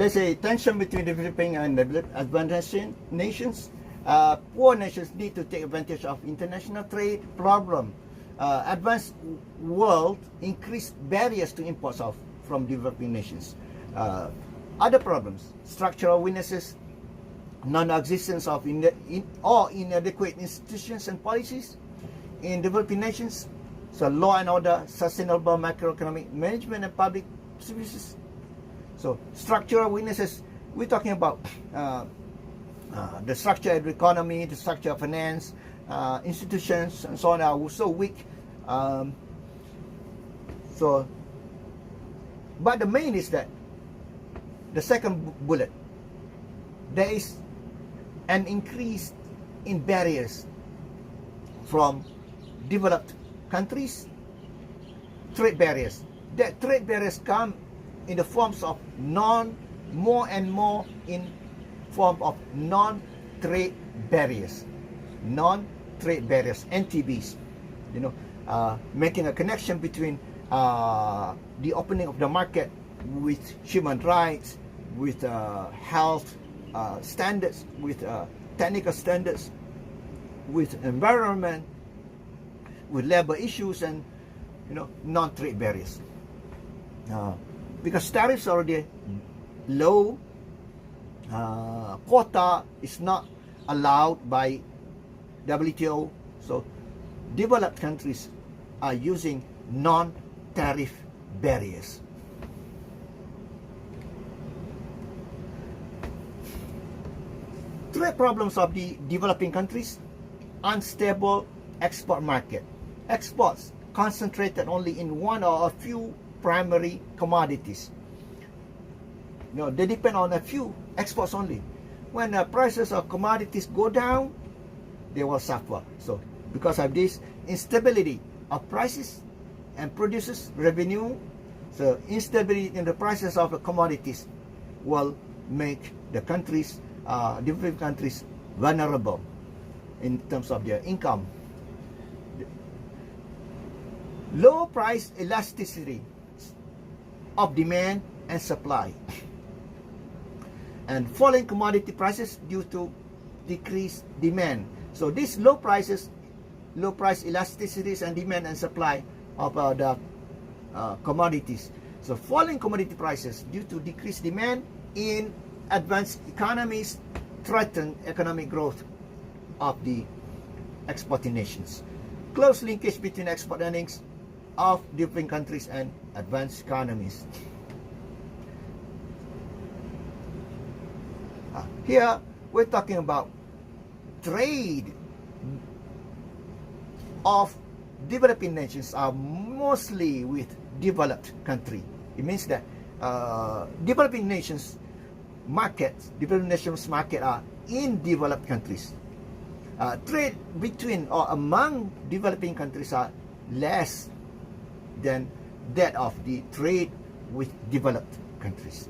there's a tension between developing and advanced nations. Poor nations need to take advantage of international trade problem. Advanced world increased barriers to imports from developing nations. Other problems, structural weaknesses, non-existence of or inadequate institutions and policies in developing nations. So law and order, sustainable macroeconomic management and public services. So structural weaknesses, we're talking about the structure of the economy, the structure of finance, institutions and so on are so weak. But the main is that the second bullet, there is an increase in barriers from developed countries, trade barriers. That trade barriers come in the forms of more and more in form of non-trade barriers. Non-trade barriers, NTBs. Making a connection between the opening of the market with human rights, with health standards, with technical standards, with environment, with labor issues, and non-trade barriers. Because tariffs are already low, quota is not allowed by WTO, so developed countries are using non-tariff barriers. Trade problems of the developing countries: unstable export market. Exports concentrated only in one or a few primary commodities. They depend on a few exports only. When the prices of commodities go down, they will suffer. So because of this instability of prices and produces revenue, so instability in the prices of the commodities will make the countries, developing countries, vulnerable in terms of their income. Low price elasticity of demand and supply, and falling commodity prices due to decreased demand. So these low price elasticities and demand and supply of the commodities. So falling commodity prices due to decreased demand in advanced economies threaten economic growth of the exporting nations. Close linkage between export earnings of developing countries and advanced economies. Here we're talking about trade of developing nations are mostly with developed country. It means that developing nations market are in developed countries. Trade between or among developing countries are less than that of the trade with developed countries.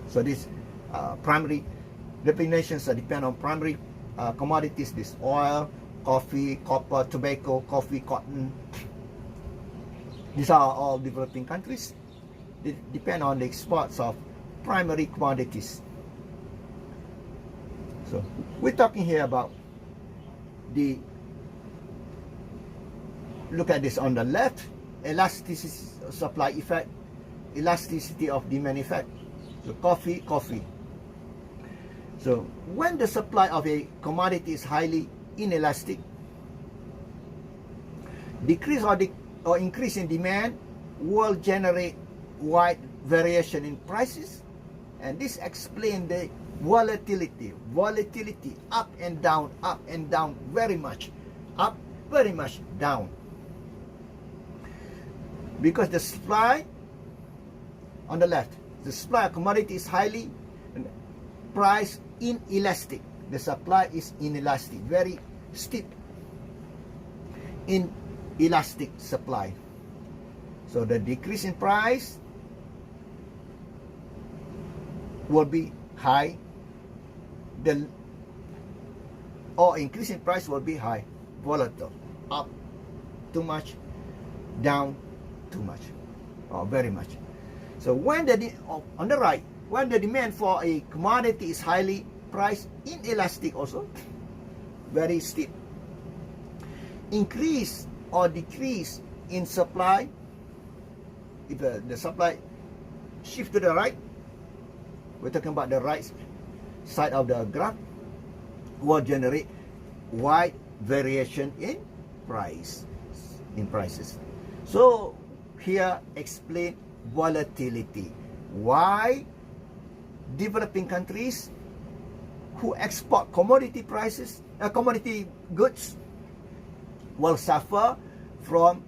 So this primary developing nations depend on primary commodities, this oil, coffee, copper, tobacco, coffee, cotton. These are all developing countries. They depend on the exports of primary commodities. So we're talking here about the, look at this on the left, elasticity of supply effect, elasticity of demand effect. So coffee. So when the supply of a commodity is highly inelastic, decrease or increase in demand will generate wide variation in prices, and this explains the volatility up and down, very much up, very much down, because the supply on the left, the supply of commodity is highly price inelastic. The supply is inelastic, very steep inelastic supply. So the decrease in price will be high, or increase in price will be high, volatile, up too much, down too much. very much. So when on the right, when the demand for a commodity is highly price inelastic, also very steep, increase or decrease in supply, if the supply shift to the right, we're talking about the right side of the graph, will generate wide variation in prices. So here explain volatility, why developing countries who export commodity goods will suffer from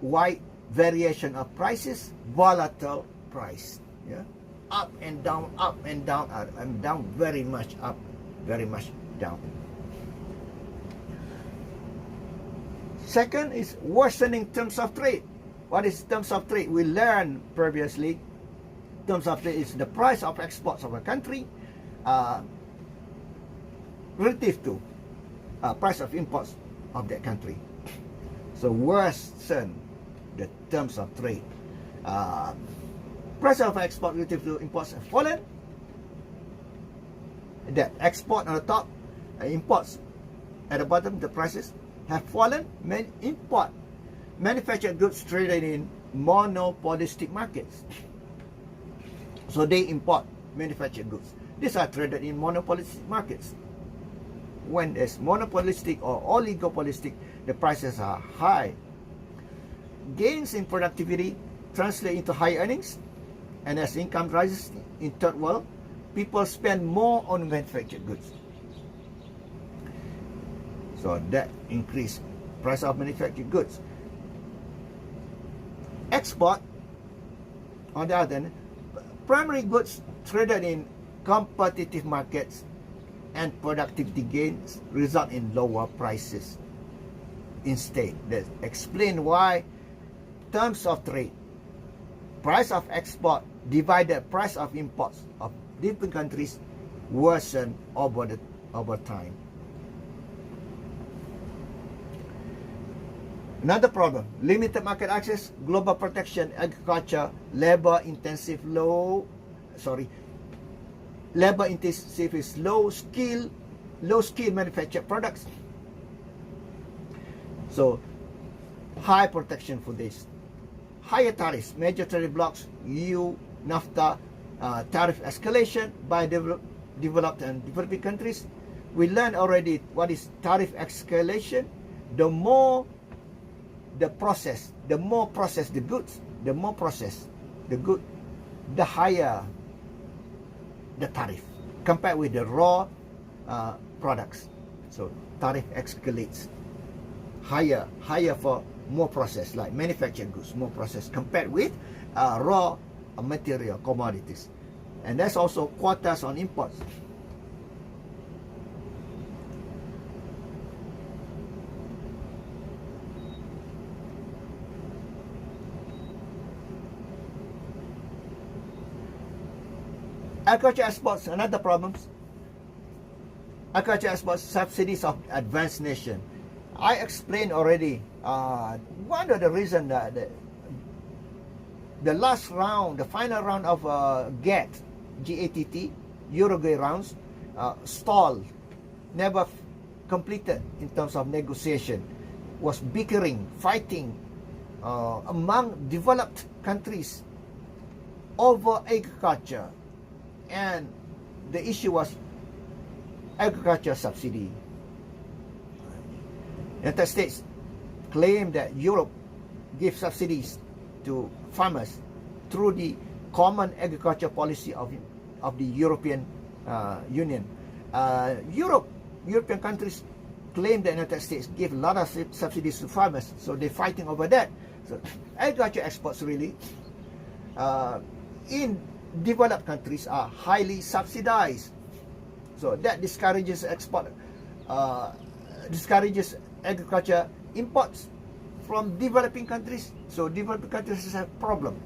wide variation of prices, volatile price. Yeah, up and down, and down, very much up, very much down. Second is worsening terms of trade. What is terms of trade? We learned previously. Terms of trade is the price of exports of a country relative to price of imports of that country. So worsen the terms of trade. Price of export relative to imports have fallen. The export on the top, imports at the bottom, the prices have fallen. Manufactured goods traded in monopolistic markets. So they import manufactured goods. These are traded in monopolistic markets. When there's monopolistic or oligopolistic, the prices are high. Gains in productivity translate into high earnings, and as income rises in third world, people spend more on manufactured goods. So that increase price of manufactured goods. Export, on the other hand, primary goods traded in competitive markets and productivity gains result in lower prices. Instead, that explain why terms of trade, price of export divided price of imports of different countries worsen over time. Another problem, limited market access, global protection, agriculture, labor-intensive is low skill manufactured products. So high protection for this. Higher tariffs, major tariff blocks, EU, NAFTA, tariff escalation by developed and developing countries. We learned already what is tariff escalation. The more processed the goods, the higher the tariff compared with the raw products. So tariff escalates higher for more processed, like manufactured goods, more processed compared with raw material commodities. And that's also quotas on imports. Agriculture exports, another problems. Agriculture exports, subsidies of advanced nation. I explained already one of the reasons that the last round, the final round of GATT, Uruguay rounds, stalled, never completed in terms of negotiation, was bickering, fighting among developed countries over agriculture. And the issue was agriculture subsidy. United States claimed that Europe gives subsidies to farmers through the common agriculture policy of the European Union. European countries claim that the United States give a lot of subsidies to farmers, so they're fighting over that. So agriculture exports really in developed countries are highly subsidized. So that discourages agriculture imports from developing countries. So developing countries have a problem.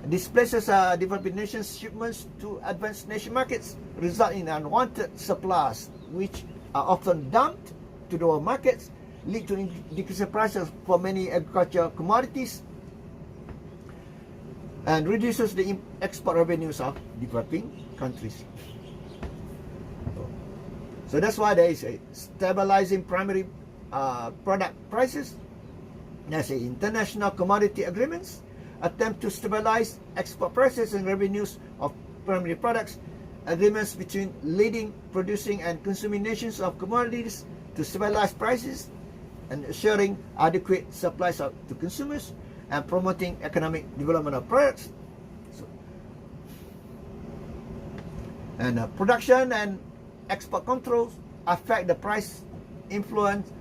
Displaces developing nations' shipments to advanced nation markets, result in unwanted supplies, which are often dumped to the world markets, lead to decreasing prices for many agricultural commodities. and reduces the export revenues of developing countries. So that's why there is a stabilizing primary product prices. There's a international commodity agreements attempt to stabilize export prices and revenues of primary products. Agreements between leading producing and consuming nations of commodities to stabilize prices and assuring adequate supplies to consumers and promoting economic development of products. So, and production and export controls affect the price influence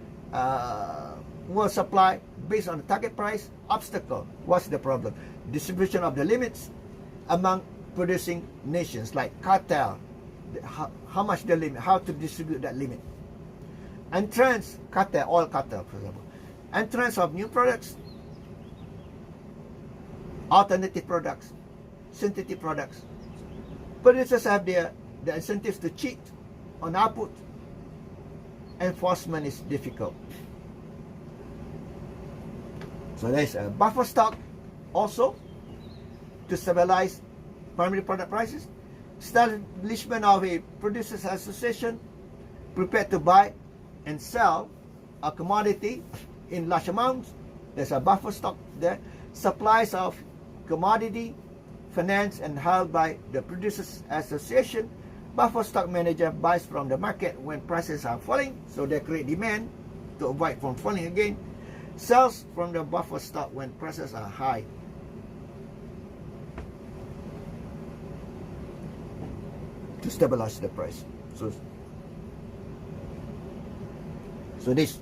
world supply based on the target price. Obstacle. What's the problem? Distribution of the limits among producing nations, like cartel. How much the limit? How to distribute that limit? Entrance cartel, oil cartel, for example. Entrance of new products, alternative products, synthetic products. Producers have the incentives to cheat on output. Enforcement is difficult. So there's a buffer stock also to stabilize primary product prices. Establishment of a producers association prepared to buy and sell a commodity in large amounts. There's a buffer stock there. Supplies of commodity financed and held by the producers association. Buffer stock manager buys from the market when prices are falling, so they create demand to avoid from falling again. Sells from the buffer stock when prices are high. To stabilize the price. So this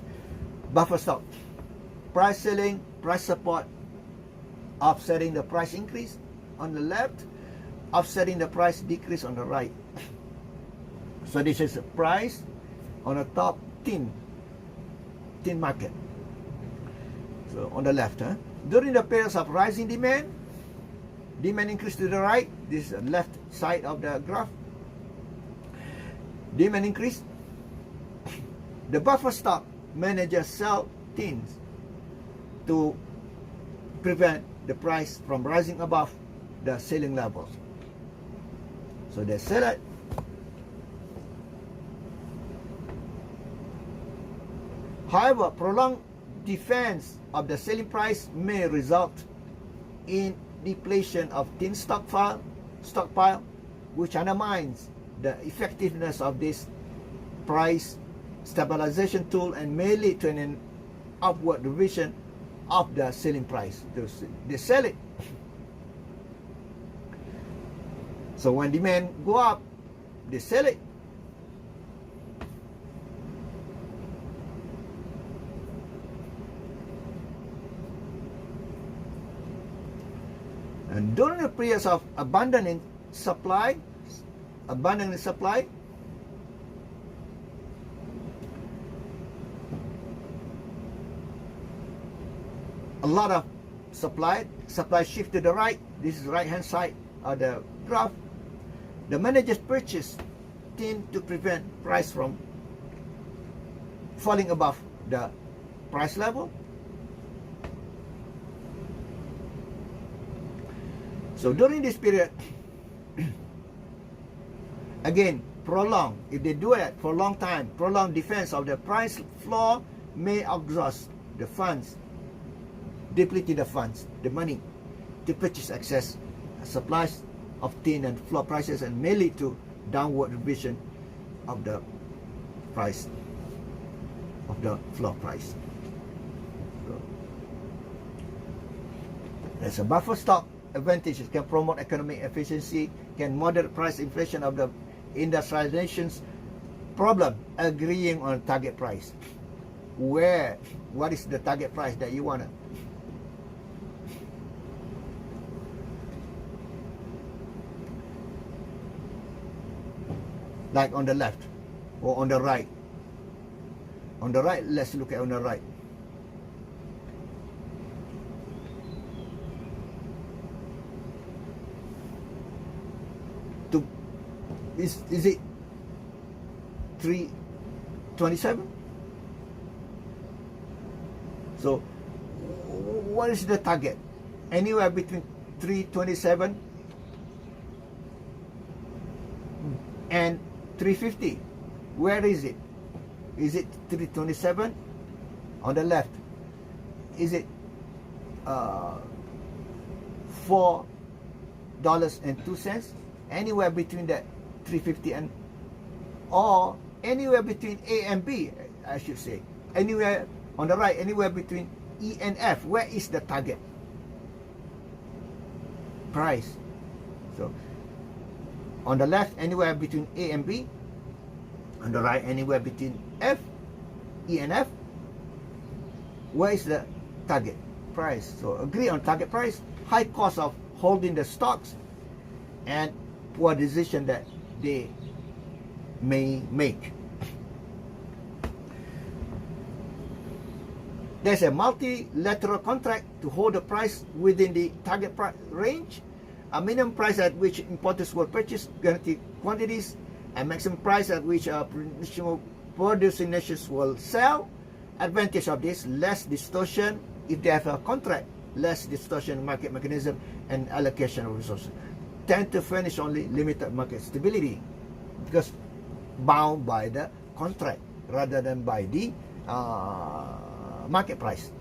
buffer stock, price selling, price support, offsetting the price increase on the left, offsetting the price decrease on the right. So this is the price on the top tin market. So on the left, during the periods of rising demand increase to the right. This is the left side of the graph. Demand increase. The buffer stock managers sell tins to prevent the price from rising above the selling levels. So they sell it. However, prolonged defense of the selling price may result in depletion of tin stockpile, which undermines the effectiveness of this price stabilization tool and may lead to an upward revision of the selling price. They sell it. So when demand go up, they sell it. And during the periods of abundant supply, a lot of supply shift to the right. This is right hand side of the graph. The managers purchase tin to prevent price from falling above the price level. So during this period, again, if they do it for a long time, prolonged defense of the price floor may exhaust the funds, depleting the funds, the money, to purchase excess supplies of tin and floor prices, and may lead to downward revision of the price, of the floor price. So, there's a buffer stock advantages, can promote economic efficiency, can moderate price inflation of the industrialized nations. Problem, agreeing on target price. What is the target price that you want? Like on the left or on the right. On the right, let's look at on the right. Is it 327? So what is the target? Anywhere between 327 and 350. Where is it? Is it 327 on the left? Is it $4.02? Anywhere between that 350 and, or anywhere between A and B, I should say. Anywhere on the right, anywhere between E and F. Where is the target price? So on the left, anywhere between A and B. On the right, anywhere between F, E and F. Where is the target price? So agree on target price. High cost of holding the stocks and poor decision that they may make. There's a multilateral contract to hold the price within the target price range, a minimum price at which importers will purchase guaranteed quantities, a maximum price at which producing nations will sell. Advantage of this, less distortion if they have a contract, less distortion in market mechanism and allocation of resources. Tend to furnish only limited market stability because bound by the contract rather than by the market price.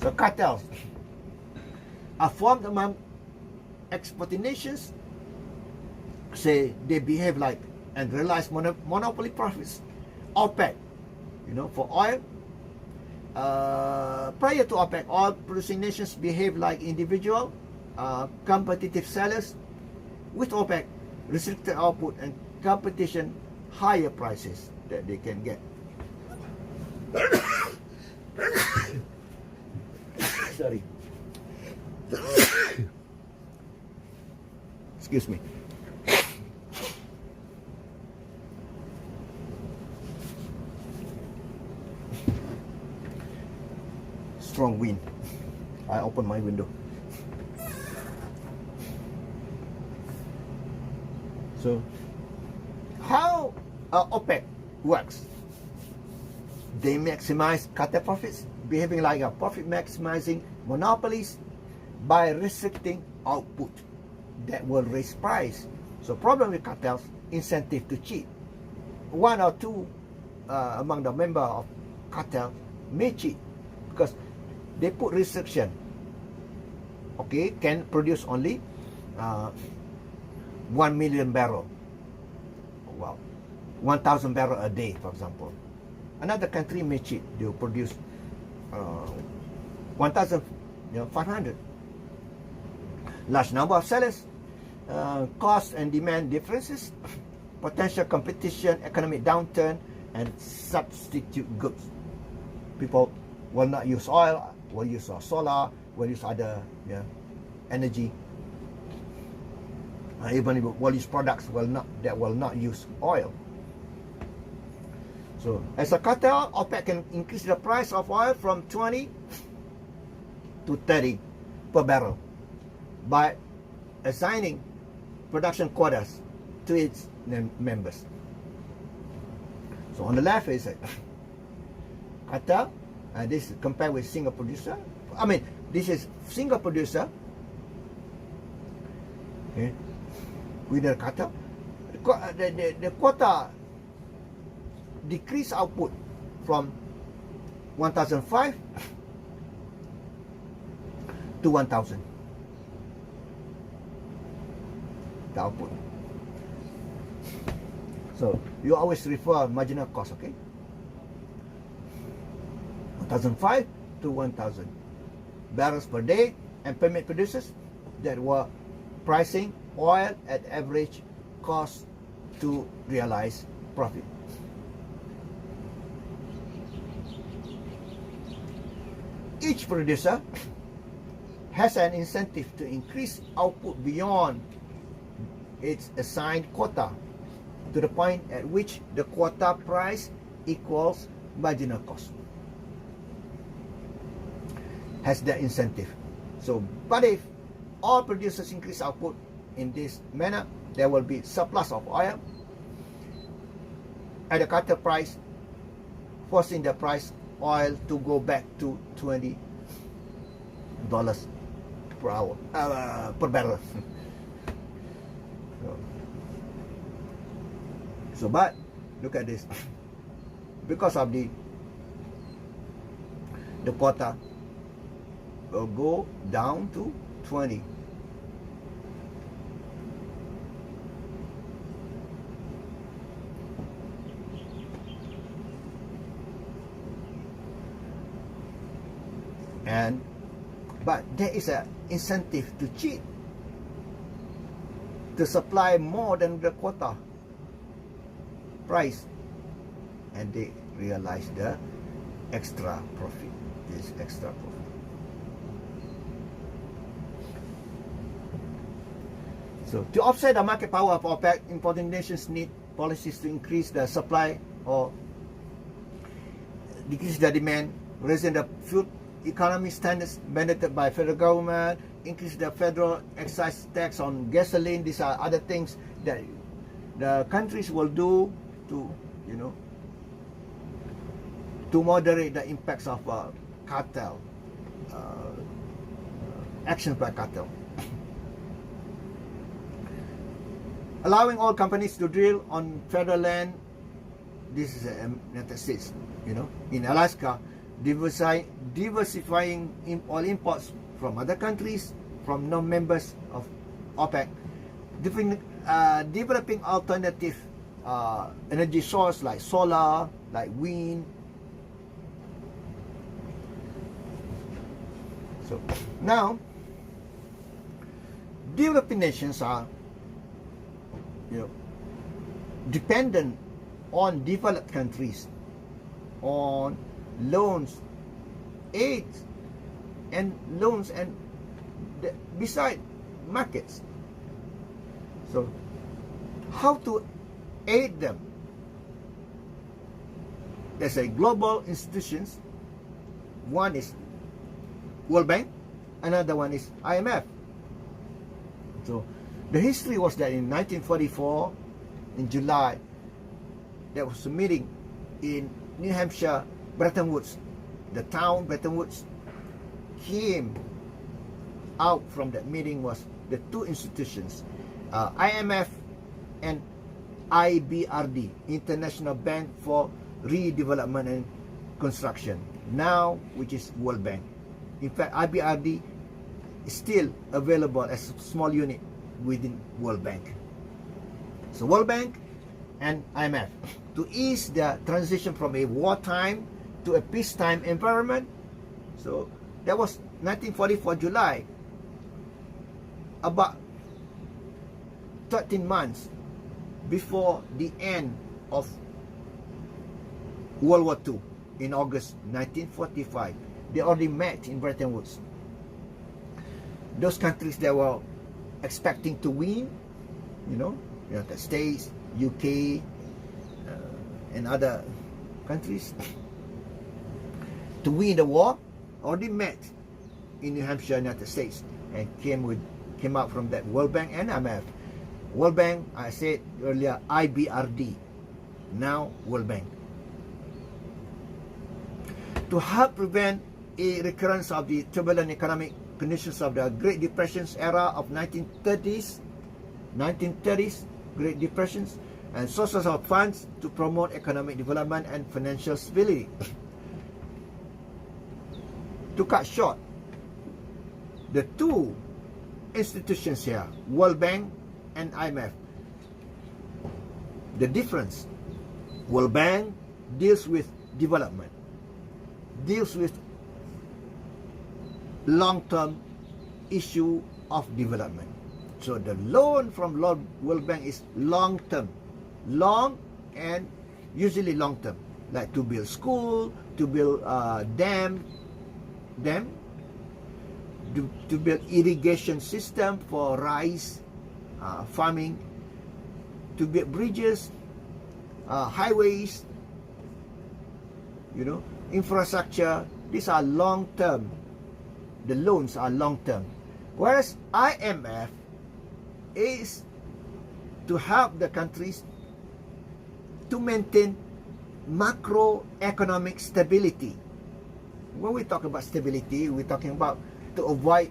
So cartels are formed among exporting nations. Say they behave like and realize monopoly profits. OPEC, for oil. Prior to OPEC, oil producing nations behave like individual competitive sellers. With OPEC, restricted output and competition, higher prices that they can get. Sorry. Excuse me. Strong wind. I open my window. So, how OPEC works? They maximize cartel profits, behaving like a profit maximizing monopolies by restricting output that will raise price. So problem with cartels, incentive to cheat. One or two among the member of cartel may cheat because they put restriction. Okay, can produce only 1 million barrel. Well, 1,000 barrel a day, for example. Another country may cheat. They will produce 1,500. Large number of sellers, cost and demand differences, potential competition, economic downturn, and substitute goods. People will not use oil, will use solar, will use other energy. Even will use products that will not use oil. So, as a cartel, OPEC can increase the price of oil from 20 to 30 per barrel by assigning production quotas to its members. So, on the left is a cartel, and this is compared with single producer. I mean, this is single producer, okay, with the cartel. The quota decrease output from 1,005 to 1,000. The output. So you always refer marginal cost, okay? 1,005 to 1,000 barrels per day, and permit producers that were pricing oil at average cost to realize profit. Each producer has an incentive to increase output beyond its assigned quota to the point at which the quota price equals marginal cost. Has that incentive. So, but if all producers increase output in this manner, there will be surplus of oil at the cartel price, forcing the price oil to go back to $20 per hour, per barrel. So, but look at this. Because of the quota will go down to 20. But there is an incentive to cheat, to supply more than the quota price, and they realize the extra profit. This extra profit. So to offset the market power of OPEC, importing nations need policies to increase the supply or decrease the demand, raising the fuel economy standards mandated by federal government, increase the federal excise tax on gasoline. These are other things that the countries will do to, you know, to moderate the impacts of cartel, actions by cartel. Allowing all companies to drill on federal land. This is the United States, you know, in Alaska. Diversifying oil imports from other countries, from non-members of OPEC, developing alternative energy source like solar, like wind. So now, developing nations are, you know, dependent on developed countries, on loans, aid, and loans, and beside markets. So how to aid them? There's a global institutions. One is World Bank, another one is IMF. So the history was that in 1944, in July, there was a meeting in New Hampshire, Bretton Woods. The town Bretton Woods came out from that meeting was the two institutions, IMF and IBRD, International Bank for Redevelopment and Construction, now which is World Bank. In fact, IBRD is still available as a small unit within World Bank. So World Bank and IMF, to ease the transition from a wartime to a peacetime environment. So that was 1944 July, about 13 months before the end of World War II. In August 1945, they already met in Bretton Woods. Those countries that were expecting to win, you know, United States, UK, and other countries, to win the war, already met in New Hampshire, United States, and came out from that World Bank and IMF. World Bank, I said earlier, IBRD, now World Bank. To help prevent a recurrence of the turbulent economic conditions of the Great Depressions era of 1930s, Great Depressions, and sources of funds to promote economic development and financial stability. To cut short, the two institutions here, World Bank and IMF, the difference, World Bank deals with development, deals with long-term issue of development. So the loan from World Bank is long-term, long and usually long-term, like to build school, to build dam, to build irrigation system for rice farming, to build bridges, highways, you know, infrastructure. These are long-term. The loans are long-term. Whereas IMF is to help the countries to maintain macroeconomic stability. When we talk about stability, we're talking about to avoid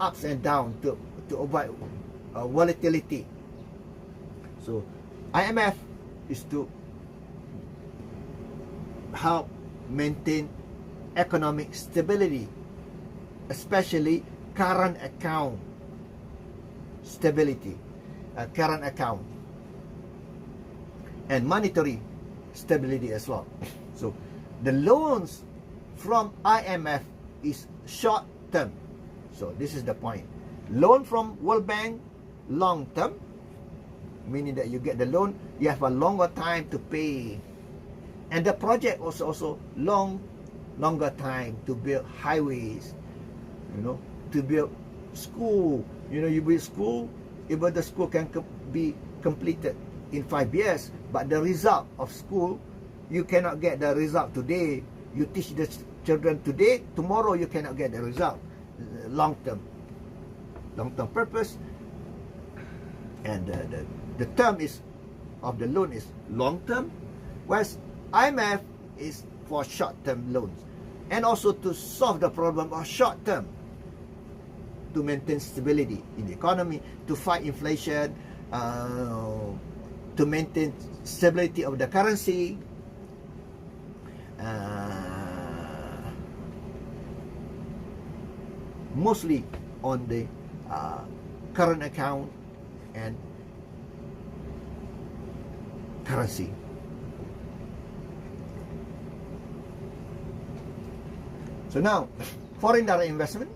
ups and downs to avoid volatility. So IMF is to help maintain economic stability, especially current account stability, current account, and monetary stability as well. So the loans from IMF is short term. So this is the point. Loan from World Bank, long term, meaning that you get the loan, you have a longer time to pay. And the project also longer time to build highways, to build school. You build school, even the school can be completed in 5 years, but the result of school, you cannot get the result today. You teach the children today, tomorrow you cannot get the result. Long term purpose, and the term is of the loan is long term, whereas IMF is for short term loans, and also to solve the problem of short term, to maintain stability in the economy, to fight inflation, to maintain stability of the currency, mostly on the current account and currency. So now, foreign direct investment.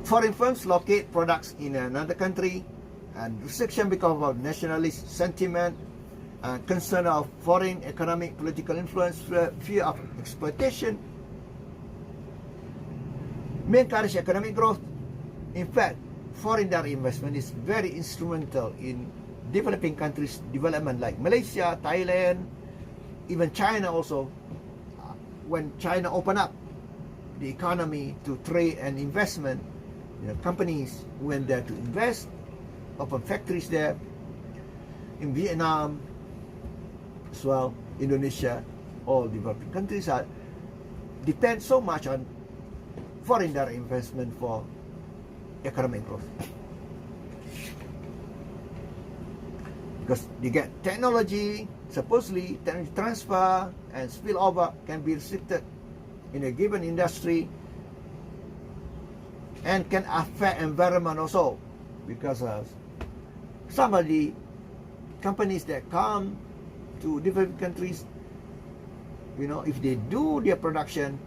Foreign firms locate products in another country, and restriction because of nationalist sentiment, concern of foreign economic political influence, fear of exploitation, may encourage economic growth. In fact, foreign direct investment is very instrumental in developing countries' development, like Malaysia, Thailand, even China also. When China opened up the economy to trade and investment, companies went there to invest, open factories there. In Vietnam as well, Indonesia, all developing countries depend so much on foreign direct investment for economic growth, because they get technology. Supposedly, technology transfer and spillover can be restricted in a given industry, and can affect environment also, because some of the companies that come to different countries, if they do their production,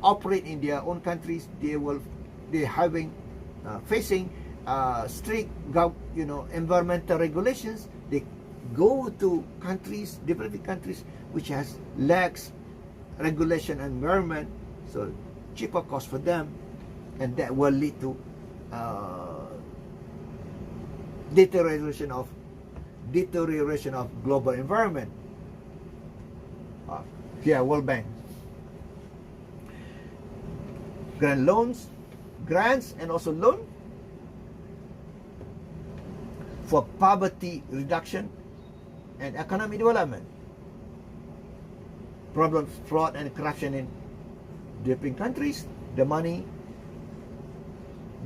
operate in their own countries, they're facing strict environmental regulations. They go to countries, developing countries, which has lacks regulation and environment, so cheaper cost for them, and that will lead to deterioration of global environment. Here, World Bank grants and also loan for poverty reduction and economic development. Problems, fraud and corruption in developing countries, the money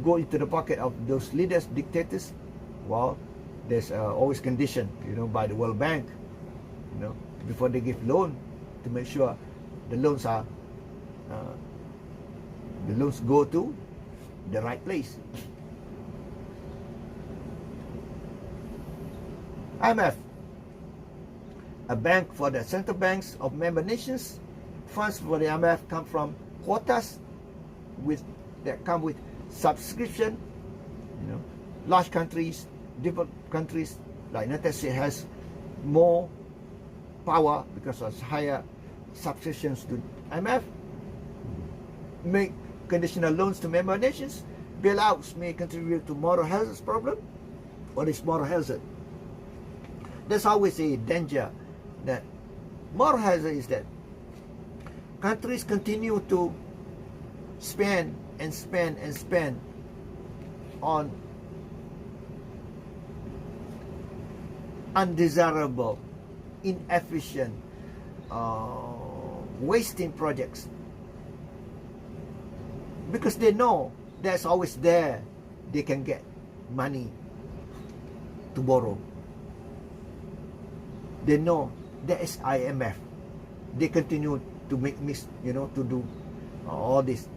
go into the pocket of those leaders, dictators. Well, there's always condition, by the World Bank, before they give loan, to make sure the loans go to the right place. IMF, a bank for the central banks of member nations. Funds for the IMF come from quotas that come with subscription. Large countries, different countries like United States has more power because of higher subscriptions to IMF. Make conditional loans to member nations. Bailouts may contribute to moral hazard problem, or this moral hazard. There's always a danger that moral hazard is that countries continue to spend and spend and spend on undesirable, inefficient, wasting projects, because they know that's always there. They can get money to borrow. They know there is IMF. They continue to make to do all this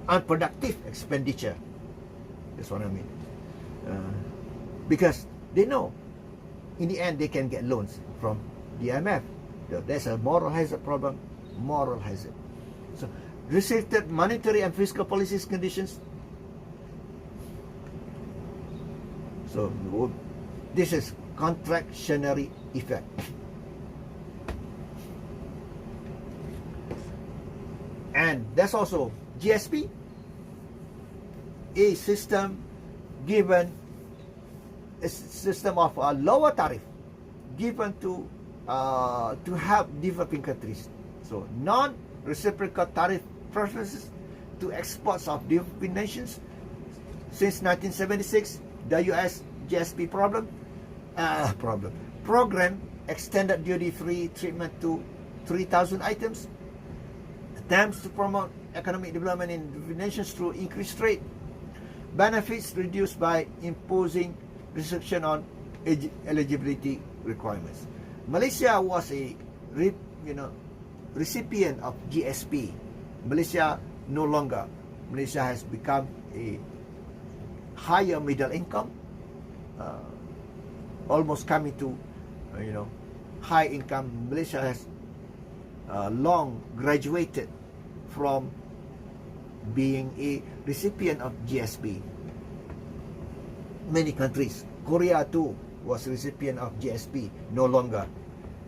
unproductive expenditure. That's what I mean. Because they know in the end they can get loans from the IMF. There's a moral hazard problem. Moral hazard. So restricted monetary and fiscal policies conditions. So this is contractionary effect. And that's also GSP, a system given a system of a lower tariff given to help developing countries. So non-reciprocal tariff preferences to exports of developing nations. Since 1976, the U.S. GSP program extended duty-free treatment to 3,000 items. Attempts to promote economic development in developing nations through increased trade. Benefits reduced by imposing restriction on eligibility requirements. Malaysia was a recipient of GSP. Malaysia no longer. Malaysia has become a higher middle income, almost coming to high income. Malaysia has long graduated from being a recipient of GSP. Many countries, Korea too was recipient of GSP, no longer,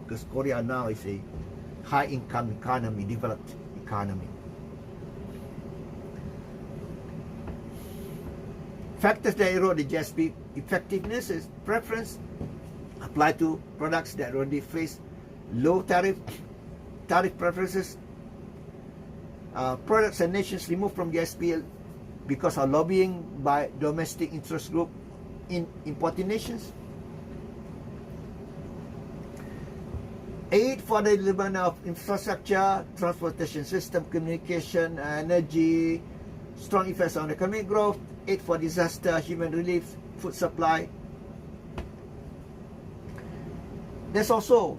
because Korea now is a high income economy, developed economy. Factors that erode the GSP effectiveness is preference applied to products that already face low tariff preferences. Products and nations removed from GSP because of lobbying by domestic interest group in importing nations. Aid for the development of infrastructure, transportation system, communication, energy, strong effects on economic growth. Aid for disaster, human relief, food supply. There's also,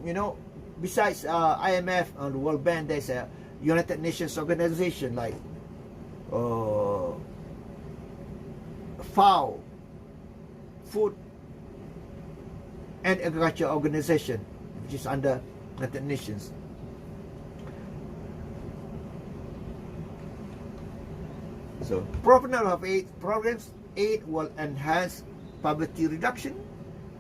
besides IMF and the World Bank, there's a United Nations organization like FAO, Food and Agriculture Organization, which is under United Nations. So, proponent of aid programs, aid will enhance poverty reduction,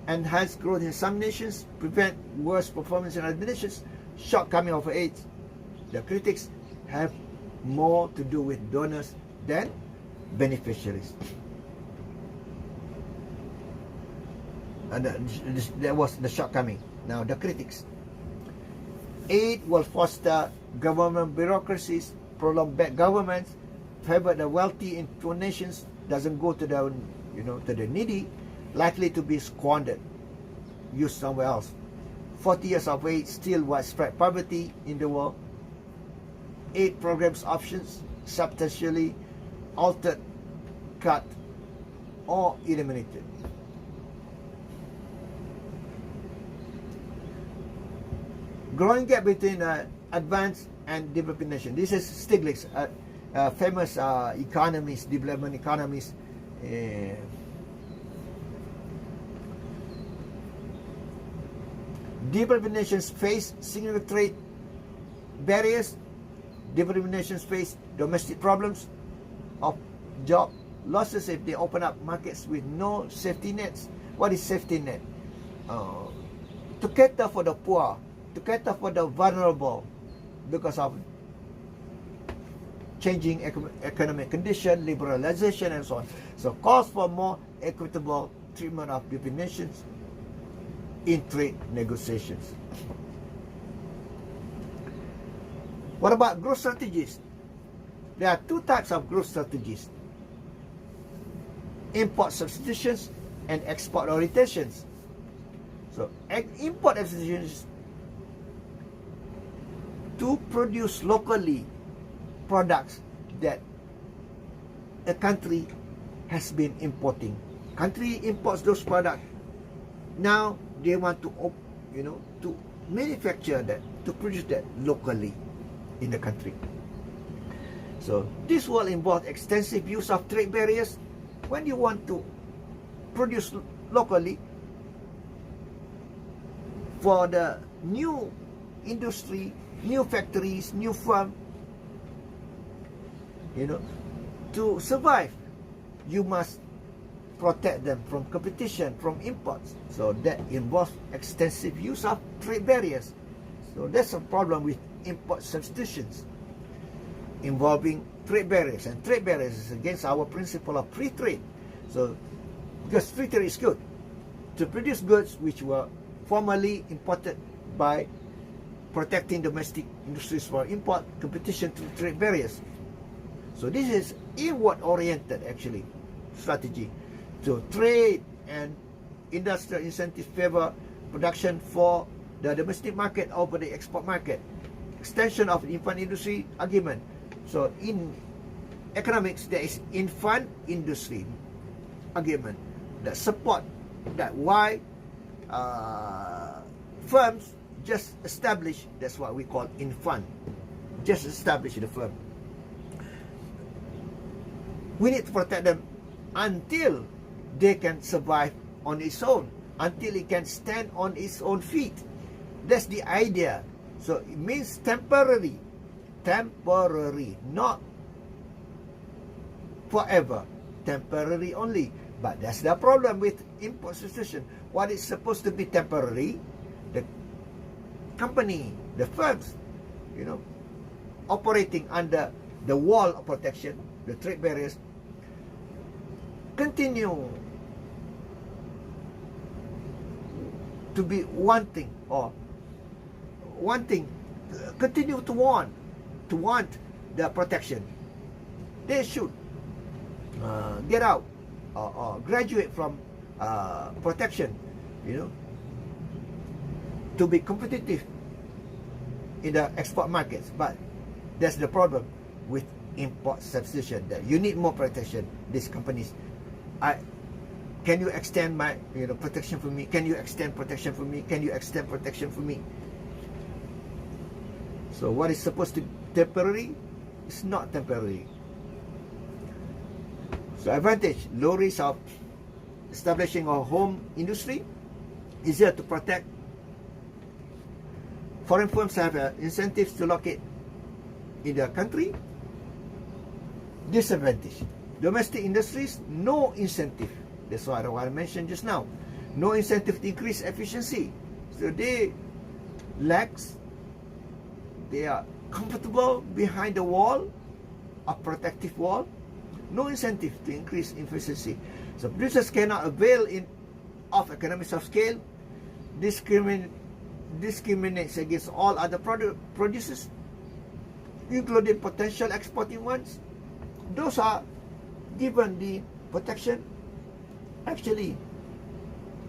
enhance growth in some nations, prevent worse performance in other nations, shortcoming of aid. The critics have more to do with donors than beneficiaries. And that was the shortcoming. Now the critics. Aid will foster government bureaucracies, prolong bad governments, favor the wealthy in poor nations, doesn't go to the to the needy, likely to be squandered, used somewhere else. 40 years of aid, still widespread poverty in the world. Aid programs options substantially altered, cut, or eliminated. Growing gap between advanced and developing nations. This is Stiglitz, famous economist, development economist. Developing nations face significant trade barriers. Developing nations face domestic problems of job losses if they open up markets with no safety nets. What is safety net? To cater for the poor, to cater for the vulnerable because of changing economic condition, liberalization, and so on. So calls for more equitable treatment of developing nations in trade negotiations. What about growth strategies? There are two types of growth strategies: import substitutions and export orientations. So import substitutions to produce locally products that a country has been importing. Country imports those products. Now they want to, to manufacture that, to produce that locally in the country. So this will involve extensive use of trade barriers. When you want to produce locally for the new industry, new factories, new firm, to survive, you must protect them from competition, from imports. So that involves extensive use of trade barriers. So that's a problem with import substitutions involving trade barriers, and trade barriers is against our principle of free trade. So because free trade is good to produce goods which were formerly imported by protecting domestic industries for import, competition through trade barriers. So this is inward-oriented actually strategy. So trade and industrial incentives favor production for the domestic market over the export market. Extension of the infant industry argument. So in economics, there is infant industry argument that support that why firms just establish, that's what we call infant, just establish the firm. We need to protect them until they can survive on its own, until it can stand on its own feet. That's the idea. So it means temporary, not forever, temporary only. But that's the problem with import substitution. What is supposed to be temporary, the company, the firms, operating under the wall of protection, the trade barriers, continue to be continue to want the protection. They should get out or graduate from protection, to be competitive in the export markets. But that's the problem with import substitution, that you need more protection. These companies, can you extend my protection for me? Can you extend protection for me? Can you extend protection for me? So what is supposed to be temporary is not temporary. So advantage, low risk of establishing a home industry, easier to protect. Foreign firms have incentives to locate in their country. Disadvantage, domestic industries, no incentive. That's what I mentioned just now. No incentive to increase efficiency. So they are comfortable behind the wall, a protective wall. No incentive to increase efficiency. So producers cannot avail of economies of scale, discriminates against all other producers, including potential exporting ones. Those are given the protection. Actually,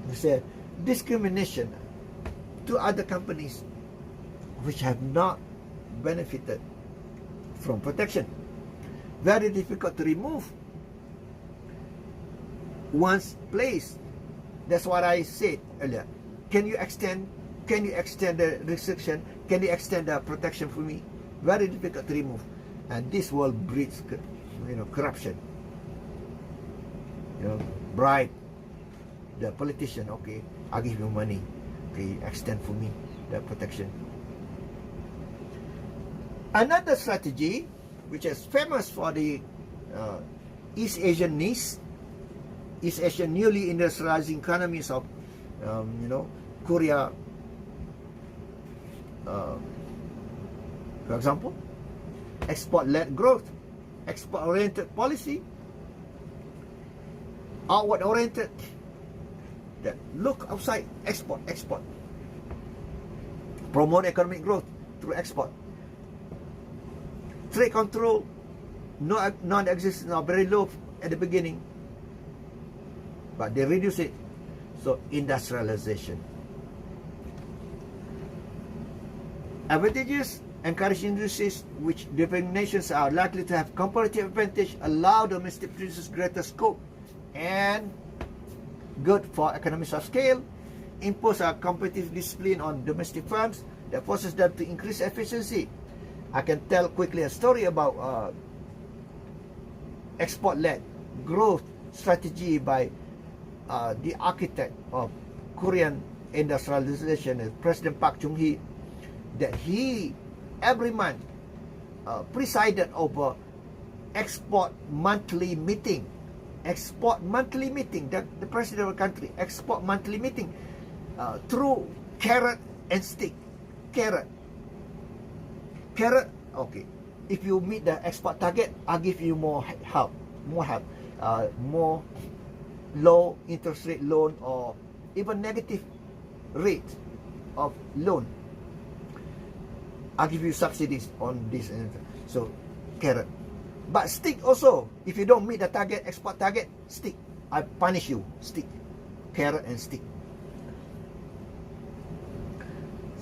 it's a discrimination to other companies which have not benefited from protection. Very difficult to remove once placed. That's what I said earlier. Can you extend the restriction? Can you extend the protection for me? Very difficult to remove. And this will breed corruption. Bribe the politician. Okay, I'll give you money. Okay, extend for me the protection. Another strategy, which is famous for the East Asian needs, East Asian newly industrializing economies of, Korea, for example, export-led growth, export-oriented policy, outward-oriented, that look outside, export, promote economic growth through export. Trade control, non-existent or very low at the beginning, but they reduce it. So industrialization. Advantages, encourage industries which developing nations are likely to have comparative advantage, allow domestic producers greater scope and good for economies of scale, impose a competitive discipline on domestic firms that forces them to increase efficiency. I can tell quickly a story about export-led growth strategy by the architect of Korean industrialization, President Park Chung-hee, that he every month presided over export monthly meeting. Export monthly meeting, the president of the country, export monthly meeting through carrot and stick. Carrot, okay. If you meet the export target, I'll give you more help, more low interest rate loan or even negative rate of loan. I'll give you subsidies on this and that. So carrot. But stick also, if you don't meet the target, export target, stick. I punish you. Stick. Carrot and stick.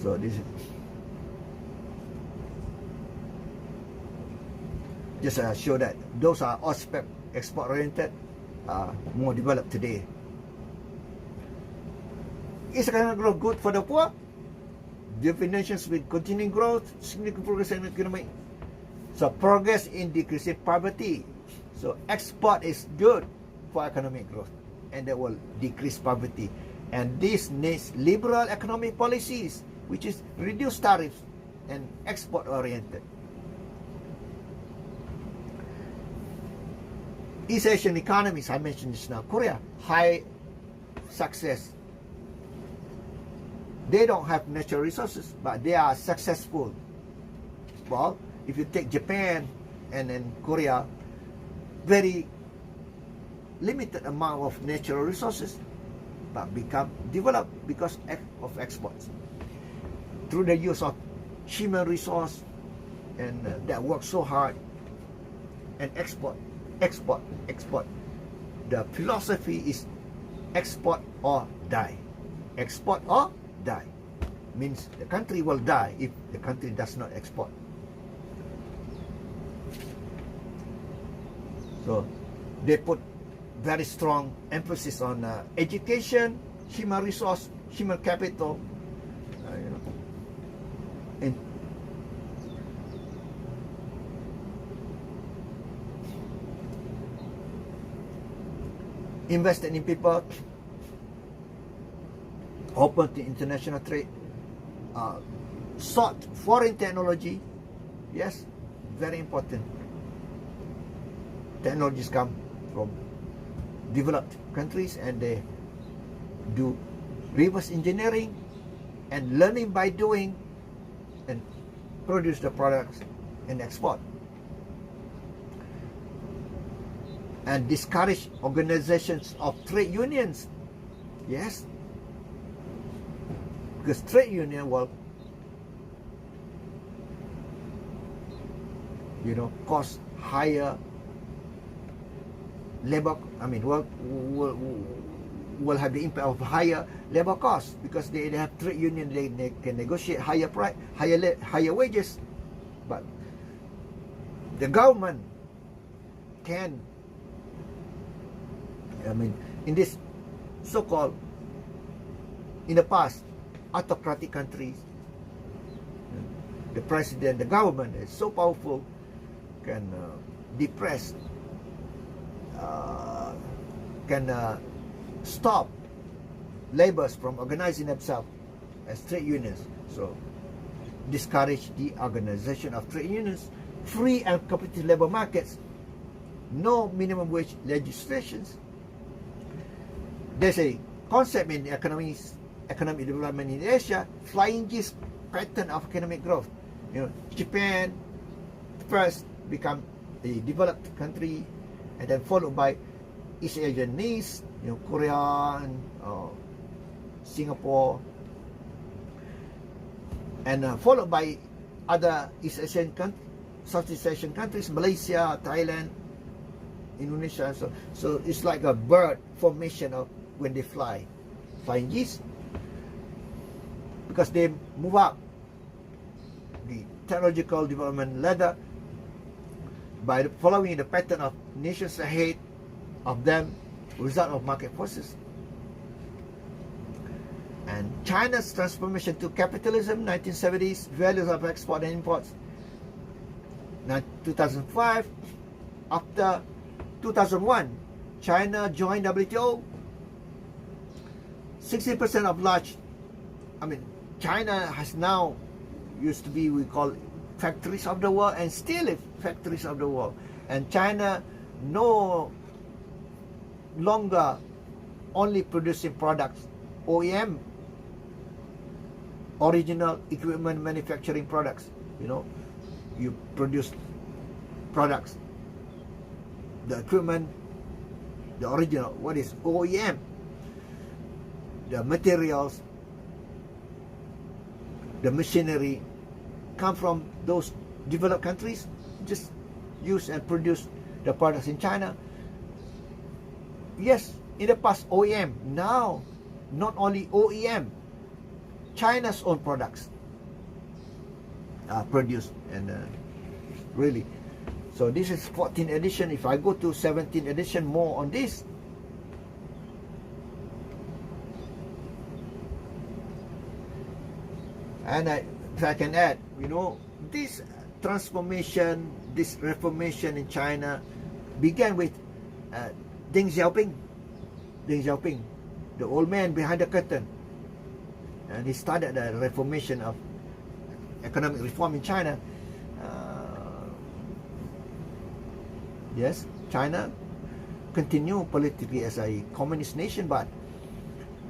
So this is just show that those are aspect export oriented, more developed today. Is economic growth good for the poor? Developing nations with continuing growth, significant progress in economic. So progress in decreasing poverty. So export is good for economic growth, and that will decrease poverty. And this needs liberal economic policies, which is reduce tariffs and export oriented. East Asian economies, I mentioned this now, Korea, high success. They don't have natural resources, but they are successful. Well, if you take Japan and then Korea, very limited amount of natural resources, but become developed because of exports. Through the use of human resource and that work so hard and export. The philosophy is export or die. Export or die. Means the country will die if the country does not export. So they put very strong emphasis on education, human resource, human capital, and invested in people, open to international trade, sought foreign technology. Yes, very important. Technologies come from developed countries and they do reverse engineering and learning by doing and produce the products and export. And discourage organizations of trade unions. Yes, because trade union will, cost higher labor. I mean, will have the impact of higher labor costs because they have trade union. They can negotiate higher price, higher wages, but the government can. I mean, in this so-called, in the past, autocratic countries, the president, the government is so powerful, can depress, can stop laborers from organizing themselves as trade unions. So, discourage the organization of trade unions, free and competitive labor markets, no minimum wage legislations. There's a concept in economic development in Asia, flying geese pattern of economic growth. Japan first become a developed country, and then followed by East Asian nations, Korea and Singapore, and followed by other East Asian Southeast Asian countries, Malaysia, Thailand, Indonesia. So it's like a bird formation of when they fly, flying geese, because they move up the technological development ladder by following the pattern of nations ahead of them, result of market forces. And China's transformation to capitalism, 1970s, values of export and imports. Now, 2005, after 2001, China joined WTO. 60% of China has now, used to be, we call factories of the world, and still is factories of the world. And China no longer only producing products, OEM, original equipment manufacturing products. You produce products, the equipment, the original, what is OEM, the materials, the machinery come from those developed countries, just use and produce the products in China. Yes, in the past OEM, now not only OEM, China's own products are produced, and really. So this is 14th edition. If I go to 17th edition, more on this. And if I can add, this transformation, this reformation in China began with Deng Xiaoping, the old man behind the curtain. And he started the reformation of economic reform in China. Yes, China continue politically as a communist nation, but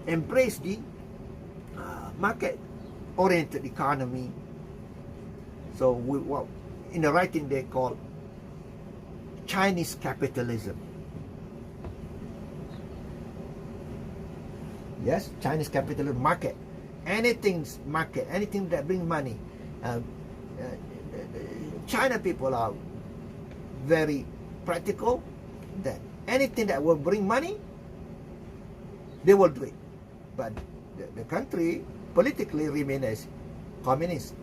embrace the market-oriented economy. So what in the writing they call Chinese capitalism. Yes, Chinese capitalism, market. Anything's market, anything that brings money. China people are very practical, that anything that will bring money, they will do it. But the country politically remain as communist.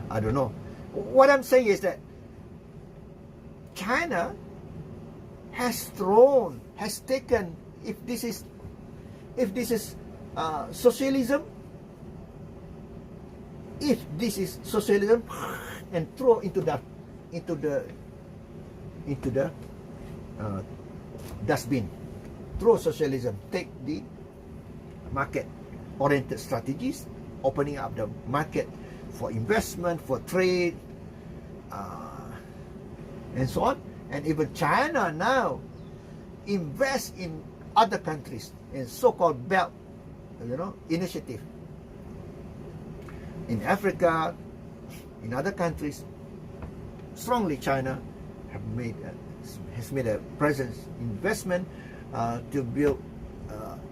I don't know. What I'm saying is that China has taken, if this is socialism, and throw into the dustbin. Throw socialism. Take the market-oriented strategies, opening up the market for investment, for trade, and so on. And even China now invest in other countries in so-called Belt, initiative. In Africa, in other countries, strongly China has made a presence, investment to build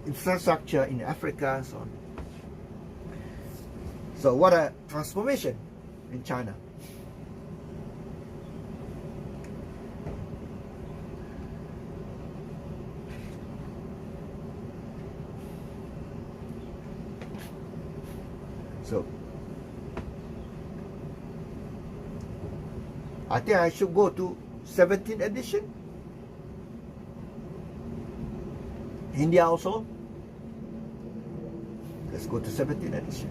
infrastructure in Africa and so on. So what a transformation in China. So I think I should go to 17th edition. India also. Let's go to 17th edition.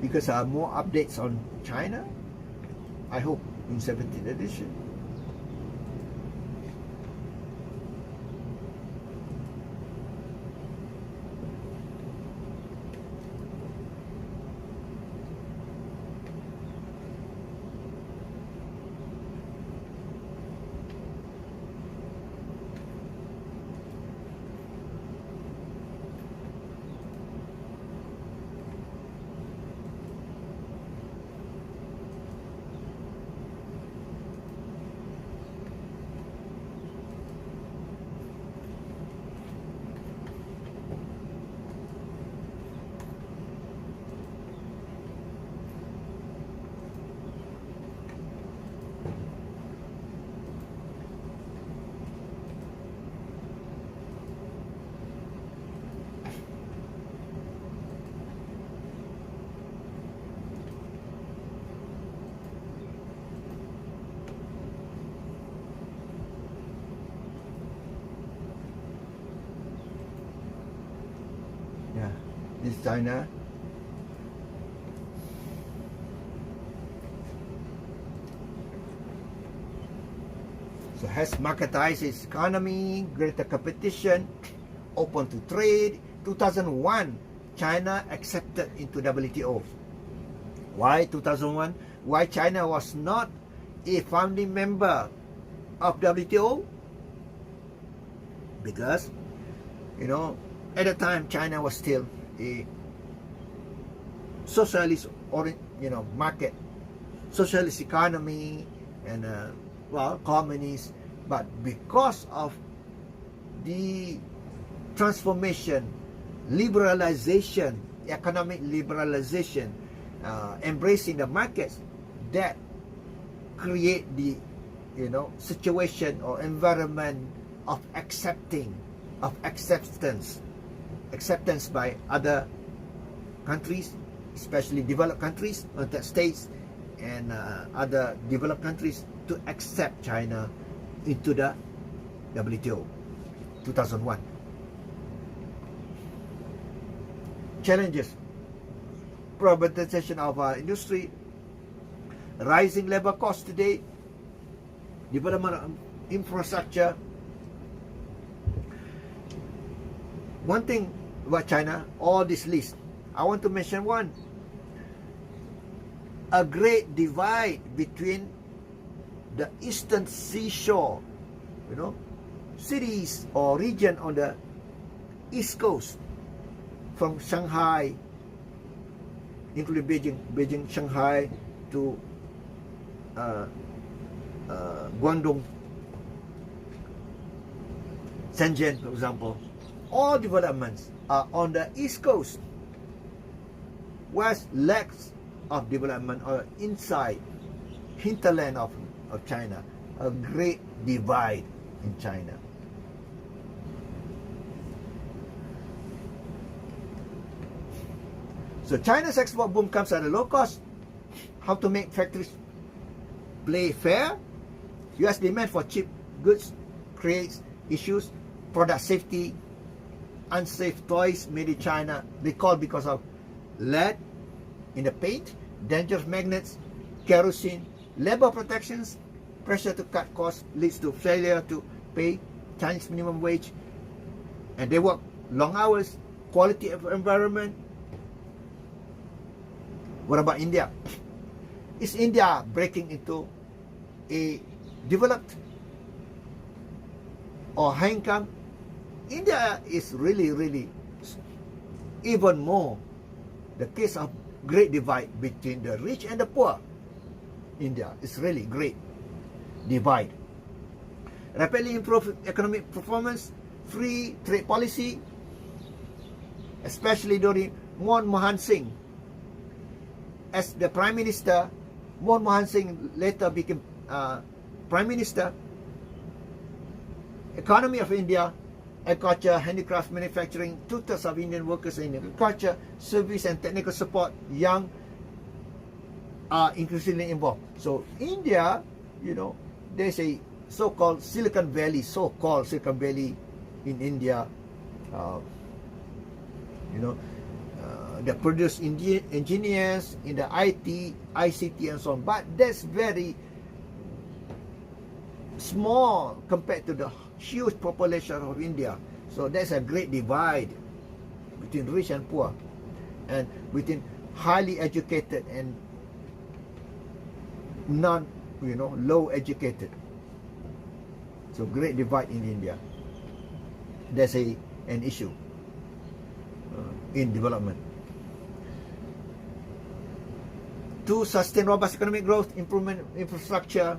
Because there are more updates on China, I hope, in 17th edition. China. So has marketized its economy, greater competition, open to trade. 2001, China accepted into WTO. Why 2001? Why China was not a founding member of WTO? Because, you know, at the time China was still a socialist or, you know, market, socialist economy, and well, communist. But because of the transformation, liberalization, economic liberalization, embracing the markets, that create the, you know, situation or environment of acceptance by other countries, especially developed countries, United States, and other developed countries, to accept China into the WTO. 2001. Challenges: privatization of our industry, rising labor costs today, development of infrastructure. One thing about China, all this list, I want to mention one: a great divide between the eastern seashore, you know, cities or region on the east coast, from Shanghai, including Beijing, Shanghai, to Guangdong, Shenzhen, for example. All developments are on the east coast. West lacks of development or inside hinterland of China. A great divide in China. So China's export boom comes at a low cost. How to make factories play fair? US demand for cheap goods creates issues. Product safety, unsafe toys made in China recalled because of lead in the paint, dangerous magnets, kerosene, labor protections, pressure to cut costs leads to failure to pay Chinese minimum wage, and they work long hours, quality of environment. What about India? Is India breaking into a developed or high income? India is really even more the case of great divide between the rich and the poor. India is really great divide. Rapidly improved economic performance, free trade policy, especially during Manmohan Singh as the Prime Minister. Manmohan Singh later became Prime Minister. Economy of India: agriculture, handicraft, manufacturing. 2/3 of Indian workers are in agriculture, service and technical support. Young are increasingly involved. So India, you know, there's a so-called Silicon Valley in India. You know, they produce engineers in the IT, ICT and so on. But that's very small compared to the huge population of India. So there's a great divide between rich and poor, and between highly educated and non, you know, low educated. So great divide in India. There's an issue in development. To sustain robust economic growth, improvement infrastructure,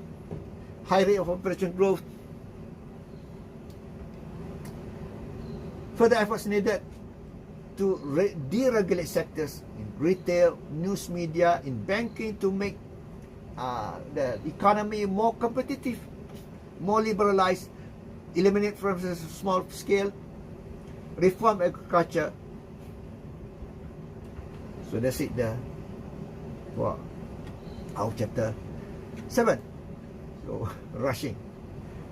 high rate of population growth, further efforts needed to deregulate sectors in retail, news media, in banking, to make the economy more competitive, more liberalized, eliminate from small scale, reform agriculture. So that's it there for our chapter 7. So rushing.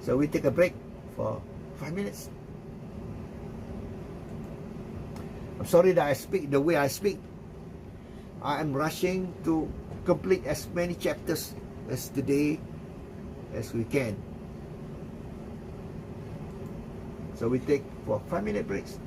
So we take a break for 5 minutes. I'm sorry that I speak the way I speak. I am rushing to complete as many chapters as today as we can. So we take for 5-minute breaks.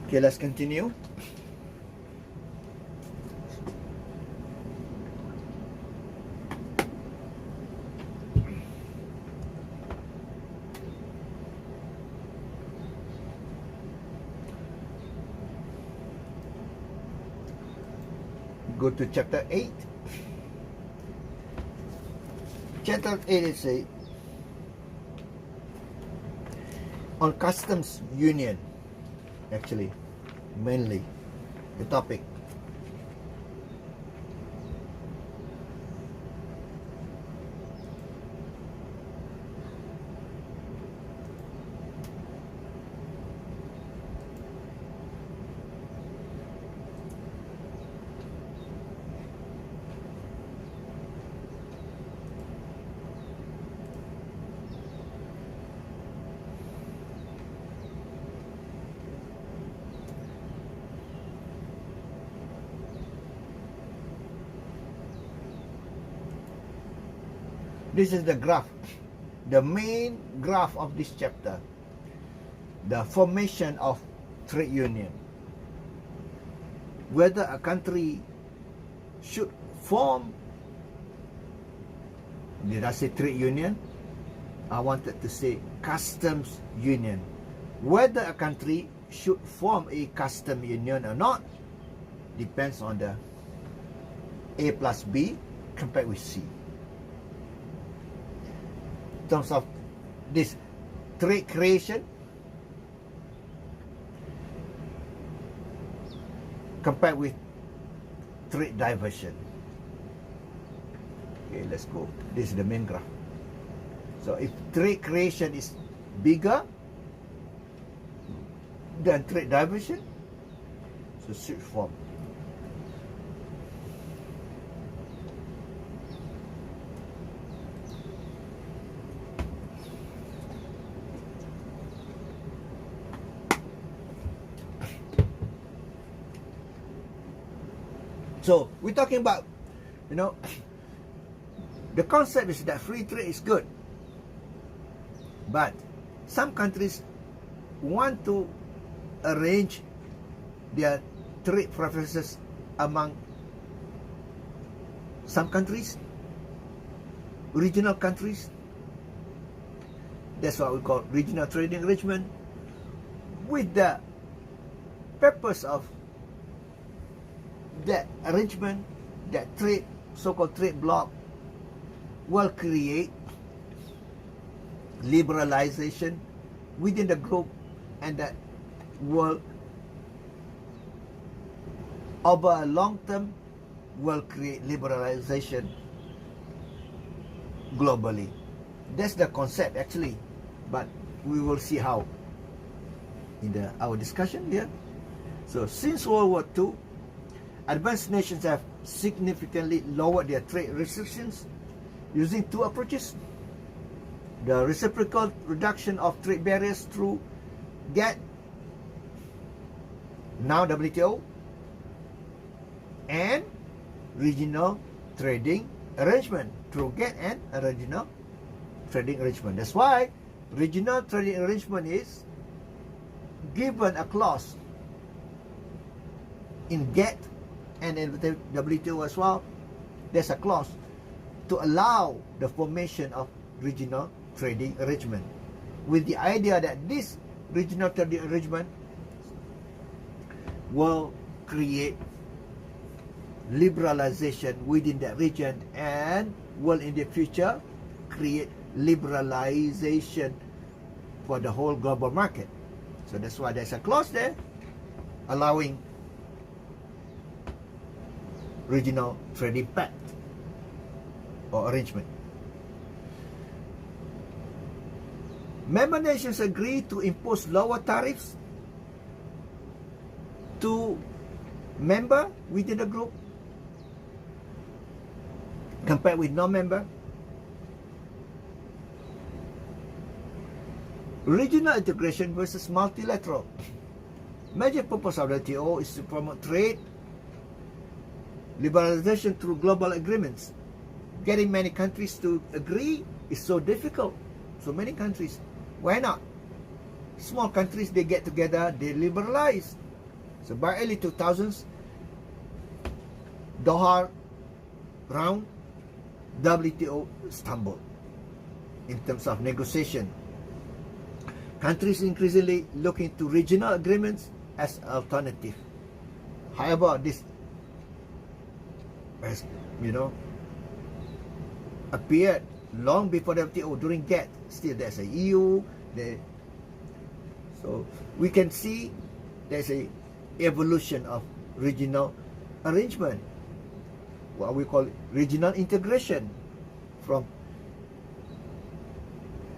Okay, let's continue. Go to chapter 8. Chapter 8 is on customs union, actually, mainly the topic. This is the graph, the main graph of this chapter, the formation of trade union. Whether a country should form, did I say trade union? I wanted to say customs union. Whether a country should form a custom union or not depends on the A plus B compared with C. In terms of this trade creation compared with trade diversion. Okay, let's go. This is the main graph. So if trade creation is bigger than trade diversion, so should form. So we're talking about, the concept is that free trade is good, but some countries want to arrange their trade preferences among some countries, regional countries. That's what we call regional trading arrangement, with the purpose of that arrangement, that trade, so-called trade bloc, will create liberalization within the group, and that will, over a long term, will create liberalization globally. That's the concept actually, but we will see how in our discussion here. So since World War II, advanced nations have significantly lowered their trade restrictions using two approaches: the reciprocal reduction of trade barriers through GATT, now WTO, and regional trading arrangement through GATT and regional trading arrangement. That's why regional trading arrangement is given a clause in GATT and in the WTO as well. There's a clause to allow the formation of regional trading arrangement, with the idea that this regional trading arrangement will create liberalization within that region and will in the future create liberalization for the whole global market. So that's why there's a clause there allowing regional trading pact or arrangement. Member nations agree to impose lower tariffs to member within the group compared with non-member. Regional integration versus multilateral. Major purpose of the WTO is to promote trade liberalization through global agreements. Getting many countries to agree is so difficult. So many countries. Why not? Small countries, they get together, they liberalize. So by early 2000s, Doha round, WTO stumbled in terms of negotiation. Countries increasingly looking to regional agreements as alternative. However, this has, appeared long before WTO during GATT. Still, there's a EU. So we can see there's a evolution of regional arrangement, what we call regional integration, from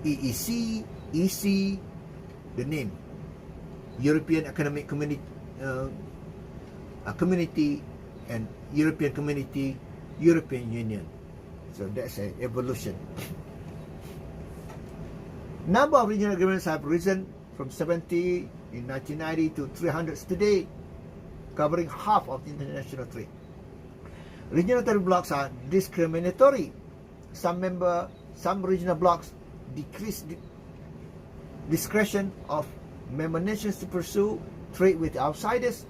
EEC, EC, the name, European Economic Community, and European Community, European Union. So that's an evolution. Number of regional agreements have risen from 70 in 1990 to 300 today, covering half of international trade. Regional tariff blocks are discriminatory. Some regional blocks decrease discretion of member nations to pursue trade with outsiders.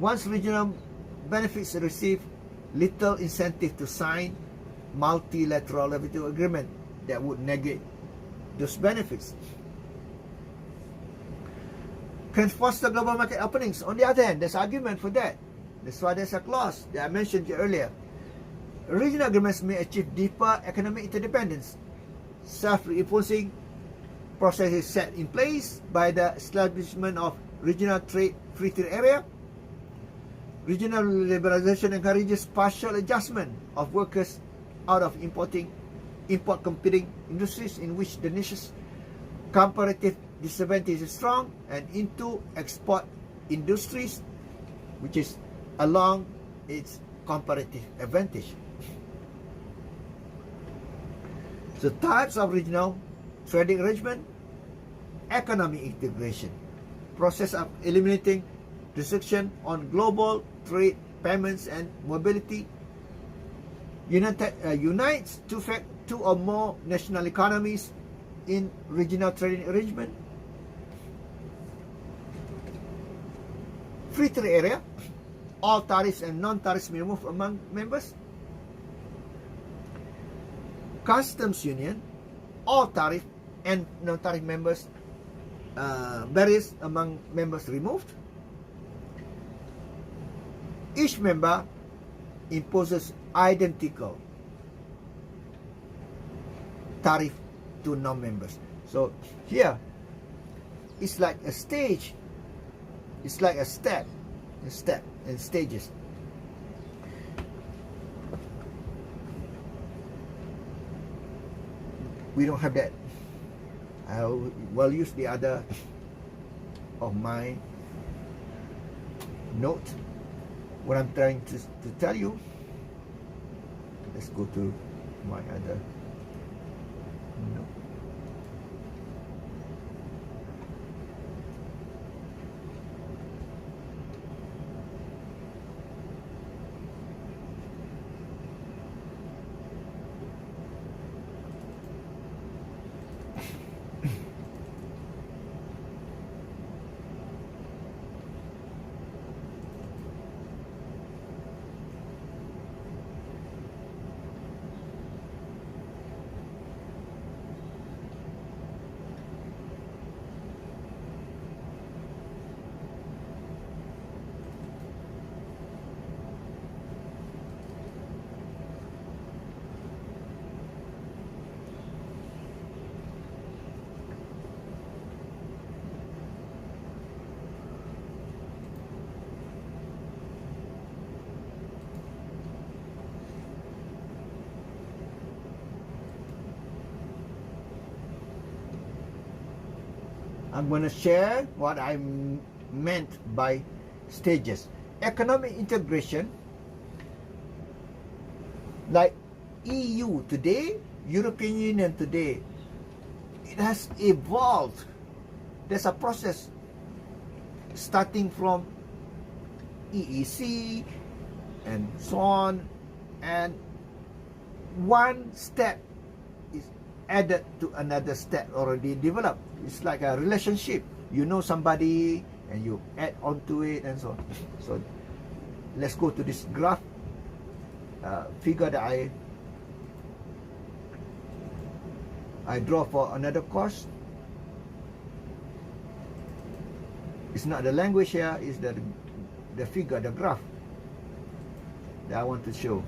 Once regional benefits receive little incentive to sign multilateral WTO agreement that would negate those benefits. Can foster global market openings. On the other hand, there's argument for that. That's why there's a clause that I mentioned earlier. Regional agreements may achieve deeper economic interdependence. Self-reinforcing processes set in place by the establishment of regional free trade area. Regional liberalization encourages partial adjustment of workers out of import competing industries in which the nation's comparative disadvantage is strong, and into export industries which is along its comparative advantage. So types of regional trading arrangement: economic integration, process of eliminating restriction on global trade, payments, and mobility, unites two or more national economies in regional trading arrangement. Free trade area, all tariffs and non-tariffs may move among members. Customs union, all tariff and non-tariff members, barriers among members removed. Each member imposes identical tariff to non-members. So here, it's like a stage. It's like a step and stages. We don't have that. I will use the other of my note. What I'm trying to tell you. Let's go to my other note. I'm going to share what I meant by stages. Economic integration, like EU today, European Union today, it has evolved. There's a process starting from EEC and so on, and one step is added to another step already developed. It's like a relationship. You know somebody, and you add onto it and so on. So let's go to this graph figure that I draw for another course. It's not the language here, it's the figure, the graph that I want to show.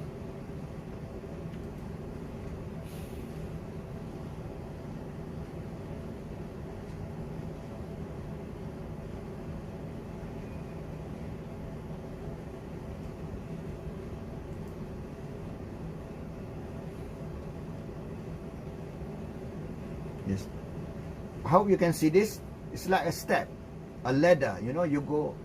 Yes. I hope you can see this. It's like a step, a ladder. You know, you go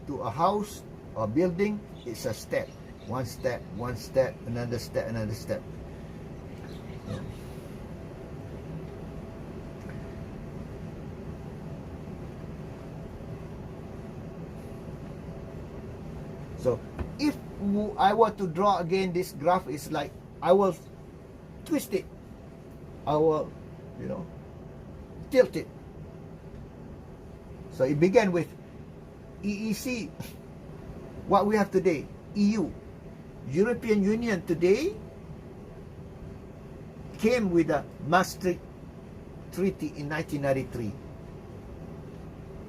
to a house or building, it's a step. One step, another step, another step. Yeah. So if I were to draw again this graph, it's like I will twist it. I will, you know, tilt it. So it began with EEC, what we have today, EU. European Union today came with the Maastricht Treaty in 1993.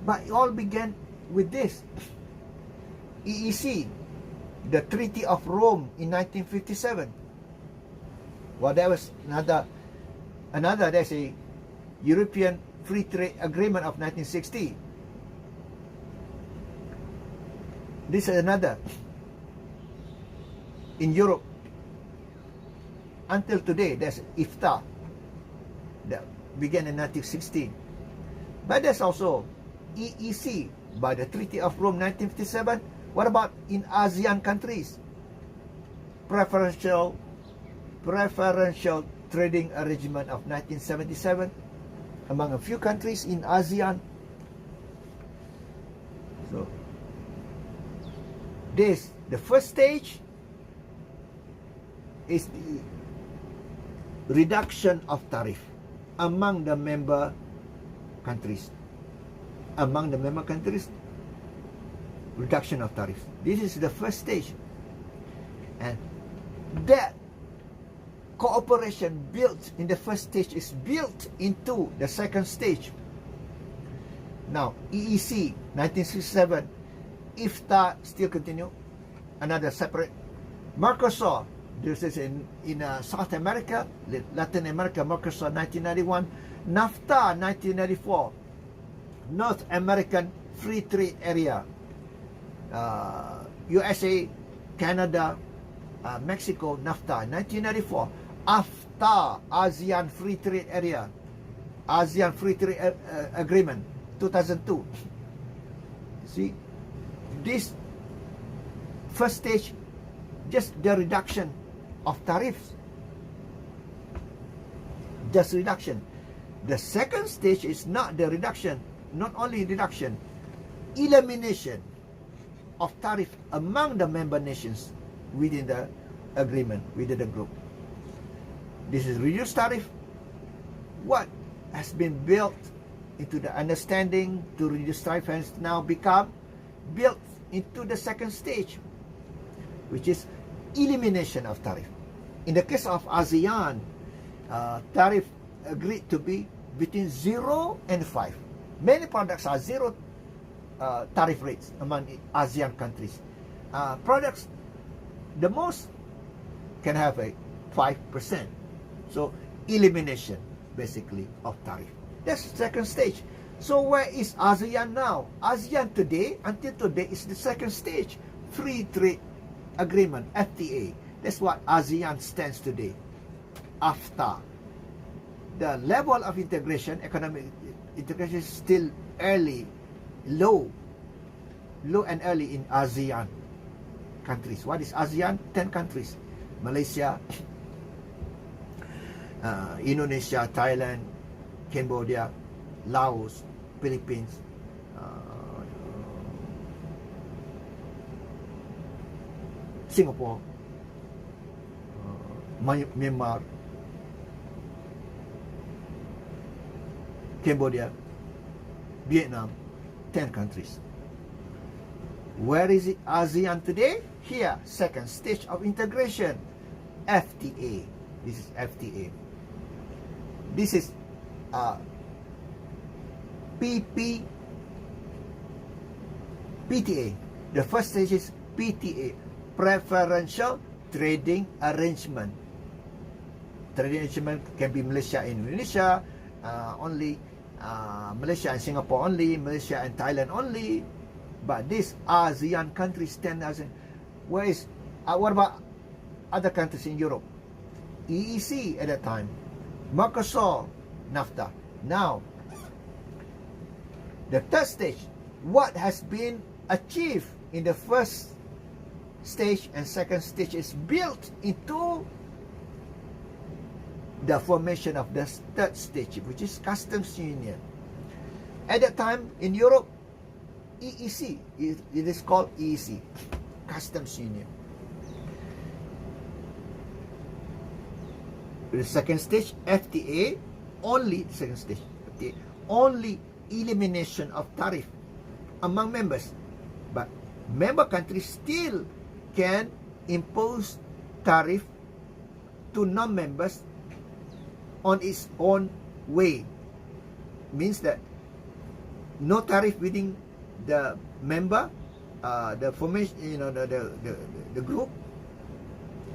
But it all began with this. EEC, the Treaty of Rome in 1957. Well, there was another, there's a European Free Trade Agreement of 1960. This is another. In Europe, until today, there's EPPE3023 that began in 1960. But there's also EEC by the Treaty of Rome 1957. What about in ASEAN countries? Preferential Trading Arrangement of 1977 among a few countries in ASEAN. So this, the first stage is the reduction of tariff among the member countries. Among the member countries, reduction of tariffs. This is the first stage. And that cooperation built in the first stage is built into the second stage. Now, EEC 1967, EPPE3023 still continue, another separate. Mercosur, this is in South America, Latin America, Mercosur 1991, NAFTA 1994, North American Free Trade Area, USA, Canada, Mexico, NAFTA 1994, AFTA, ASEAN Free Trade Area, ASEAN Free Trade Agreement 2002. See, this first stage, just the reduction of tariffs, just reduction. The second stage is not the reduction, not only reduction, elimination of tariff among the member nations within the agreement, within the group. This is reduced tariff. What has been built into the understanding to reduce tariff has now become built into the second stage, which is elimination of tariff. In the case of ASEAN, tariff agreed to be between 0 and 5. Many products are 0 tariff rates among ASEAN countries. Products, the most can have a 5%. So elimination, basically, of tariff. That's the second stage. So where is ASEAN now? ASEAN today, until today, is the second stage. Free Trade Agreement, FTA. That's what ASEAN stands today. AFTA. The level of integration, economic integration, is still early, low and early in ASEAN countries. What is ASEAN? 10 countries. Malaysia, Indonesia, Thailand, Cambodia, Laos, Philippines, Singapore, Myanmar, Cambodia, Vietnam, 10 countries. Where is it ASEAN today? Here, second stage of integration, FTA. This is FTA. This is PTA. The first stage is PTA, Preferential Trading Arrangement. Trading arrangement can be Malaysia and Indonesia only, Malaysia and Singapore only, Malaysia and Thailand only. But these ASEAN countries, 10 ASEAN. What about other countries in Europe? EEC at that time, Mercosur, NAFTA. Now, the third stage, what has been achieved in the first stage and second stage is built into the formation of the third stage, which is customs union. At that time in Europe, EEC, it is called EEC, customs union. The second stage, FTA, only the second stage, FTA, only elimination of tariff among members, but member countries still can impose tariff to non-members on its own way. Means that no tariff within the member, the formation, the group,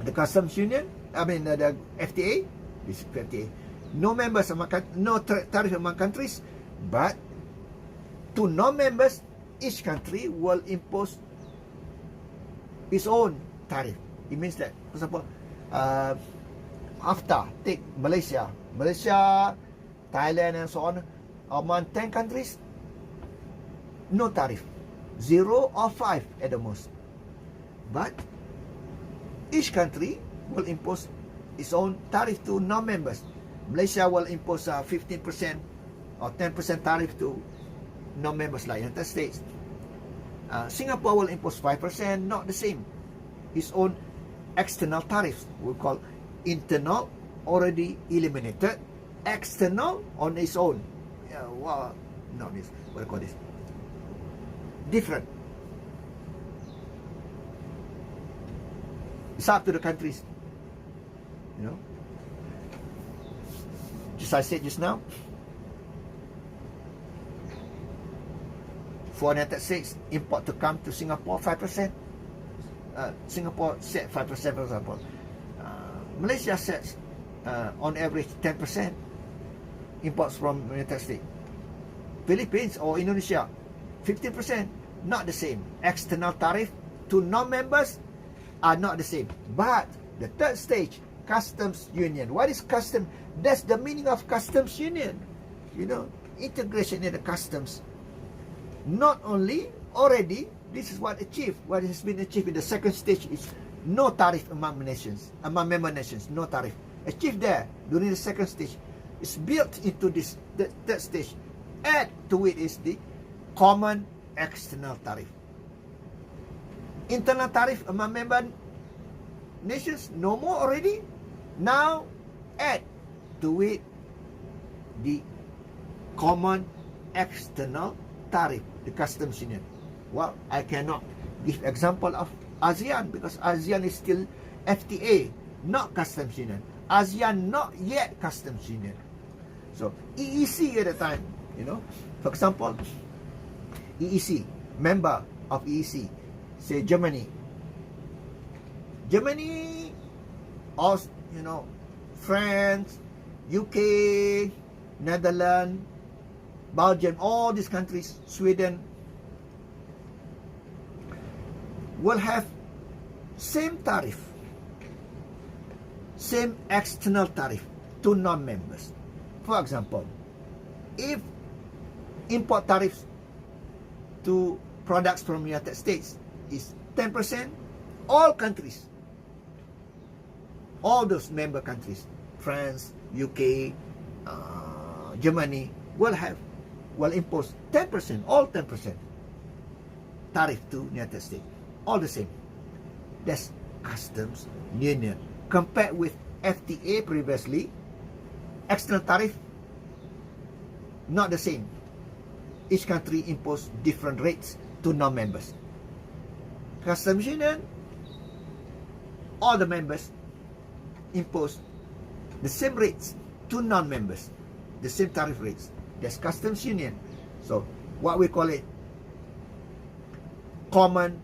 the customs union. I mean the FTA. This is FTA. No members among no tariff among countries, but to non-members, each country will impose its own tariff. It means that, for example, after take Malaysia, Thailand, and so on, among 10 countries, no tariff, 0 or 5 at the most. But each country will impose its own tariff to non-members. Malaysia will impose 15% or 10% tariff to non-members like United States. Singapore will impose 5%, not the same. Its own external tariffs, we call internal already eliminated, external on its own. What do you call this? Different. It's up to the countries. Just I said just now, for United States, import to come to Singapore 5%. Singapore set 5%, for example. Malaysia sets on average 10% imports from United States. Philippines or Indonesia 15%, not the same. External tariff to non-members are not the same. But the third stage, customs union. What is custom? That's the meaning of customs union. Integration in the customs. Not only already, this is what has been achieved in the second stage is no tariff among member nations, no tariff. Achieved there during the second stage. It's built into this the third stage. Add to it is the common external tariff. Internal tariff among member nations, no more already. Now add to it the common external tariff, the customs union. Well, I cannot give example of ASEAN because ASEAN is still FTA, not customs union. ASEAN not yet customs union. So EEC at the time, for example, EEC, member of EEC, say Germany, or France, UK, Netherlands, Belgium, all these countries, Sweden, will have same tariff, same external tariff to non-members. For example, if import tariffs to products from United States is 10%, all countries, all those member countries, France, UK, Germany, will impose 10%, all 10% tariff to United States. All the same. That's customs union. Compared with FTA previously, external tariff, not the same. each country impose different rates to non-members. Customs Union, all the members impose the same rates to non-members, the same tariff rates. That's Customs Union. So what we call it, common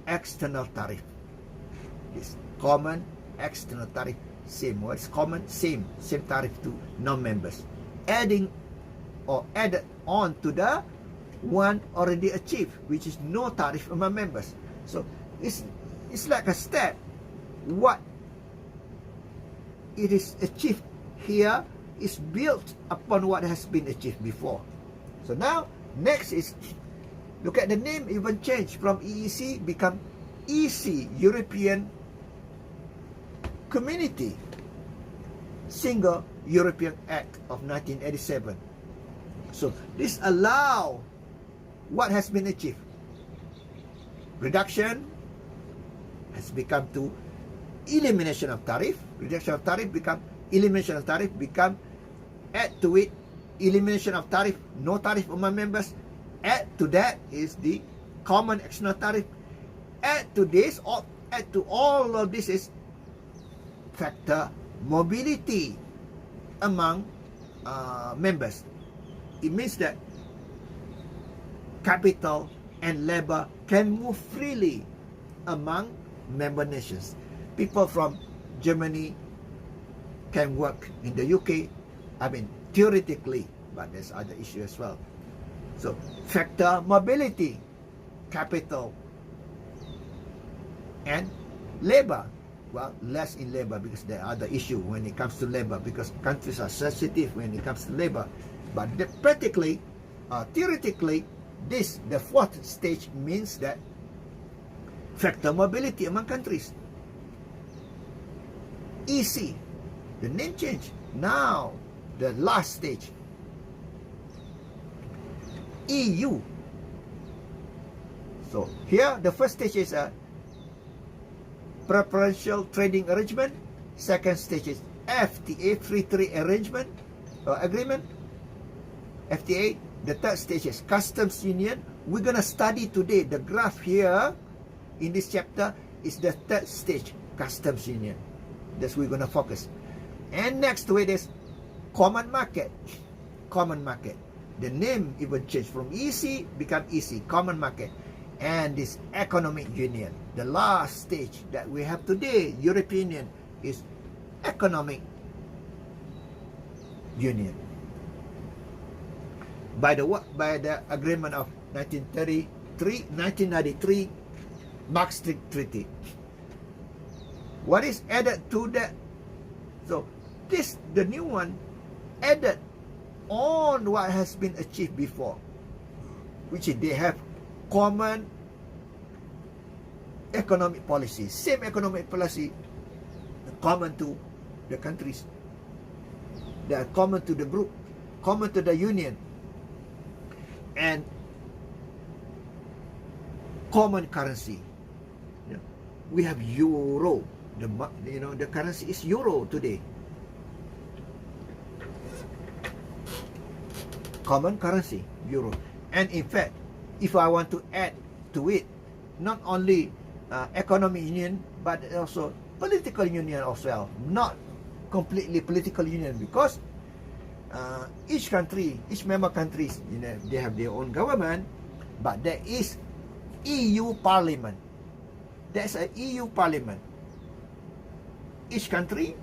external tariff. This common external tariff, same words, common, same tariff to non-members, added on to the one already achieved, which is no tariff among members. So it's like a step. What it is achieved here is built upon what has been achieved before. So now, next is, look at the name even changed from EEC, become EC, European Community, Single European Act of 1987. So this allow what has been achieved. Reduction has become to elimination of tariff. Reduction of tariff become elimination of tariff, become add to it elimination of tariff, no tariff among members. Add to that is the common external tariff. Add to this, or add to all of this is factor mobility among members. It means that capital and labor can move freely among member nations. People from Germany can work in the UK, I mean theoretically, but there's other issue as well. So factor mobility, capital and labor. Well, less in labor because there are other issue when it comes to labor, because countries are sensitive when it comes to labor. But practically, theoretically, this, the fourth stage, means that factor mobility among countries. EC, the name change. Now, the last stage, EU. So here, the first stage is a preferential trading arrangement. Second stage is FTA, free trade arrangement agreement. FTA. The third stage is customs union. We're gonna study today. The graph here in this chapter is the third stage, customs union. That's we're gonna focus. And next to it is common market. Common market. The name even changed from EC become EC, common market. And this economic union. The last stage that we have today, European Union, is economic union. By the agreement of 1993 Maastricht Treaty. What is added to that? So this, the new one, added on what has been achieved before, which is they have common economic policy, same economic policy, common to the countries, they are common to the group, common to the union, and common currency. You know, we have euro. The currency is euro today. Common currency, euro. And in fact, if I want to add to it, not only economic union, but also political union as well. Not completely political union, because each country, each member countries, they have their own government, but there is EU Parliament. There's an EU Parliament. Each country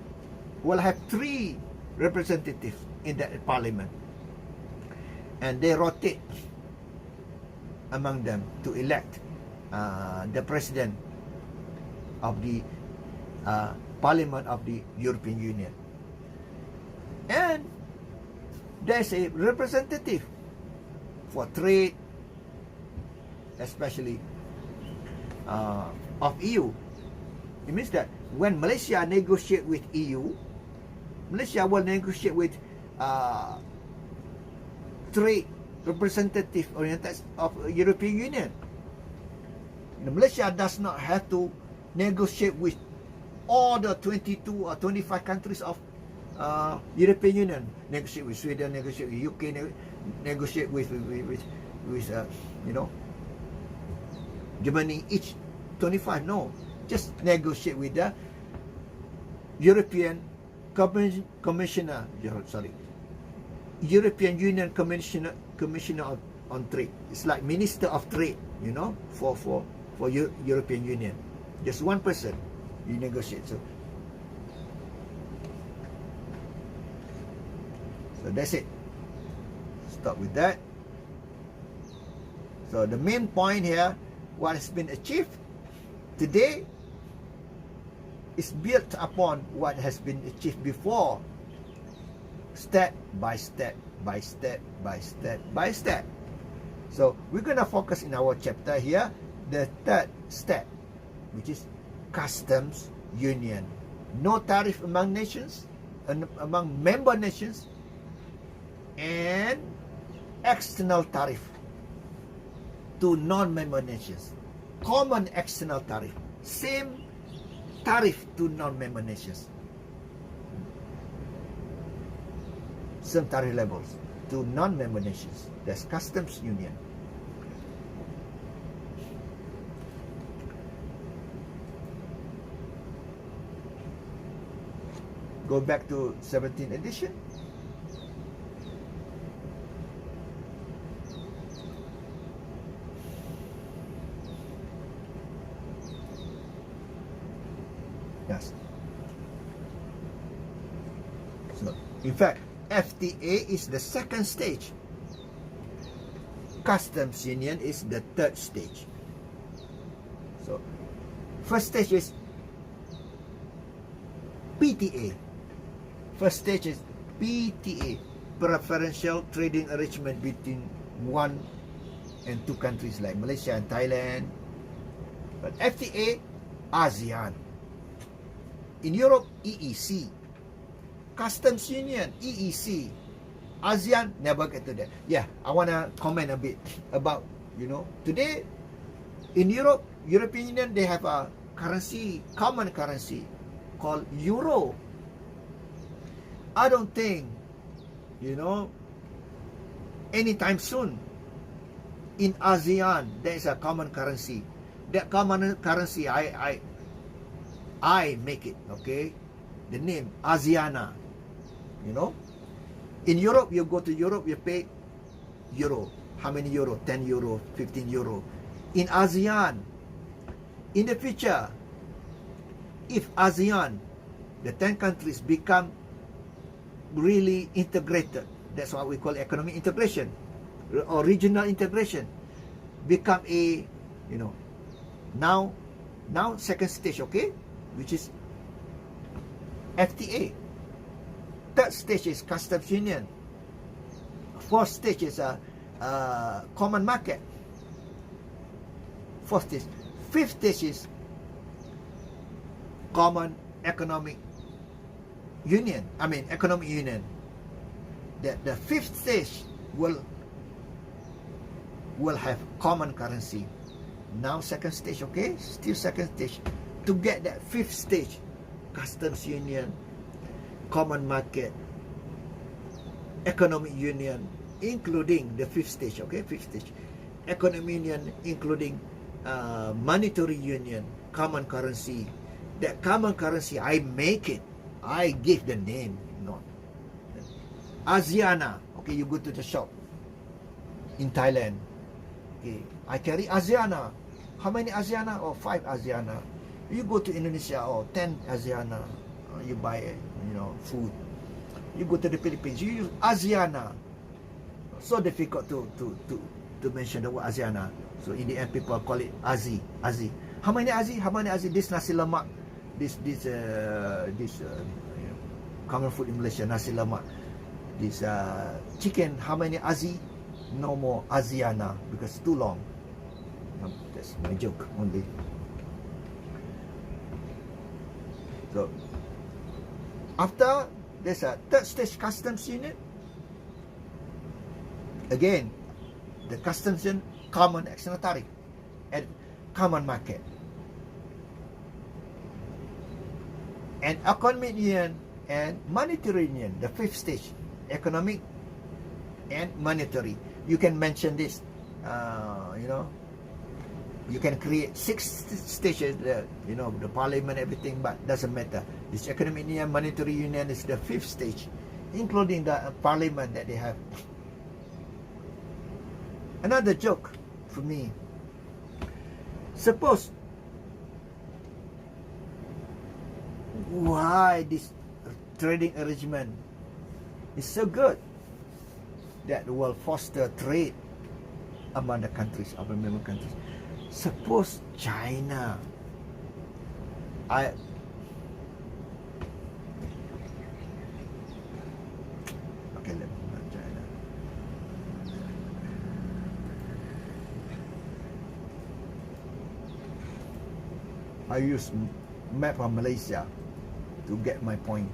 will have 3 representatives in that parliament, and they rotate among them to elect the president of the Parliament of the European Union. And there's a representative for trade, especially of EU. It means that when Malaysia negotiate with EU, Malaysia will negotiate with trade representative oriented of European Union. Malaysia does not have to negotiate with all the 22 or 25 countries of European Union. Negotiate with Sweden, negotiate with UK, negotiate with with Germany each 25. No, just negotiate with the European Commissioner. European Union Commissioner on Trade. It's like Minister of Trade, for European Union. Just one person you negotiate. So that's it. Stop with that. So the main point here, what has been achieved today is built upon what has been achieved before, step by step by step by step by step. So we're going to focus in our chapter here the third step, which is customs union. No tariff among nations, among member nations, and external tariff to non-member nations. Common external tariff. Same tariff to non-member nations. Same tariff levels to non-member nations. That's customs union. Go back to 17th edition. Yes. So, in fact, FTA is the second stage. Customs union is the third stage. So, first stage is PTA. First stage is PTA, preferential trading arrangement between one and two countries like Malaysia and Thailand. But FTA, ASEAN. In Europe, EEC. Customs Union, EEC. ASEAN, never get to that. Yeah, I want to comment a bit about, today in Europe, European Union, they have a currency, common currency called Euro. I don't think, anytime soon in ASEAN there is a common currency. That common currency, I make it, okay? The name, ASEANA, In Europe, you go to Europe, you pay euro. How many euro? 10 euro, 15 euro. In ASEAN, in the future, if ASEAN, the 10 countries become really integrated, that's what we call economic integration or regional integration, become a, now second stage, okay, which is FTA. Third stage is customs union. Fourth stage is a common market. Fourth stage. Fifth stage is common economic union. Economic union. The fifth stage will have common currency. Now second stage, okay? Still second stage. To get that fifth stage, customs union, common market, economic union, including the fifth stage, okay? Fifth stage. Economic union, including monetary union, common currency. That common currency, I make it. I give the name, not. ASEANA. Okay, you go to the shop in Thailand. Okay, I carry ASEANA. How many ASEANA? 5 ASEANA. You go to Indonesia, 10 ASEANA. You buy, food. You go to the Philippines, you use ASEANA. So difficult to mention the word ASEANA. So in the end, people call it ASI. ASI. How many ASI? How many ASI? This nasi lemak. This common food in Malaysia, nasi lemak. This chicken, how many ASI? No more ASEANA because it's too long. That's my joke only. So after there's a third stage customs union. Again, the customs union, common external tariff and common market. And economic union and monetary union, the fifth stage, economic and monetary. You can mention this you know, you can create 6 stages, you know, the parliament, everything, but doesn't matter. This economic union, monetary union is the 5th stage, including the parliament that they have. Another joke for me. Suppose, why this trading arrangement is so good that will foster trade among the countries, of the member countries. Suppose China, okay, let me not China. I use map of Malaysia to get my point.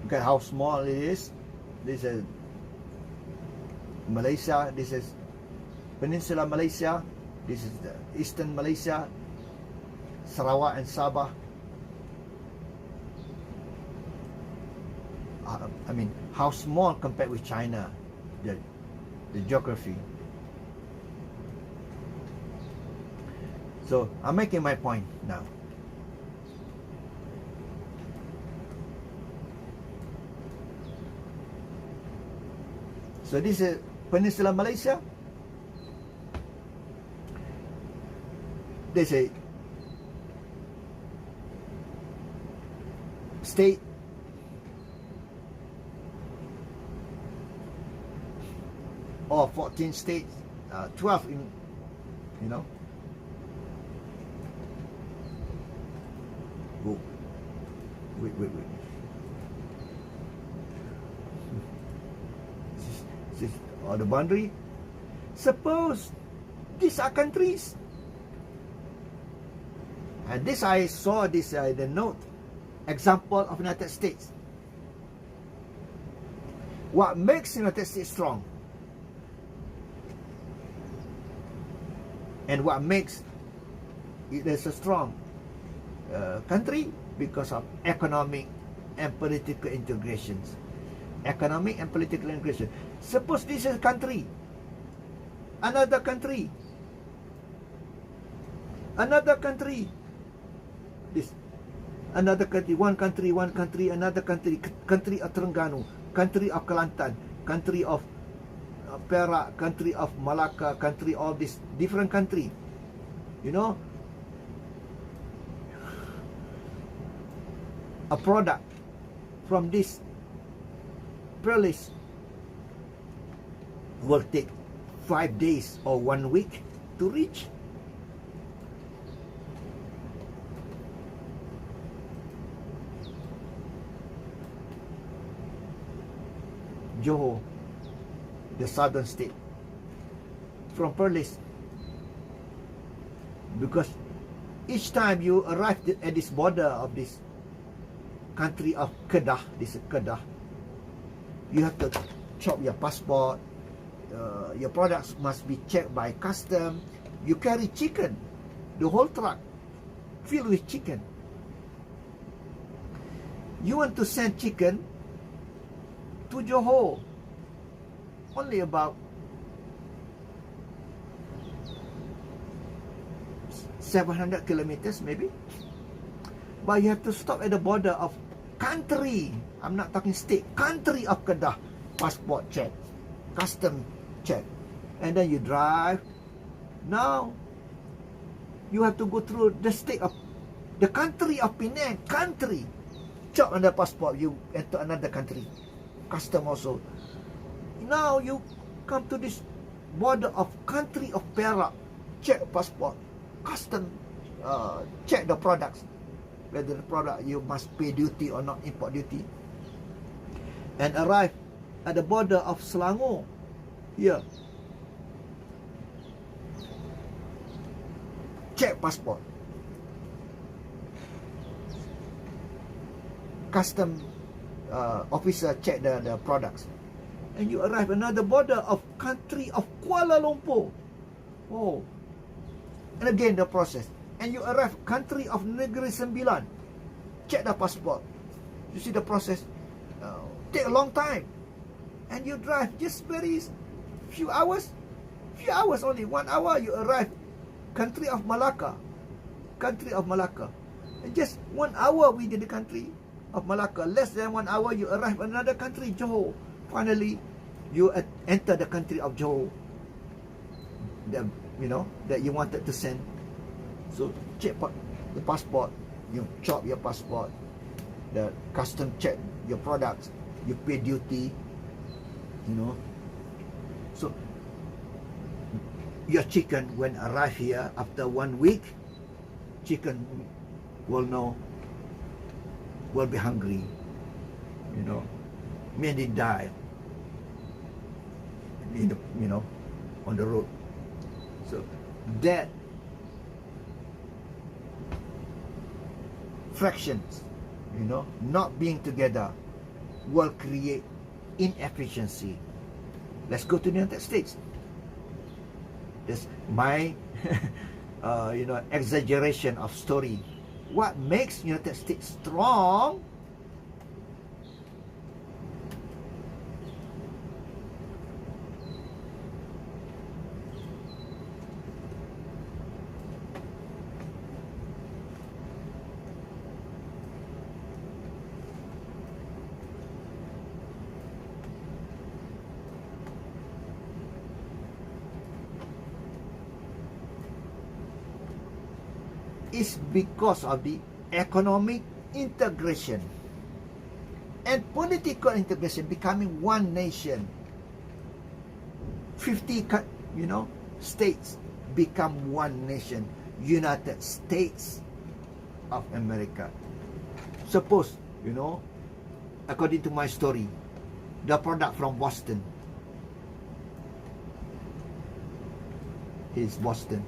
Look at how small it is. This is Malaysia. This is Peninsula Malaysia. This is the Eastern Malaysia, Sarawak and Sabah. I mean, how small compared with China, the geography. So I'm making my point now. So this is Peninsula Malaysia. There's a state or 14 states, 12 in, you know. Go. Wait. This is the boundary. Suppose these are countries. And this I saw this the note example of United States. What makes United States strong? And what makes it is a strong country? Because of economic and political integrations. Economic and political integration. Suppose this is a country, another country, this another country, one country, another country, country of Terengganu, country of Kelantan, country of Perak, country of Malacca, country of this different country, you know, a product from this place will take 5 days or 1 week to reach. Johor, the southern state, from Perlis, because each time you arrive at this border of this country of Kedah, this is Kedah, you have to chop your passport, your products must be checked by custom. You carry chicken, the whole truck filled with chicken. You want to send chicken to Johor, only about 700 kilometers maybe. But you have to stop at the border of country. I'm not talking state. Country of Kedah. Passport check. Custom check. And then you drive. Now, you have to go through the state of, the country of Penang. Country. Chop on the passport. You enter another country. Custom also. Now, you come to this border of country of Perak. Check passport. Custom. Check the products. Whether the product you must pay duty or not, import duty. And arrive at the border of Selangor. Here. Check passport. Custom officer check the products. And you arrive another border of country of Kuala Lumpur. Oh. And again the process. And you arrive country of Negeri Sembilan. Check the passport. You see the process. Take a long time. And you drive just very few hours. Few hours only. 1 hour you arrive country of Malacca. Country of Malacca. And just 1 hour within the country of Malacca. Less than 1 hour you arrive another country, Johor. Finally, you enter the country of Johor. That you wanted to send. So check the passport. You chop your passport. The custom check your products. You pay duty. So your chicken when arrive here after 1 week, chicken will be hungry. Many die. On the road. So that fractions, not being together will create inefficiency. Let's go to the United States. That's my exaggeration of story. What makes United States strong is because of the economic integration and political integration, becoming one nation. 50 states become one nation, United States of America. Suppose, according to my story, the product from Boston is Boston.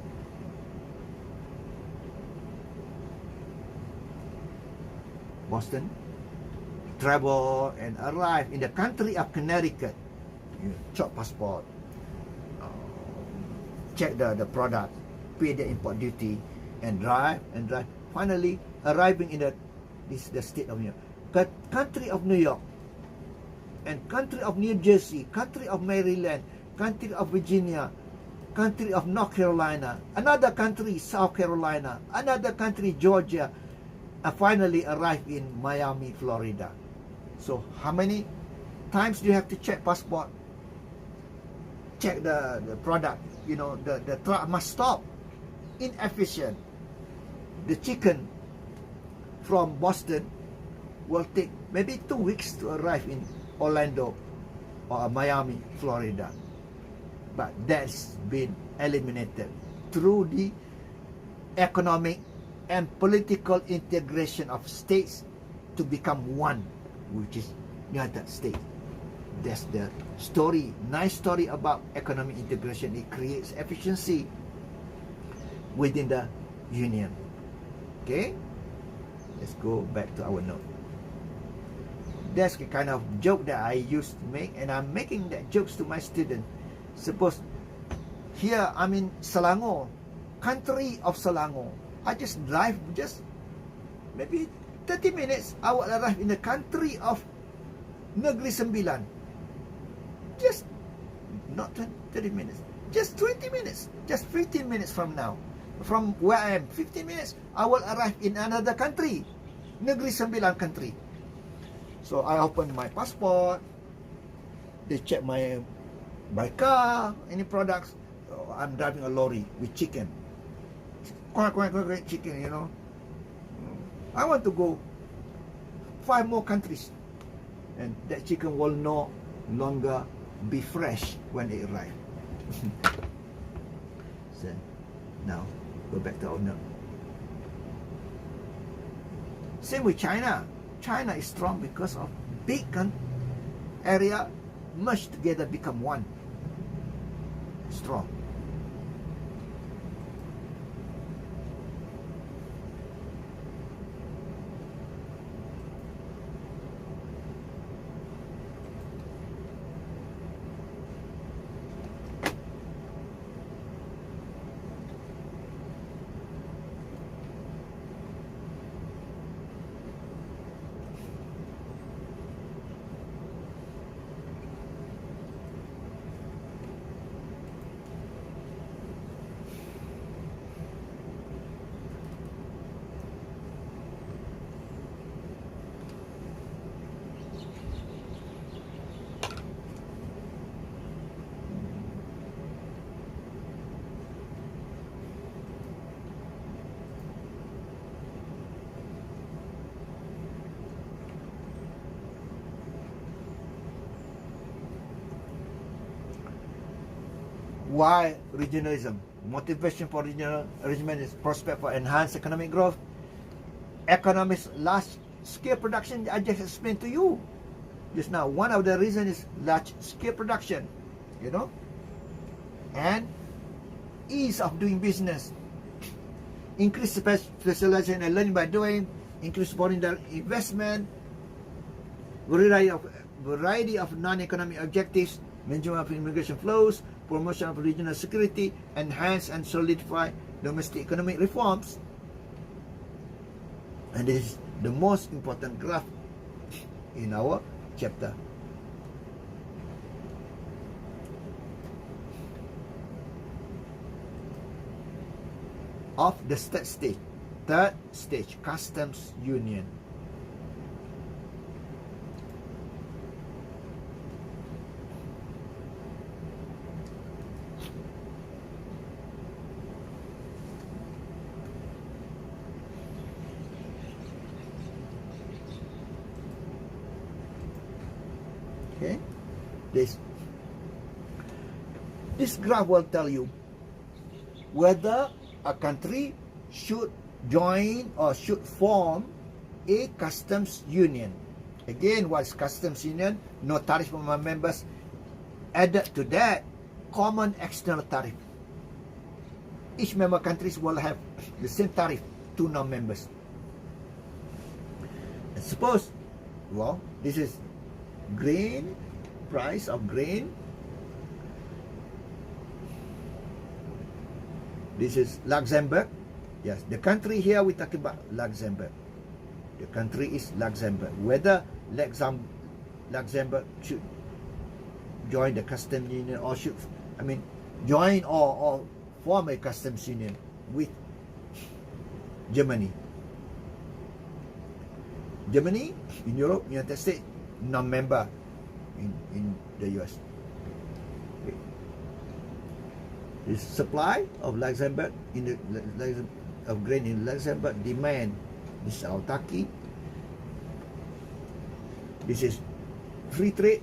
Boston, travel and arrive in the country of Connecticut. You chop passport, check the product, pay the import duty, and drive. Finally, arriving in the state of New York, country of New York, and country of New Jersey, country of Maryland, country of Virginia, country of North Carolina, another country South Carolina, another country Georgia. Finally arrive in Miami, Florida. So how many times do you have to check passport? Check the product. The truck must stop. Inefficient. The chicken from Boston will take maybe 2 weeks to arrive in Orlando or Miami, Florida. But that's been eliminated through the economic and political integration of states to become one, which is United States. That's the story, nice story about economic integration. It creates efficiency within the union. Okay, let's go back to our note. That's the kind of joke that I used to make, and I'm making that jokes to my students. Suppose here I'm in Selangor, country of Selangor. I just drive maybe 30 minutes. I will arrive in the country of Negeri Sembilan. Just not 30 minutes. Just 20 minutes. Just 15 minutes from now. from where I am, 15 minutes, I will arrive in another country. Negeri Sembilan country. So I open my passport. They check my car, any products. Oh, I'm driving a lorry with chicken. Quack, chicken, you know. I want to go 5 more countries. And that chicken will no longer be fresh when it arrives. So now go back to owner. Same with China. China is strong because of big area merged together become one. Strong. Why regionalism? Motivation for regional arrangement is prospect for enhanced economic growth. Economics large-scale production, I just explained to you just now. One of the reasons is large-scale production, you know, and ease of doing business. Increase specialization and learning by doing. Increase foreign direct investment. Variety of non-economic objectives. Management of immigration flows. Promotion of regional security, enhance and solidify domestic economic reforms. And this is the most important graph in our chapter. Of the third stage, customs union. Okay, this graph will tell you whether a country should join or should form a customs union. Again, what's customs union? No tariff for my members. Added to that, common external tariff. Each member countries will have the same tariff to non-members. And suppose, well, this is grain, price of grain. This is Luxembourg. Yes, the country here we're talking about Luxembourg. The country is Luxembourg. Whether Luxembourg should join the customs union or should, join or form a customs union with Germany. Germany in Europe, United States, non-member in the US. Okay. This supply of Luxembourg of grain in Luxembourg, demand. This is autarky. This is free trade.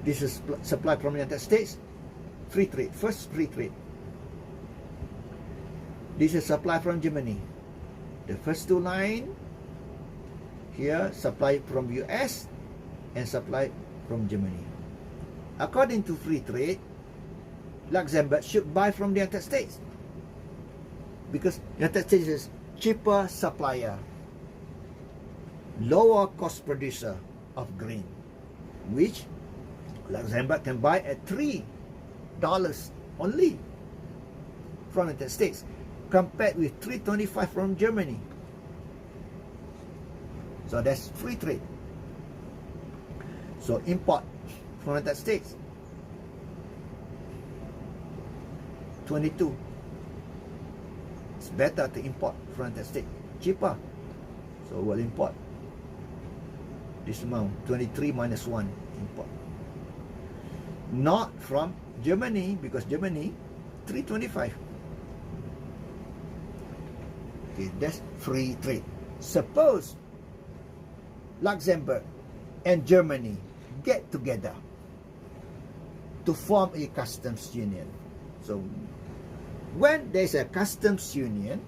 This is supply from the United States. Free trade. First, free trade. This is supply from Germany. The first two lines here, supply from US and supply from Germany. According to free trade, Luxembourg should buy from the United States because the United States is cheaper supplier, lower cost producer of grain, which Luxembourg can buy at $3 only from the United States, compared with $3.25 from Germany. So that's free trade. So import from the United States. 22. It's better to import from the United States. Cheaper. So we'll import this amount. 23 minus 1. Import. Not from Germany, because Germany 325. Okay, that's free trade. Suppose Luxembourg and Germany get together to form a customs union. So when there's a customs union,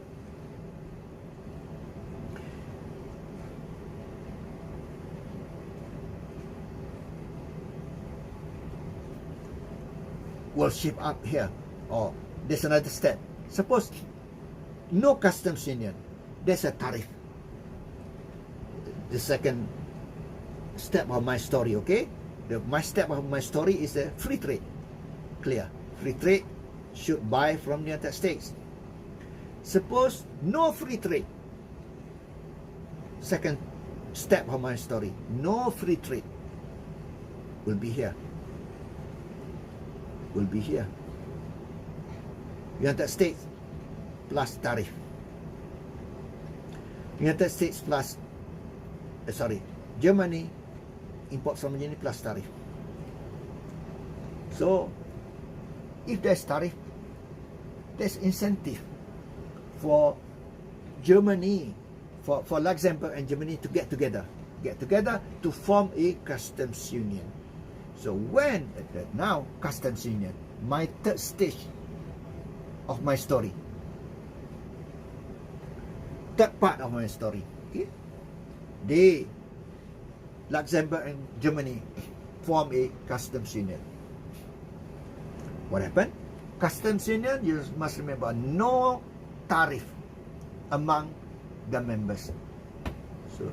will ship up here, or there's another step. Suppose no customs union, there's a tariff. The second step of my story, okay? My step of my story is a free trade. Clear. Free trade should buy from the United States. Suppose no free trade. Second step of my story, no free trade will be here. Will be here. United States plus tariff. United States plus Germany import from Germany plus tariff. So if there's tariff, there's incentive for Germany, for Luxembourg and Germany to get together to form a customs union. So when now customs union, my third stage of my story, third part of my story, okay? They, Luxembourg and Germany, form a customs union. What happened? Customs union, you must remember, no tariff among the members. So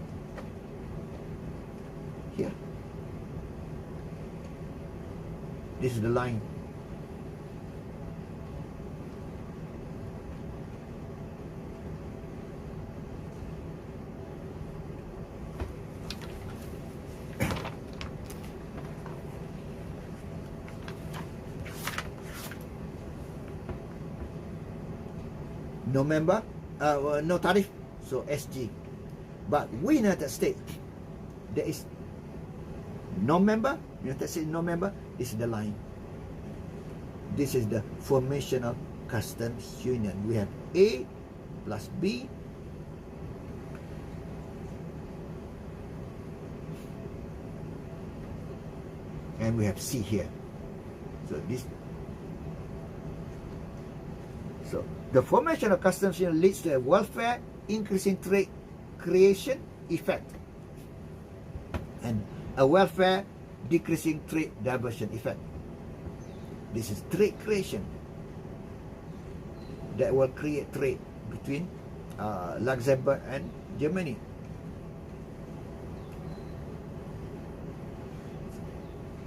here, this is the line. No member, no tariff, so SG. But we United States, there is no member, United States no member, this is the line. This is the formation of customs union. We have A plus B and we have C here. So this, so the formation of customs union leads to a welfare, increasing trade creation effect, and a welfare, decreasing trade diversion effect. This is trade creation that will create trade between Luxembourg and Germany.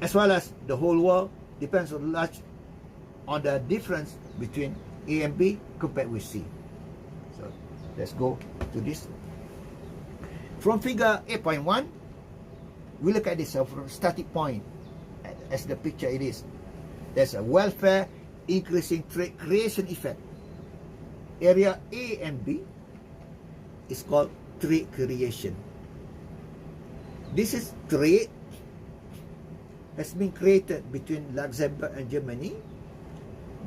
As well as the whole world depends on the difference between A and B compared with C. So let's go to this. From figure 8.1, we look at this from static point as the picture it is. There's a welfare, increasing trade creation effect. Area A and B is called trade creation. This is trade has been created between Luxembourg and Germany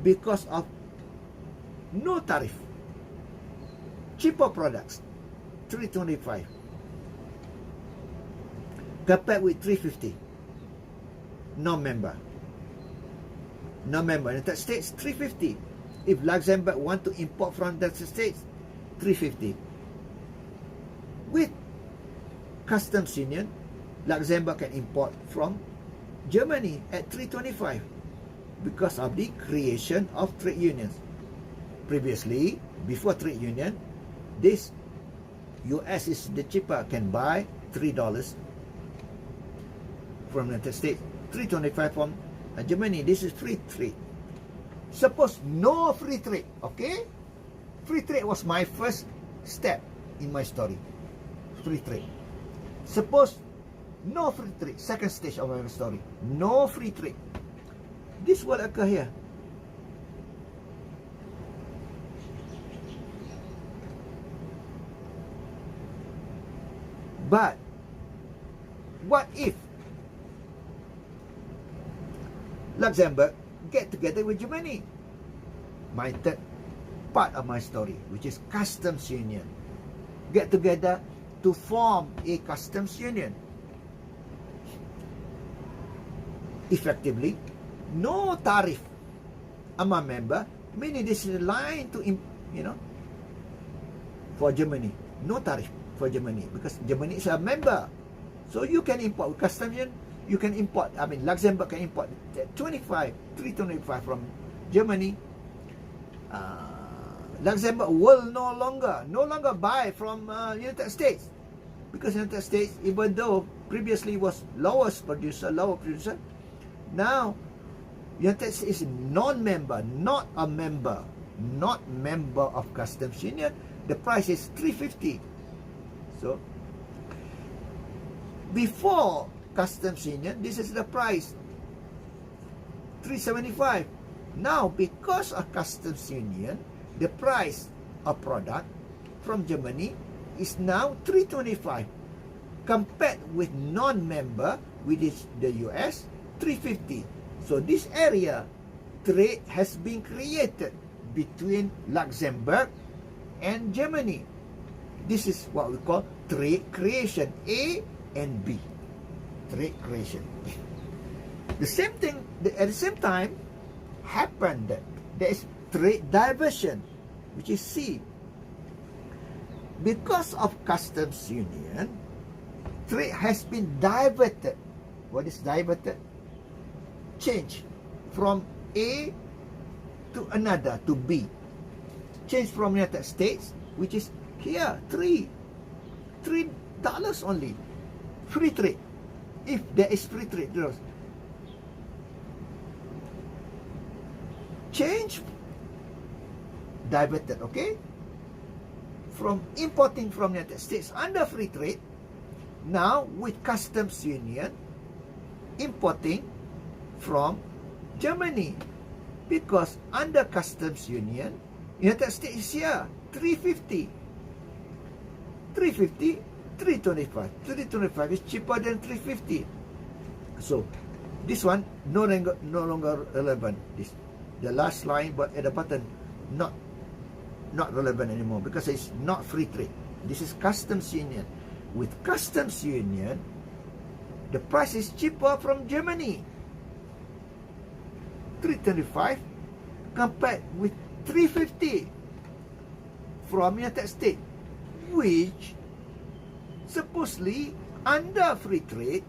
because of no tariff, cheaper products, 325 compared with 350. No member. United States 350. If Luxembourg want to import from the United States, 350. With customs union, Luxembourg can import from Germany at 325 because of the creation of trade unions. Previously, before trade union, this US is the cheaper, can buy $3 from the United States, 325 from Germany. This is free trade. Suppose no free trade, okay? Free trade was my first step in my story. Free trade. Suppose No free trade. Second stage of our story. No free trade. This will occur here. But what if Luxembourg get together with Germany? My third part of my story, which is customs union. Get together to form a customs union. Effectively, no tariff among member, meaning this is a line to, for Germany. No tariff for Germany because Germany is a member. So you can import with customs union. You can import, Luxembourg can import 325 from Germany. Luxembourg will no longer buy from United States, because United States, even though previously was lower producer, now United States is non-member, not member of customs union. The price is 350. So before customs union, this is the price 375. Now because of customs union, the price of product from Germany is now 325, compared with non-member, which is the US, 350. So this area trade has been created between Luxembourg and Germany. This is what we call trade creation, A and B. Trade creation. The same thing at the same time happened that there is trade diversion, which is C. Because of customs union, trade has been diverted. What is diverted? Change from A to another, to B. Change from United States, which is here, $3 only. Free trade. If there is free trade, change, diverted, okay? From importing from United States under free trade, now with customs union, importing from Germany, because under customs union, United States is here, 350, 325. 325 is cheaper than 350. So this one no longer relevant. The last line, but at the bottom, not relevant anymore, because it's not free trade. This is customs union. With customs union, the price is cheaper from Germany, 325, compared with 350 from United States, which supposedly under free trade,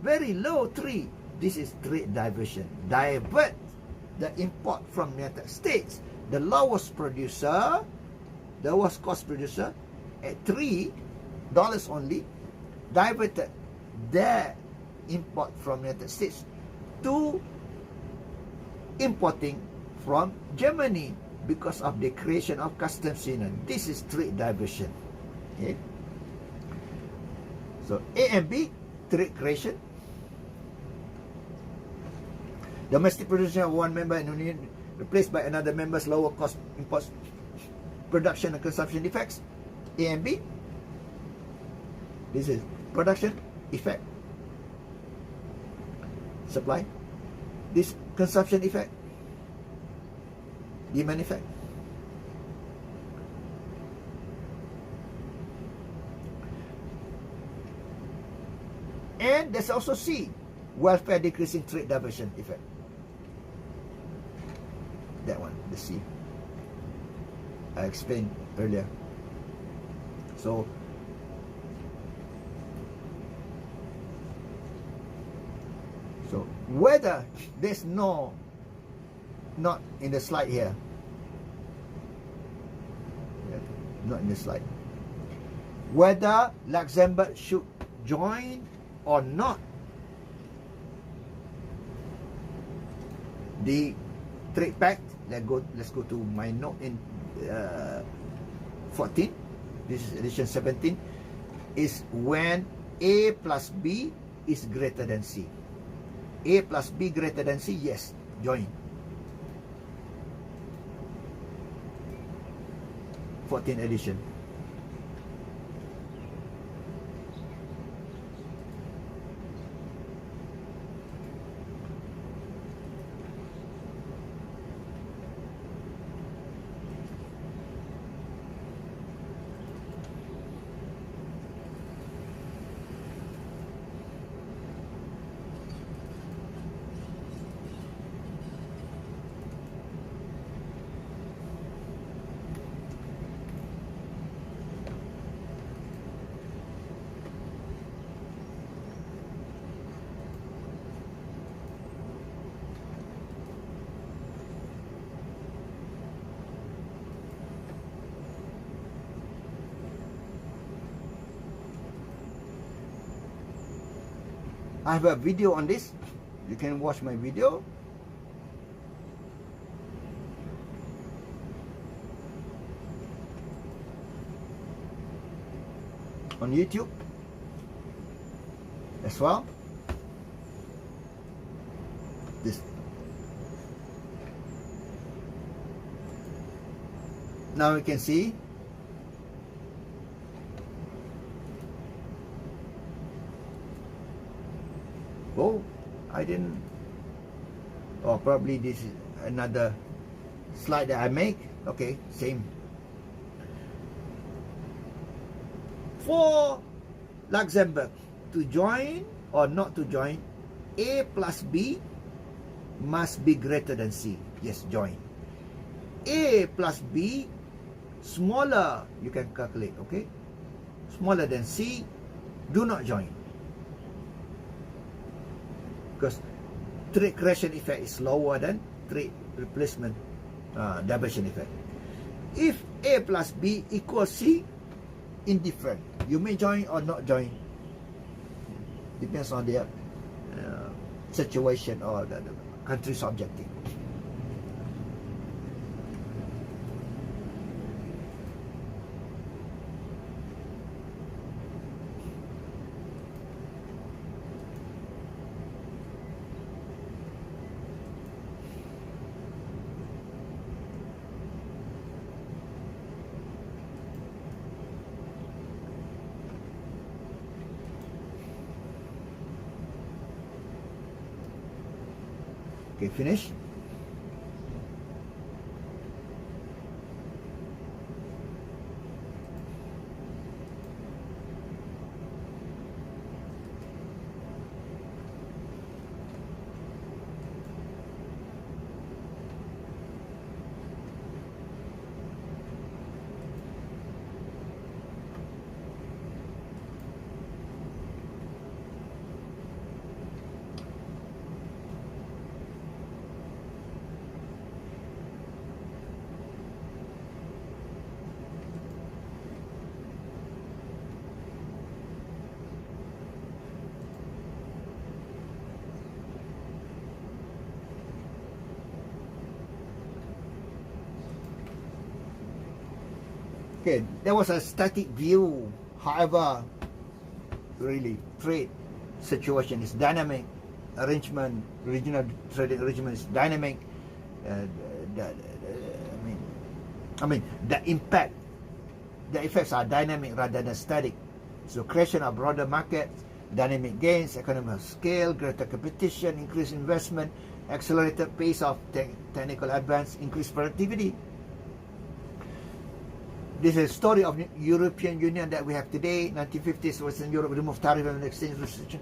very low 3. This is trade diversion. Divert the import from United States, the lowest producer, the lowest cost producer, at $3 only, diverted their import from United States to importing from Germany because of the creation of customs union. This is trade diversion. Okay. So A and B, trade creation. Domestic production of one member in union replaced by another member's lower cost imports, production and consumption effects. A and B. This is production effect, supply. This consumption effect, demand effect. And there's also C, welfare decreasing trade diversion effect. That one, the C, I explained earlier. So whether there's not in the slide here, not in the slide, whether Luxembourg should join or not the trade pact. Let's go to my note in 14. This is edition 17. Is when A plus B is greater than C. A plus B greater than C, yes, join. 14th edition. I have a video on this. You can watch my video. On YouTube as well. This. Now you can see oh, I didn't. Oh, probably this is another slide that I make. Okay, same. For Luxembourg to join or not to join, A plus B must be greater than C. Yes, join. A plus B smaller, you can calculate, okay? Smaller than C, do not join. Because trade correction effect is lower than trade replacement diversion effect. If A plus B equals C, indifferent. You may join or not join. Depends on their situation or the country's objective. Okay, finish. Okay, there was a static view. However, really, trade situation is dynamic. Arrangement, regional trading arrangement is dynamic. I mean, the impact, the effects are dynamic rather than static. So, creation of broader markets, dynamic gains, economy of scale, greater competition, increased investment, accelerated pace of technical advance, increased productivity. This is a story of European Union that we have today. 1950s, Western Europe removed tariff and exchange restriction.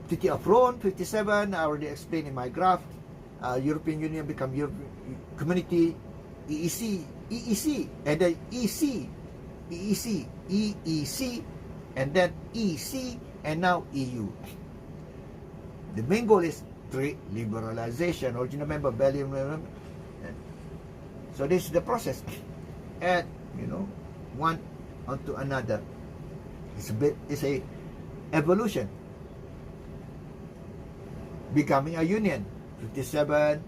Treaty of Rome, 57, I already explained in my graph. European Union become European Community, EEC, and then EEC, and then EC, and now EU. The main goal is trade liberalization. Original member, value member. So this is the process. Add, one onto another. It's a evolution. Becoming a union. 57,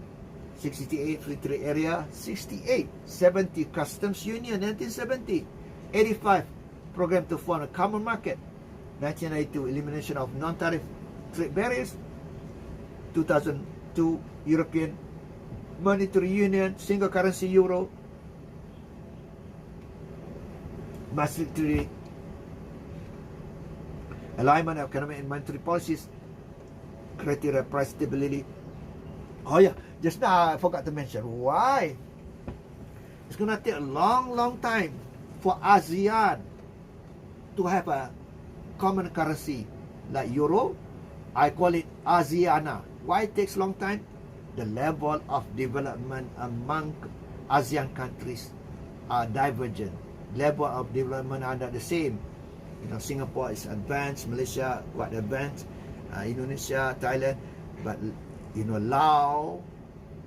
68 free trade area, 68, 70 customs union, 1970, 85 program to form a common market, 1992, elimination of non-tariff trade barriers. 2002, European Monetary Union, single currency euro. Maastricht alignment of economic and monetary policies, criteria price stability. Oh yeah, just now I forgot to mention why. It's going to take a long time for ASEAN to have a common currency like euro. I call it ASEANA. Why it takes long time? The level of development among ASEAN countries are divergent. Level of development are not the same. You know, Singapore is advanced, Malaysia quite advanced, Indonesia, Thailand, but you know, Laos,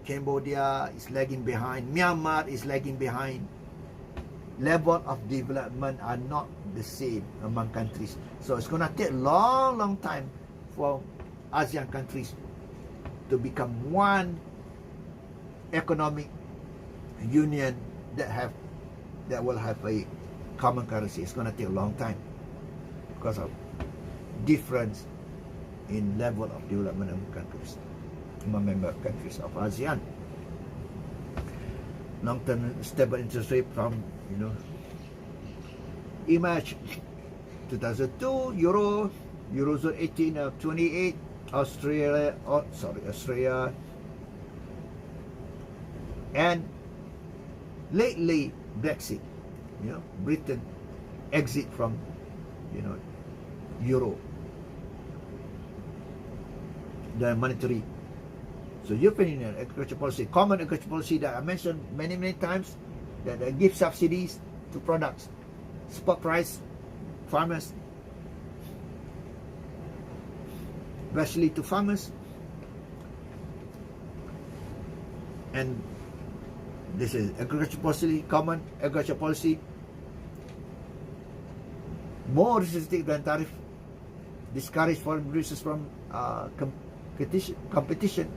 Cambodia is lagging behind, Myanmar is lagging behind. Level of development are not the same among countries. So it's going to take a long time for ASEAN countries to become one economic union that will have a common currency. It's going to take a long time because of difference in level of development among countries, among member countries of ASEAN. Long-term stable interest rate from, you know, emerged 2002, Eurozone 18 of 28, Australia, and lately Brexit, you know, Britain exit from, you know, Euro, the monetary. So European Union agriculture policy, common agriculture policy that I mentioned many times, that give subsidies to products, spot price, farmers, especially to farmers. And this is agriculture policy, common agriculture policy, more realistic than tariff, discourage foreign producers from competition.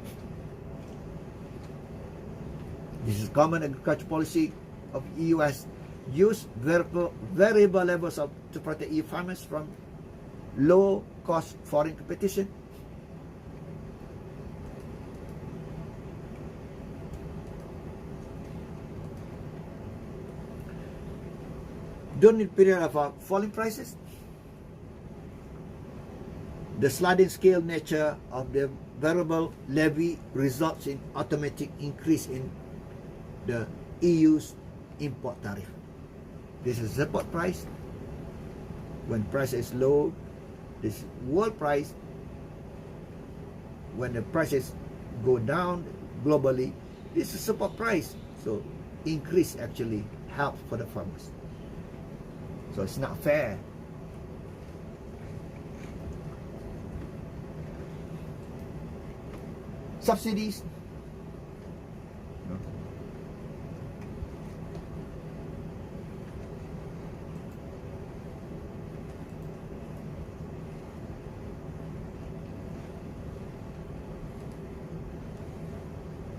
This is common agriculture policy of EU has used variable levels to protect EU farmers from low cost foreign competition. During the period of falling prices, the sliding scale nature of the variable levy results in automatic increase in the EU's import tariff. This is support price. When price is low, this world price. When the prices go down globally, this is support price. So increase actually help for the farmers. So it's not fair. Subsidies.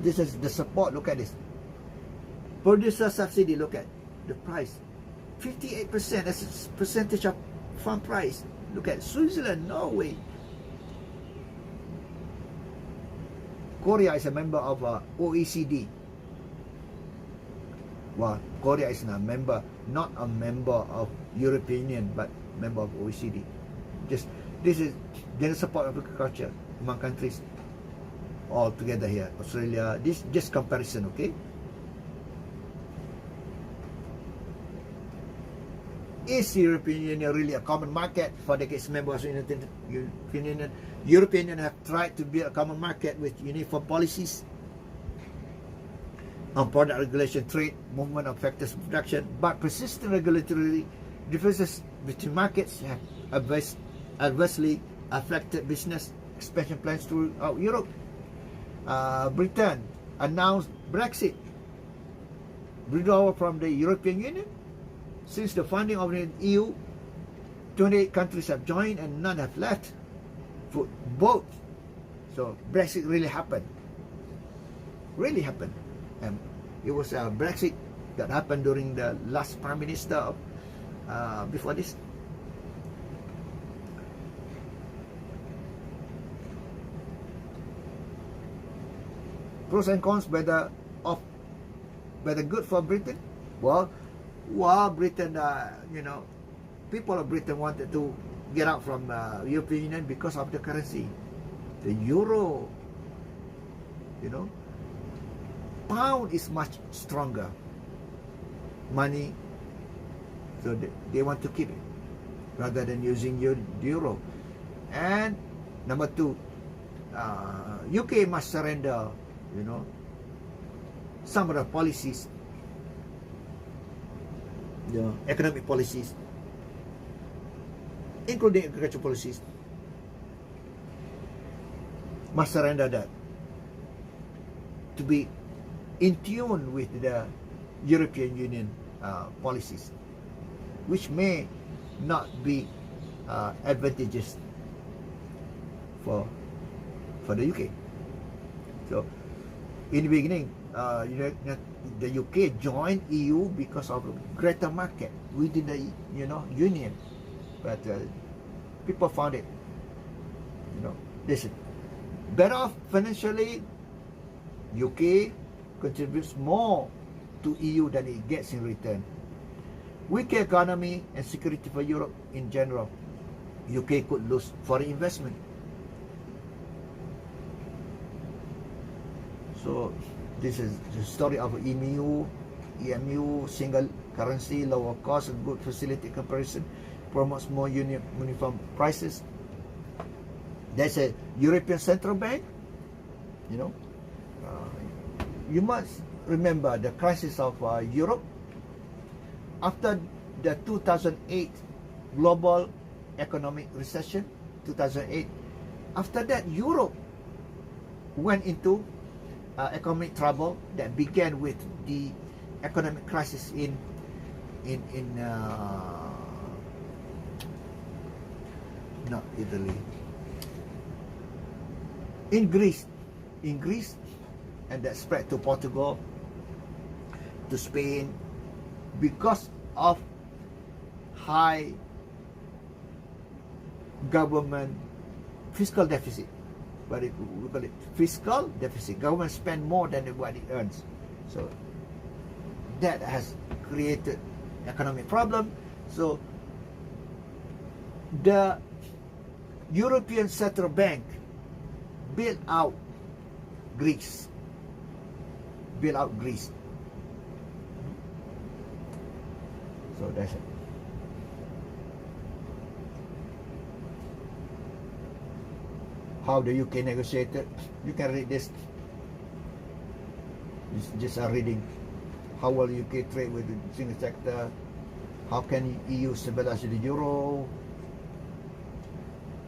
This is the support. Look at this. Producer subsidy. Look at the price. 58%. That's a percentage of farm price. Look at Switzerland, Norway. Korea is a member of OECD. Well, Korea is not a member of European Union, but member of OECD. This is general support of agriculture among countries all together here. Australia, this just comparison, okay? Is European Union really a common market for decades? Members of the European Union. European Union have tried to build a common market with uniform policies on product regulation, trade, movement of factors of production, but persistent regulatory differences between markets have adversely affected business expansion plans throughout Europe. Britain announced Brexit, withdrawal from the European Union. Since the founding of the EU, 28 countries have joined and none have left for both. So Brexit really happened. Really happened. And it was a Brexit that happened during the last Prime Minister of, before this. pros and cons, whether good for Britain. Well, Britain, people of Britain wanted to get out from European Union because of the currency, the euro. Pound is much stronger money, so they want to keep it rather than using euro. And number two, UK must surrender, some of the policies, economic policies, including agricultural policies, must surrender that to be in tune with the European Union policies, which may not be advantageous for the UK. So in the beginning, the UK joined EU because of greater market within the union, but people found it listen, better off financially. UK contributes more to EU than it gets in return. Weaker economy and security for Europe in general. UK could lose foreign investment. So this is the story of EMU, single currency, lower cost and good facility comparison, promotes more uniform prices. There's a European Central Bank, you must remember the crisis of Europe after the 2008 global economic recession. 2008. After that, Europe went into economic trouble that began with the economic crisis in not Italy, in Greece, and that spread to Portugal, to Spain, because of high government fiscal deficit. But we call it fiscal deficit. Government spend more than what it earns. So that has created economic problem. So the European Central Bank bailed out Greece. So that's it. How the UK negotiated, you can read this. It's just a reading. How will UK trade with the single sector? How can EU stabilize the euro?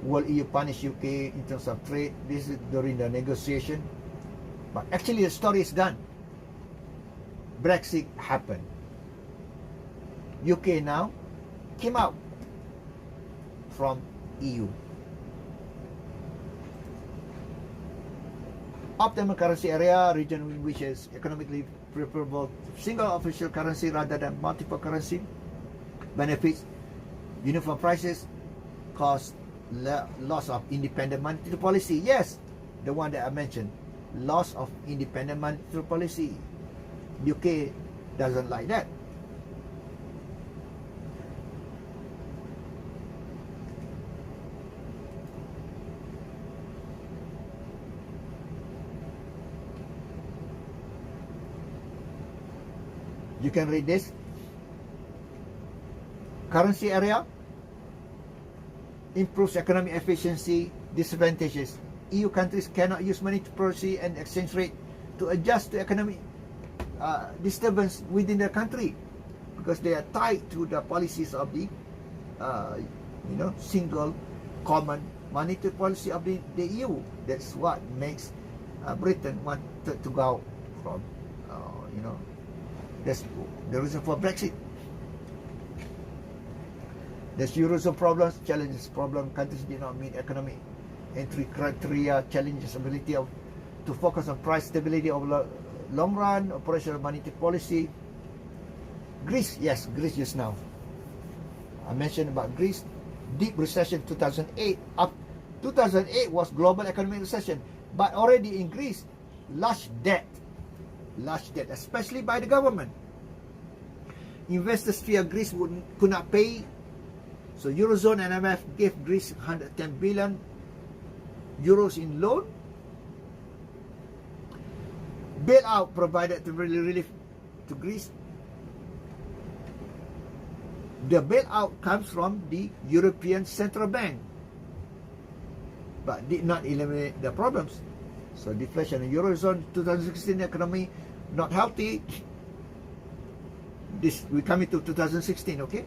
Will EU punish UK in terms of trade? This is during the negotiation. But actually the story is done. Brexit happened. UK now came out from EU. Optimum currency area, region which is economically preferable single official currency rather than multiple currency. Benefits, uniform prices, cost, loss of independent monetary policy. Yes, the one that I mentioned, loss of independent monetary policy. UK doesn't like that. You can read this. Currency area improves economic efficiency. Disadvantages: EU countries cannot use monetary policy and exchange rate to adjust to economic disturbance within the country, because they are tied to the policies of the single common monetary policy of the EU. That's what makes Britain wanted to go from that's the reason for Brexit. There's Eurozone problems, challenges problem. Countries did not meet economic entry criteria, challenges ability to focus on price stability over long run, operational monetary policy. Greece, yes, Greece just now. I mentioned about Greece, deep recession 2008. 2008 was global economic recession, but already in Greece, large debt, especially by the government. Investors fear Greece could not pay, so Eurozone and IMF gave Greece 110 billion euros in loan. Bailout provided temporary relief to Greece. The bailout comes from the European Central Bank, but did not eliminate the problems. So deflation in Eurozone 2016 economy not healthy. This we come into 2016, okay?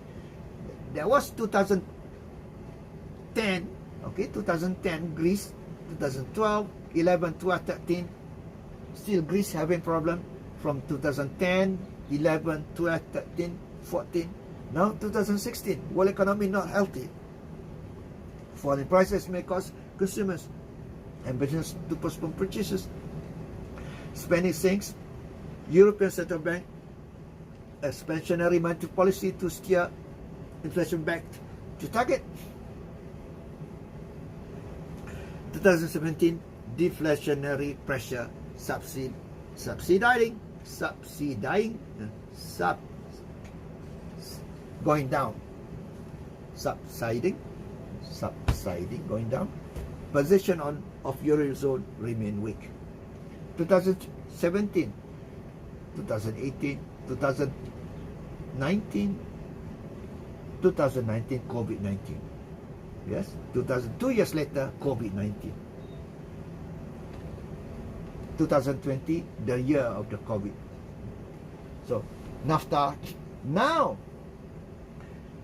There was 2010, okay? 2010 Greece, 2012, 11, 12, 13. Still Greece having problem from 2010, 11, 12, 13, 14. Now 2016, world economy not healthy. Falling prices may cause consumers and business to postpone purchases. Spending sinks. European Central Bank expansionary monetary policy to steer inflation back to target. 2017, deflationary pressure going down. Subsiding, going down. Position of Eurozone remain weak. 2017, 2018, 2019, COVID-19. Yes, 2 years later, COVID-19. 2020, the year of the COVID. So, NAFTA. Now,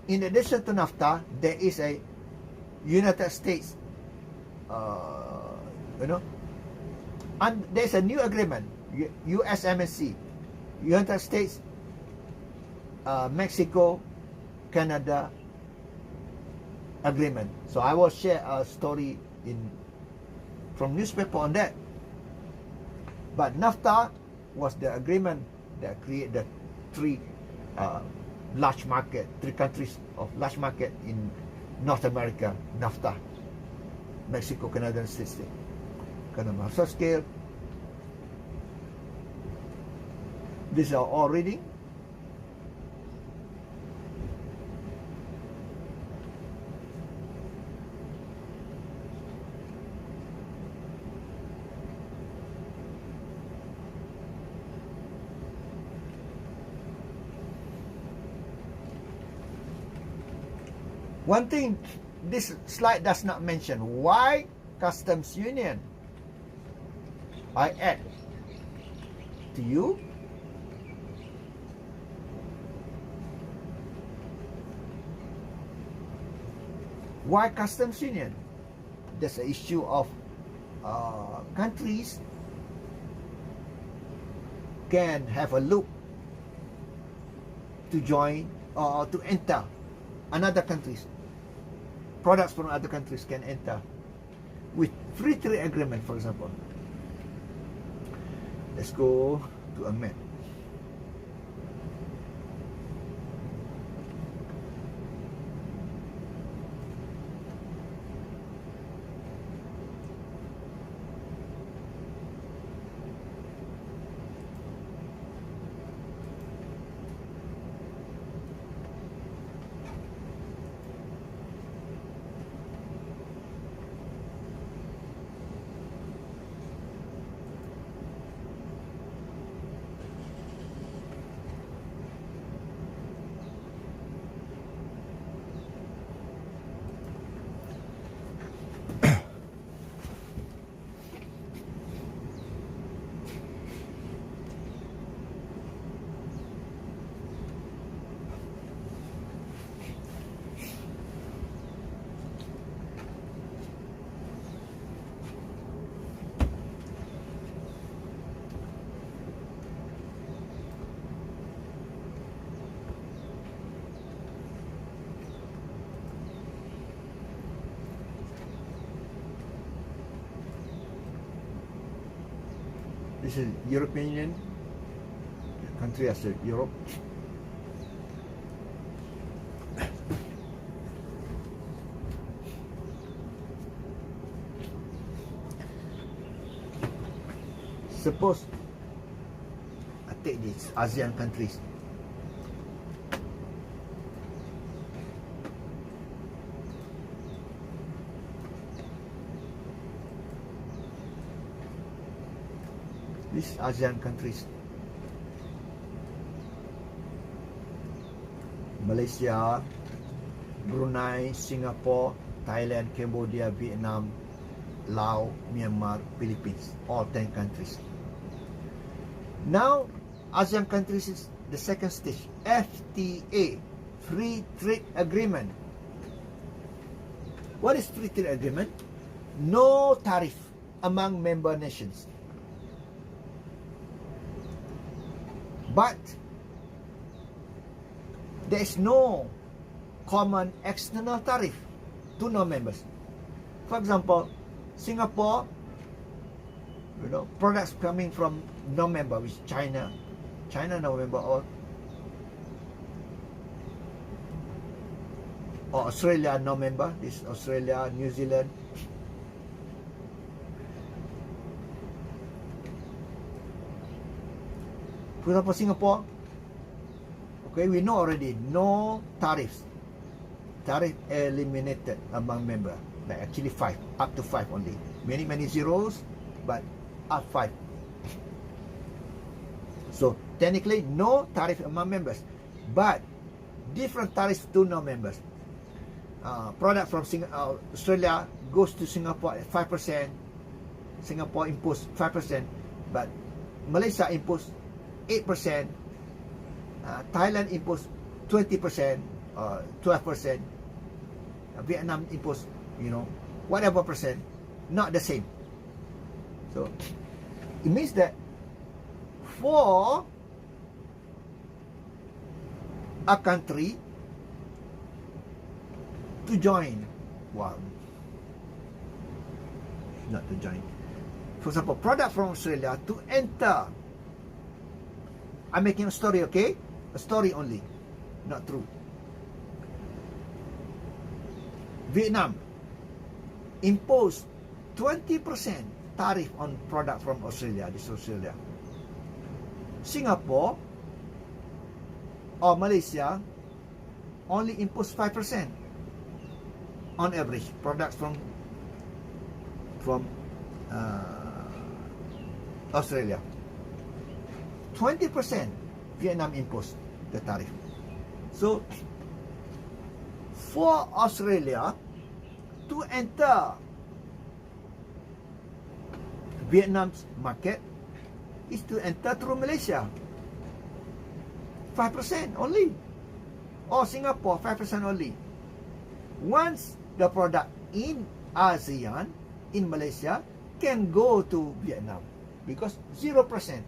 in addition to NAFTA, there is a United States, and there's a new agreement, USMNC, United States, Mexico, Canada agreement. So I will share a story from newspaper on that. But NAFTA was the agreement that created the three countries of large market in North America. NAFTA, Mexico, Canada, and States. Economic scale. These are all reading. One thing this slide does not mention, why customs union? I add to you. Why customs union? There's an issue of countries can have a loop to join or to enter another countries. Products from other countries can enter with free trade agreement, for example. Let's go to a map. This is European Union, country as Europe. Suppose I take these ASEAN countries. These ASEAN countries. Malaysia, Brunei, Singapore, Thailand, Cambodia, Vietnam, Laos, Myanmar, Philippines, all 10 countries. Now, ASEAN countries is the second stage, FTA, Free Trade Agreement. What is Free Trade Agreement? No tariff among member nations. But there is no common external tariff to non-members. For example, Singapore, products coming from non-member, which China non-member, or Australia non-member, this Australia, New Zealand. For example, Singapore, okay, we know already, no tariffs. Tariff eliminated among member, like actually 5, up to 5 only. Many zeros, but up 5. So technically, no tariff among members, but different tariffs to non-members. Product from Australia goes to Singapore at 5%. Singapore imposed 5%, but Malaysia imposed 8%. Thailand imposed 20%, 12%. Vietnam imposed, whatever percent, not the same. So it means that for a country to join, not to join, for example, product from Australia to enter, I'm making a story, okay? A story only, not true. Vietnam imposed 20% tariff on product from Australia, this Australia. Singapore or Malaysia only imposed 5% on average, products from Australia. 20% Vietnam imposed the tariff. So for Australia to enter Vietnam's market is to enter through Malaysia, 5% only, or Singapore, 5% only. Once the product in ASEAN, in Malaysia, can go to Vietnam, because 0%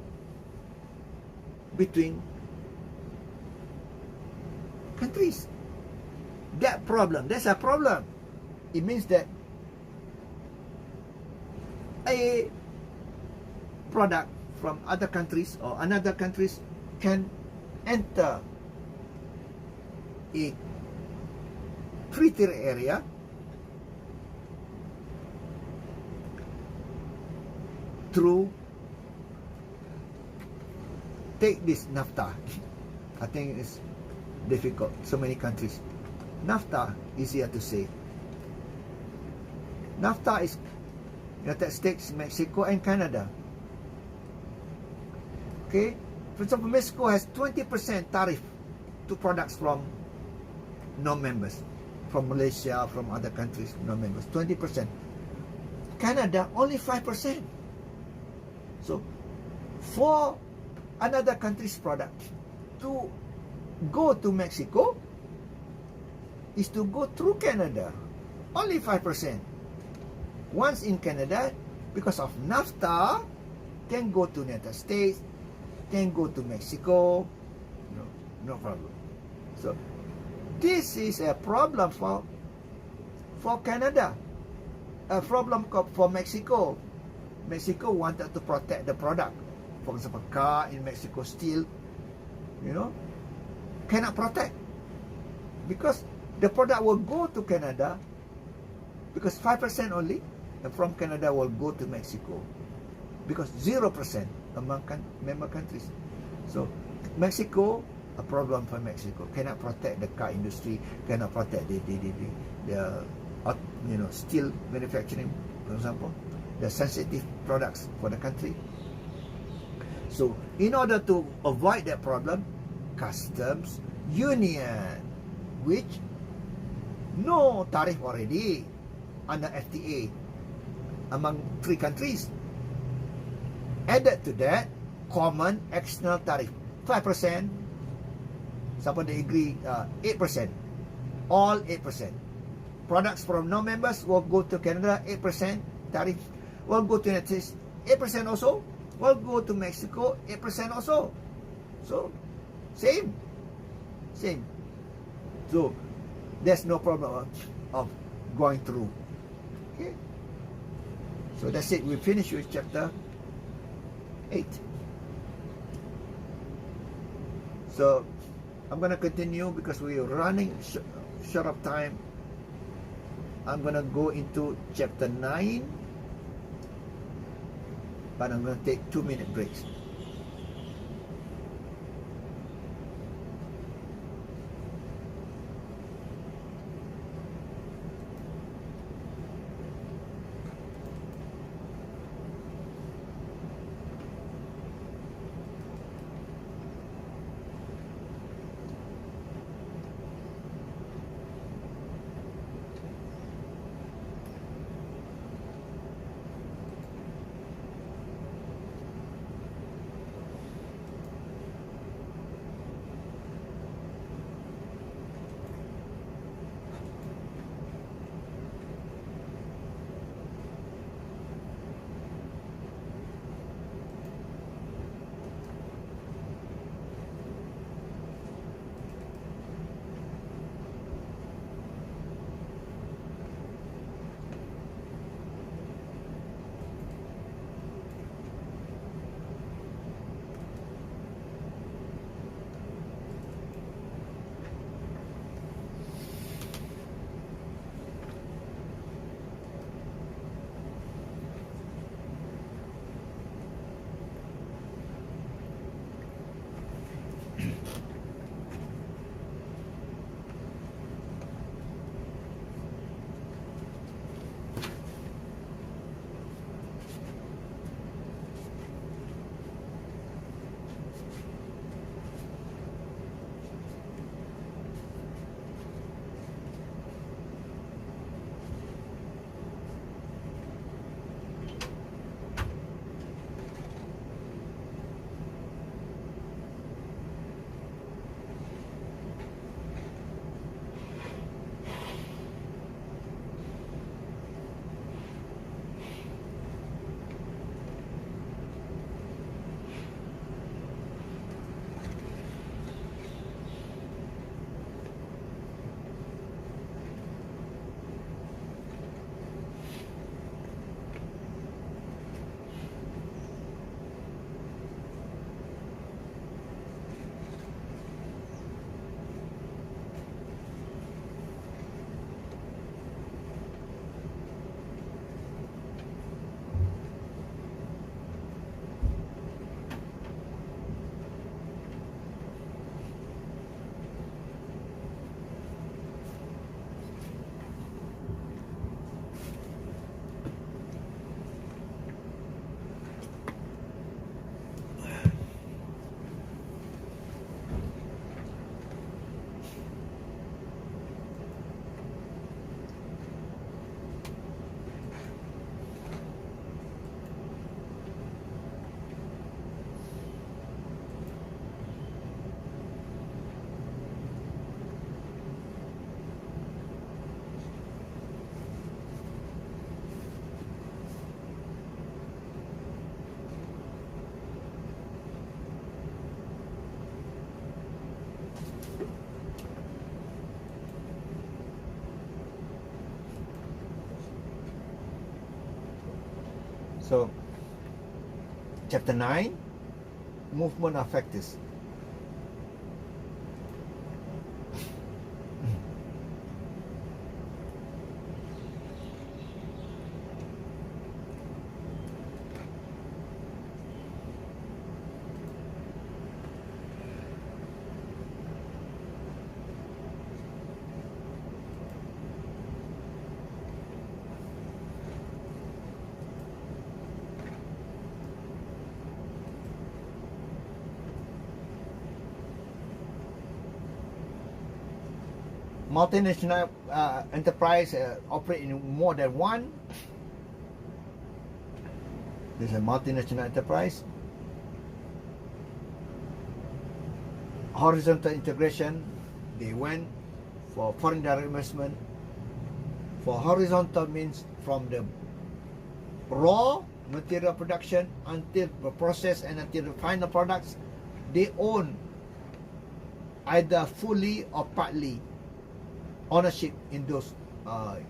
between countries. That's a problem. It means that a product from other countries or another countries can enter a free trade area through, take this NAFTA. I think it's difficult, so many countries. NAFTA, easier to say. NAFTA is United States, Mexico, and Canada. Okay, for example, Mexico has 20% tariff to products from non-members, from Malaysia, from other countries, non-members, 20%. Canada, only 5%. So, for another country's product to go to Mexico is to go through Canada, only 5%. Once in Canada, because of NAFTA, can go to United States, can go to Mexico, no problem. So this is a problem for Canada, a problem for Mexico. Mexico wanted to protect the product. For example, car in Mexico still, cannot protect, because the product will go to Canada, because 5% only, and from Canada will go to Mexico. because 0% among member countries. So Mexico, a problem for Mexico, cannot protect the car industry, cannot protect the steel manufacturing, for example, the sensitive products for the country. So in order to avoid that problem, customs union, which no tariff already under FTA among 3 countries, added to that common external tariff 5%. Somebody agree 8%, all 8%. Products from non-members will go to Canada 8% tariff, will go to United States 8% also, will go to Mexico 8% also. So same. So there's no problem of going through. Okay. So that's it. We finish with chapter 8. So I'm going to continue because we are running short of time. I'm going to go into chapter 9, but I'm going to take 2-minute breaks. So, chapter 9, movement of factors. multinational enterprise operate in more than one. This is a multinational enterprise. Horizontal integration, they went for foreign direct investment. For horizontal means from the raw material production until the process and until the final products, they own either fully or partly ownership in those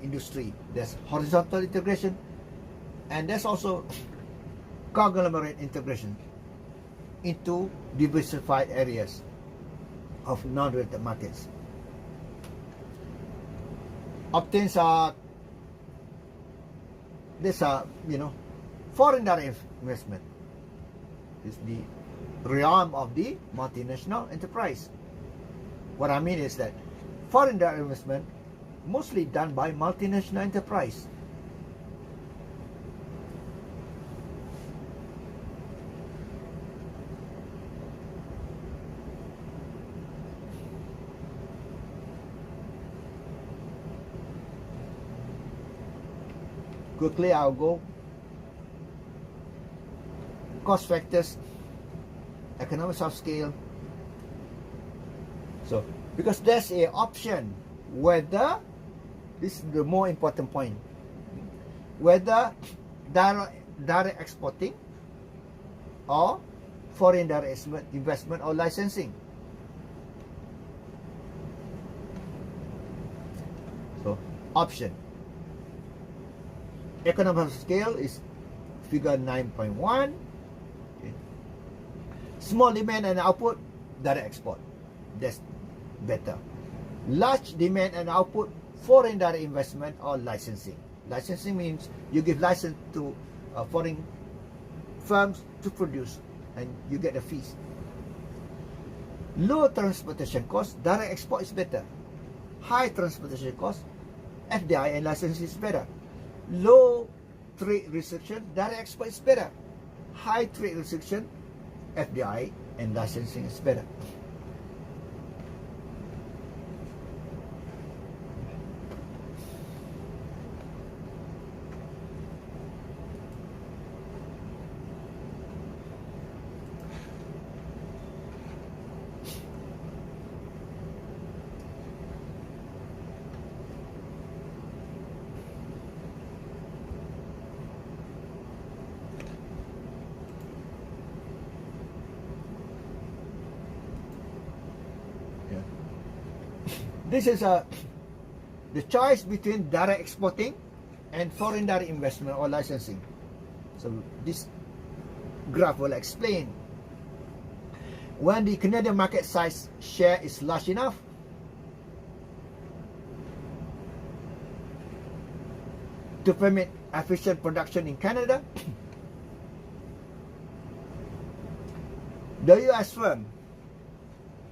industry. There's horizontal integration, and there's also conglomerate integration into diversified areas of non-related markets. Obtains this foreign direct investment is the realm of the multinational enterprise. What I mean is that foreign direct investment mostly done by multinational enterprise. Quickly, I'll go. Cost factors, economics of scale. So, because there's a option whether, this is the more important point, whether direct exporting or foreign direct investment or licensing. So, option. Economies of scale is figure 9.1. Okay. Small demand and output, direct export. That's better. Large demand and output, foreign direct investment or licensing. Licensing means you give license to foreign firms to produce and you get the fees. Low transportation cost, direct export is better. High transportation cost, FDI and licensing is better. Low trade restriction, direct export is better. High trade restriction, FDI and licensing is better. This is the choice between direct exporting and foreign direct investment or licensing. So this graph will explain. When the Canadian market size share is large enough, to permit efficient production in Canada, the US firm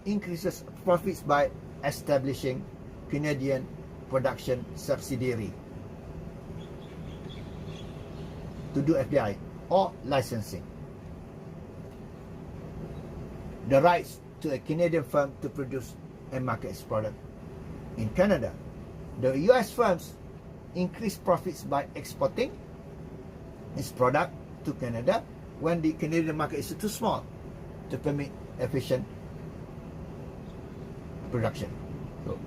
increases profits by establishing Canadian production subsidiary to do FDI or licensing. The rights to a Canadian firm to produce and market its product in Canada. The US firms increase profits by exporting its product to Canada when the Canadian market is too small to permit efficient production. So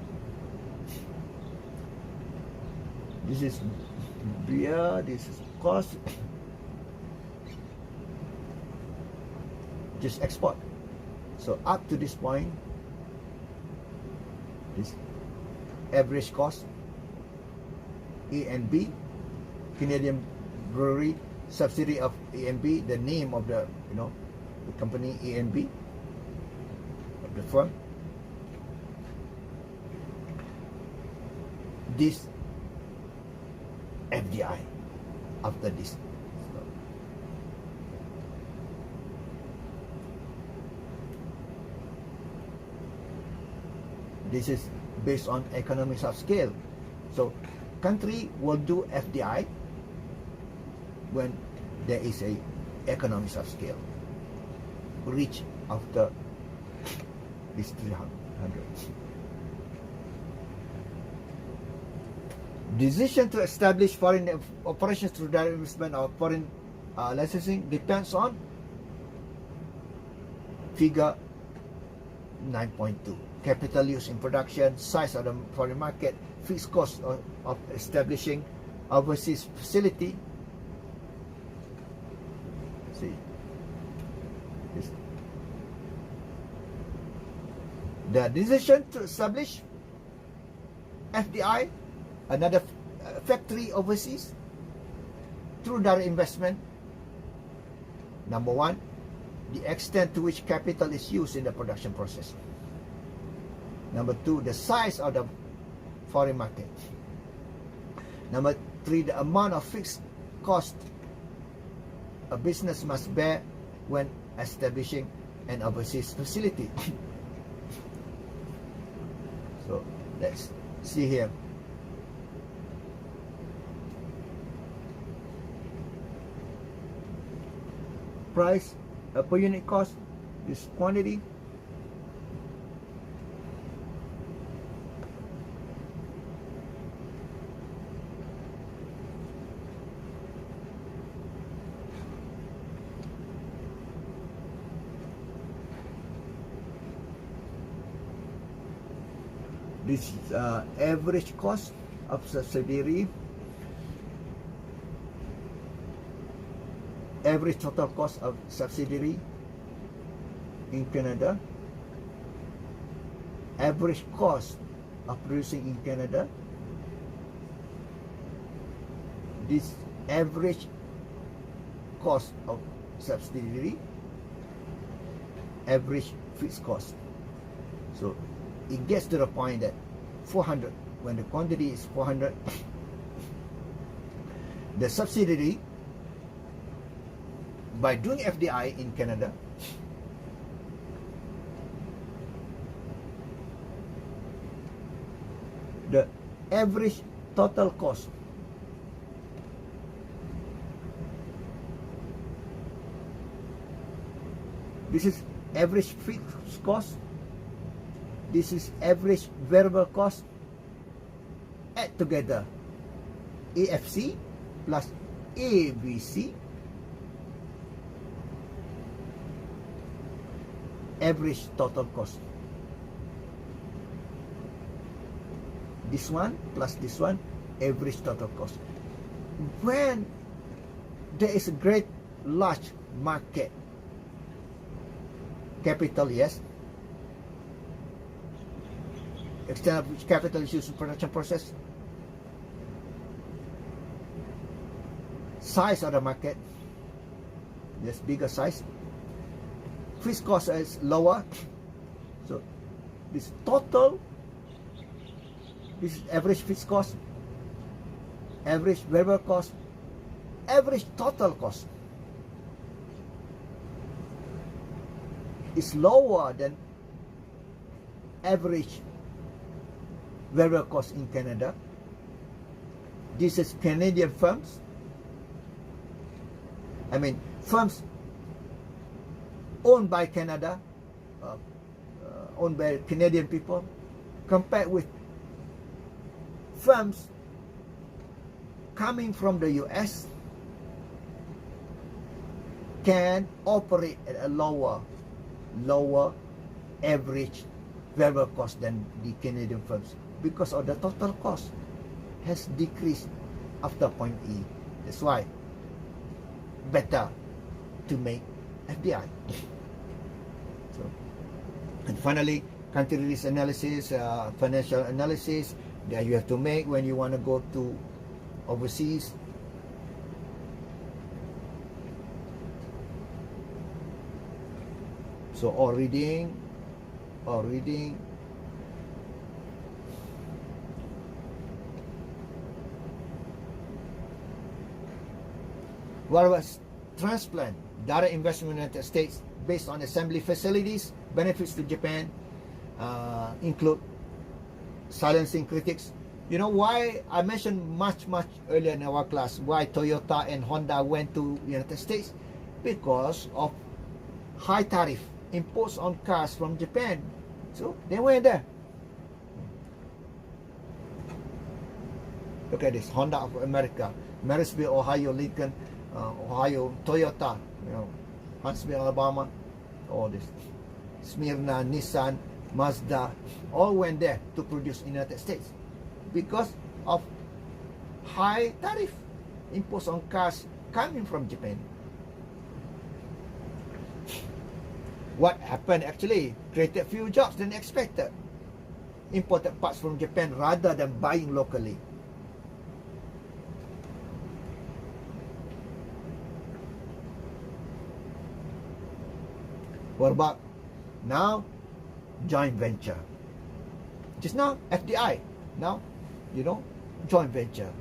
this is beer, this is cost, just export. So up to this point, this average cost, ENB, Canadian Brewery, subsidiary of ENB, the name of the the company ENB of the firm. This FDI after this. This is based on economies of scale. So country will do FDI when there is a economies of scale reach after this 300. Decision to establish foreign operations through direct investment or foreign licensing depends on figure 9.2. Capital use in production, size of the foreign market, fixed cost of establishing overseas facility. See, the decision to establish FDI, another factory overseas, through direct investment. Number one, the extent to which capital is used in the production process. Number two, the size of the foreign market. Number three, the amount of fixed cost a business must bear when establishing an overseas facility. So let's see here. Price per unit cost, this quantity. This is average cost of subsidiary, average total cost of subsidiary in Canada, average cost of producing in Canada, this average cost of subsidiary, average fixed cost. So it gets to the point that 400, when the quantity is 400, the subsidiary, by doing FDI in Canada, the average total cost this is average fixed cost, this is average variable cost, add together AFC plus ABC, average total cost. This one plus this one, average total cost. When there is a great large market, capital, yes, extent of which capital is used in production process, size of the market, yes, bigger size, fixed cost is lower. So this total, this is average fixed cost, average variable cost, average total cost is lower than average variable cost in Canada. This is Canadian firms. I mean firms owned by Canada, owned by Canadian people, compared with firms coming from the US, can operate at a lower average variable cost than the Canadian firms, because of the total cost has decreased after point E. That's why better to make FDI. So, and finally, country risk analysis, financial analysis that you have to make when you want to go to overseas. So all reading. What was transplant, direct investment in the United States based on assembly facilities, benefits to Japan, include silencing critics. You know why I mentioned much earlier in our class why Toyota and Honda went to United States? Because of high tariff imposed on cars from Japan. So they went there. Look at this, Honda of America, Marysville, Ohio, Lincoln, Ohio, Toyota, Huntsville, Alabama, all this. Smyrna, Nissan, Mazda, all went there to produce in the United States because of high tariff imposed on cars coming from Japan. What happened actually created few jobs than expected. Imported parts from Japan rather than buying locally. What about now? Joint venture. Just now, FDI. Now, joint venture.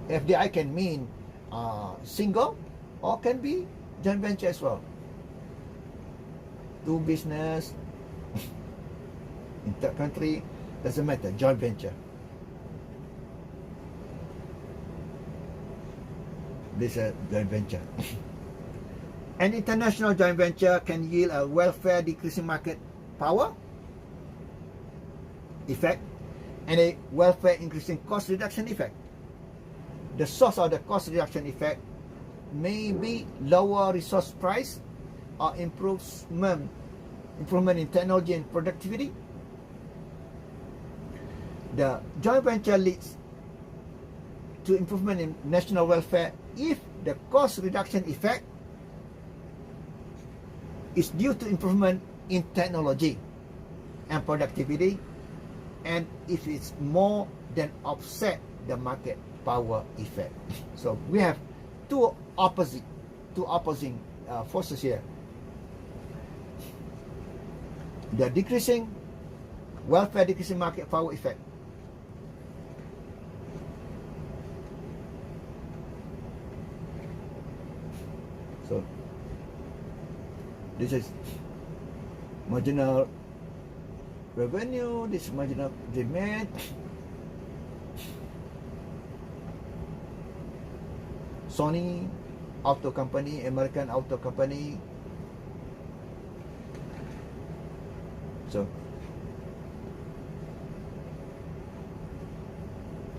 FDI can mean single or can be joint venture as well. Do business in third country, doesn't matter, joint venture. This is a joint venture. An international joint venture can yield a welfare decreasing market power effect and a welfare increasing cost reduction effect. The source of the cost reduction effect may be lower resource price or improvement in technology and productivity. The joint venture leads to improvement in national welfare if the cost reduction effect is due to improvement in technology and productivity, and if it's more than offset the market power effect. So we have two opposing forces here. The decreasing welfare, decreasing market power effect. So this is marginal revenue, this is marginal demand. Sony auto company, American auto company. So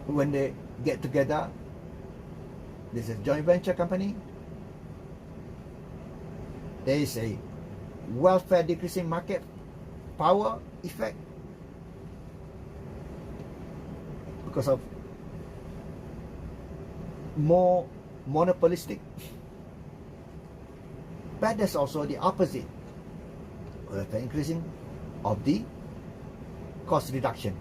when they get together, this is joint venture company. There is a welfare decreasing market power effect because of more monopolistic. But there's also the opposite, welfare increasing of the cost reduction.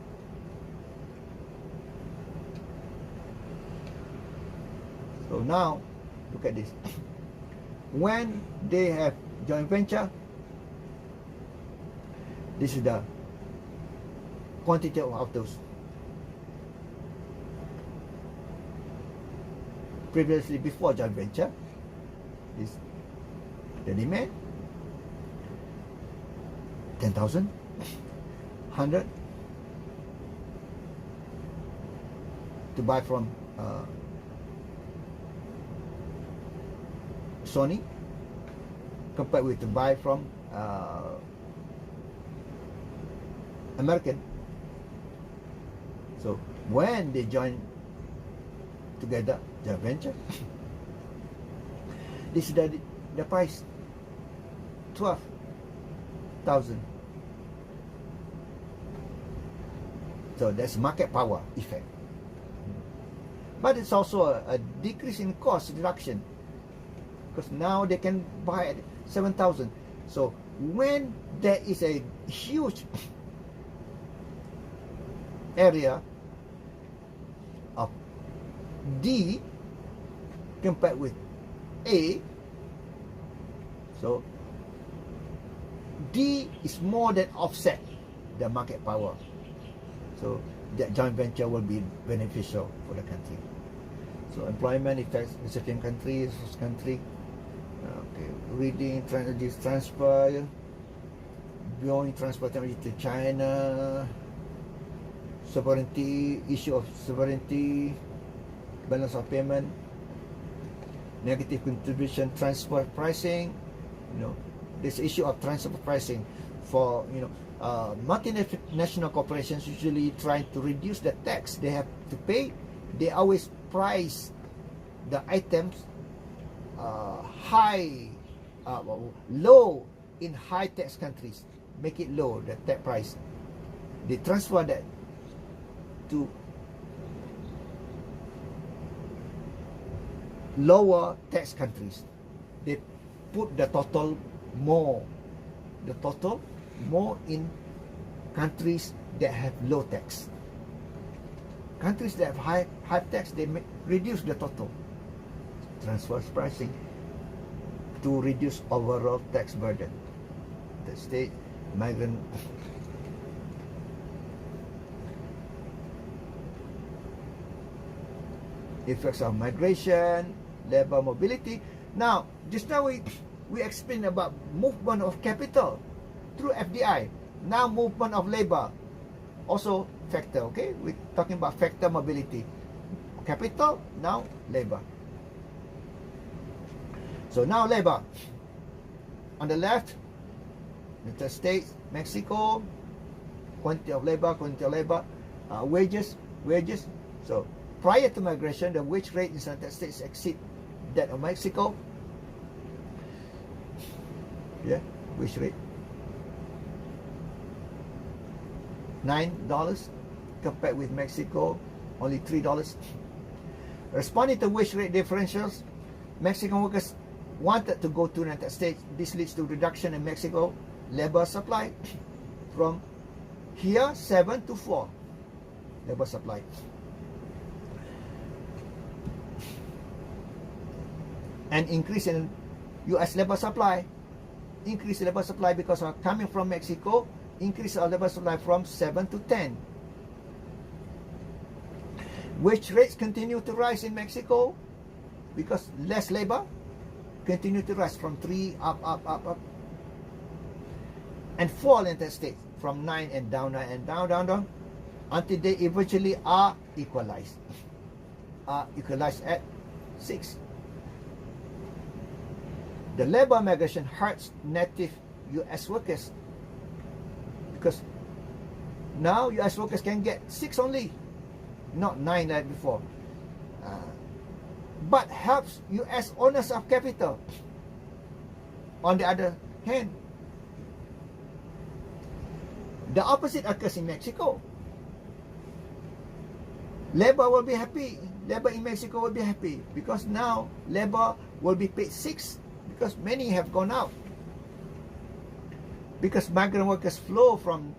So now look at this. When they have joint venture, this is the quantity of autos. Previously, before joint venture, this the demand 10,000, 100 to buy from Sony, compared with to buy from American. So when they join together, joint venture, this is the price 12,000. So that's market power effect. But it's also a decrease in cost reduction, because now they can buy at 7,000. So when there is a huge area of D compared with A, so D is more than offset the market power. So that joint venture will be beneficial for the country. So employment effects in certain countries, reading energy transfer, beyond transfer technology to China, sovereignty, issue of sovereignty, balance of payment, negative contribution transfer pricing, this issue of transfer pricing for multinational corporations usually try to reduce the tax they have to pay. They always price the items low in high tax countries, make it low, the tax price. They transfer that to lower tax countries. They put the total more in countries that have low tax. Countries that have high tax, they reduce the total. Transfer pricing to reduce overall tax burden. The state migrant effects of migration, labor mobility. Now, just now we explained about movement of capital through FDI. Now movement of labor, also factor. Okay, we're talking about factor mobility. Capital, now labor. So now labor. On the left, United States, Mexico, quantity of labor, wages. So prior to migration, the wage rate in the United States exceed that of Mexico. Yeah, wage rate $9 compared with Mexico, only $3. Responding to wage rate differentials, Mexican workers wanted to go to the United States. This leads to reduction in Mexico labor supply from here 7 to 4 labor supply. And increase in US labor supply. Increase labor supply because of coming from Mexico, increase our labor supply from 7 to 10. Wage rates continue to rise in Mexico because less labor, continue to rise from 3 up. And fall in the States from 9 and down until they eventually are equalized. Equalized at 6. The labor migration hurts native US workers because now US workers can get 6 only, not 9 like before. But helps US owners of capital. On the other hand, the opposite occurs in Mexico. Labor will be happy. Labor in Mexico will be happy because now labor will be paid 6 because many have gone out. Because migrant workers flow from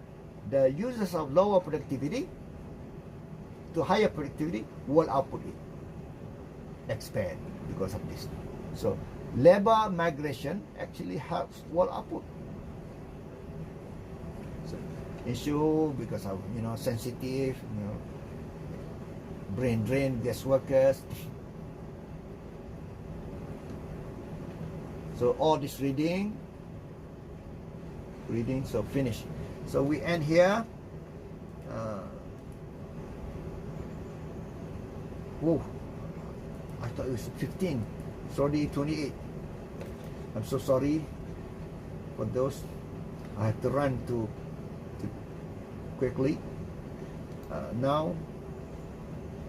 the users of lower productivity to higher productivity, world output expand because of this. So labor migration actually helps world output. So issue because of sensitive, brain drain, guest workers. So all this reading, so finish. So we end here. I thought it was 15. Sorry, 28. I'm so sorry for those. I have to run to quickly. Now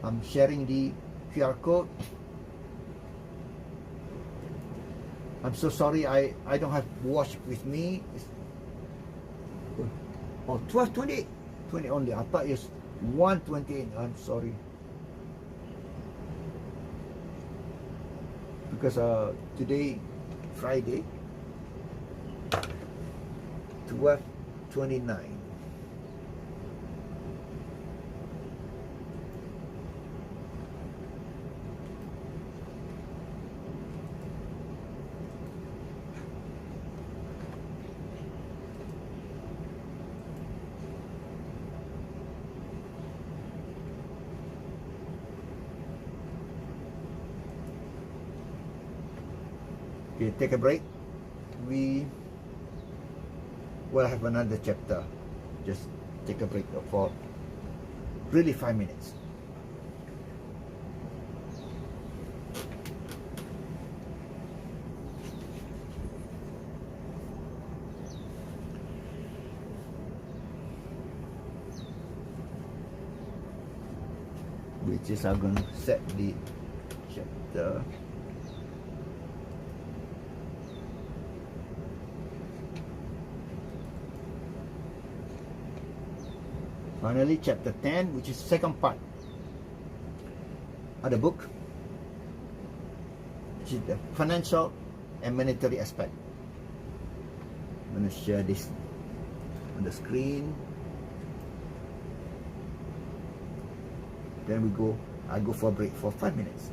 I'm sharing the QR code. I'm so sorry I don't have watch with me. Oh, 12:28. 20 only. I thought it's 1:28. I'm sorry. Because today, Friday, 12:29. Okay, take a break. We will have another chapter. Just take a break for really 5 minutes. which is I'm going to set the chapter. Finally, chapter 10, which is second part of the book, which is the financial and monetary aspect. I'm going to share this on the screen. Then I go for a break for 5 minutes.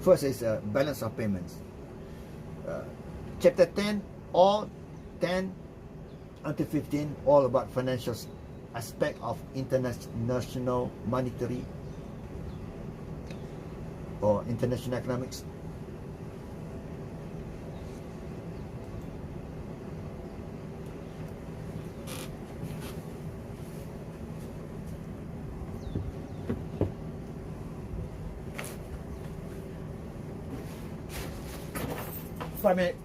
First is balance of payments. Chapter 10, all 10 until 15, all about financial aspect of international monetary or international economics. Five minutes.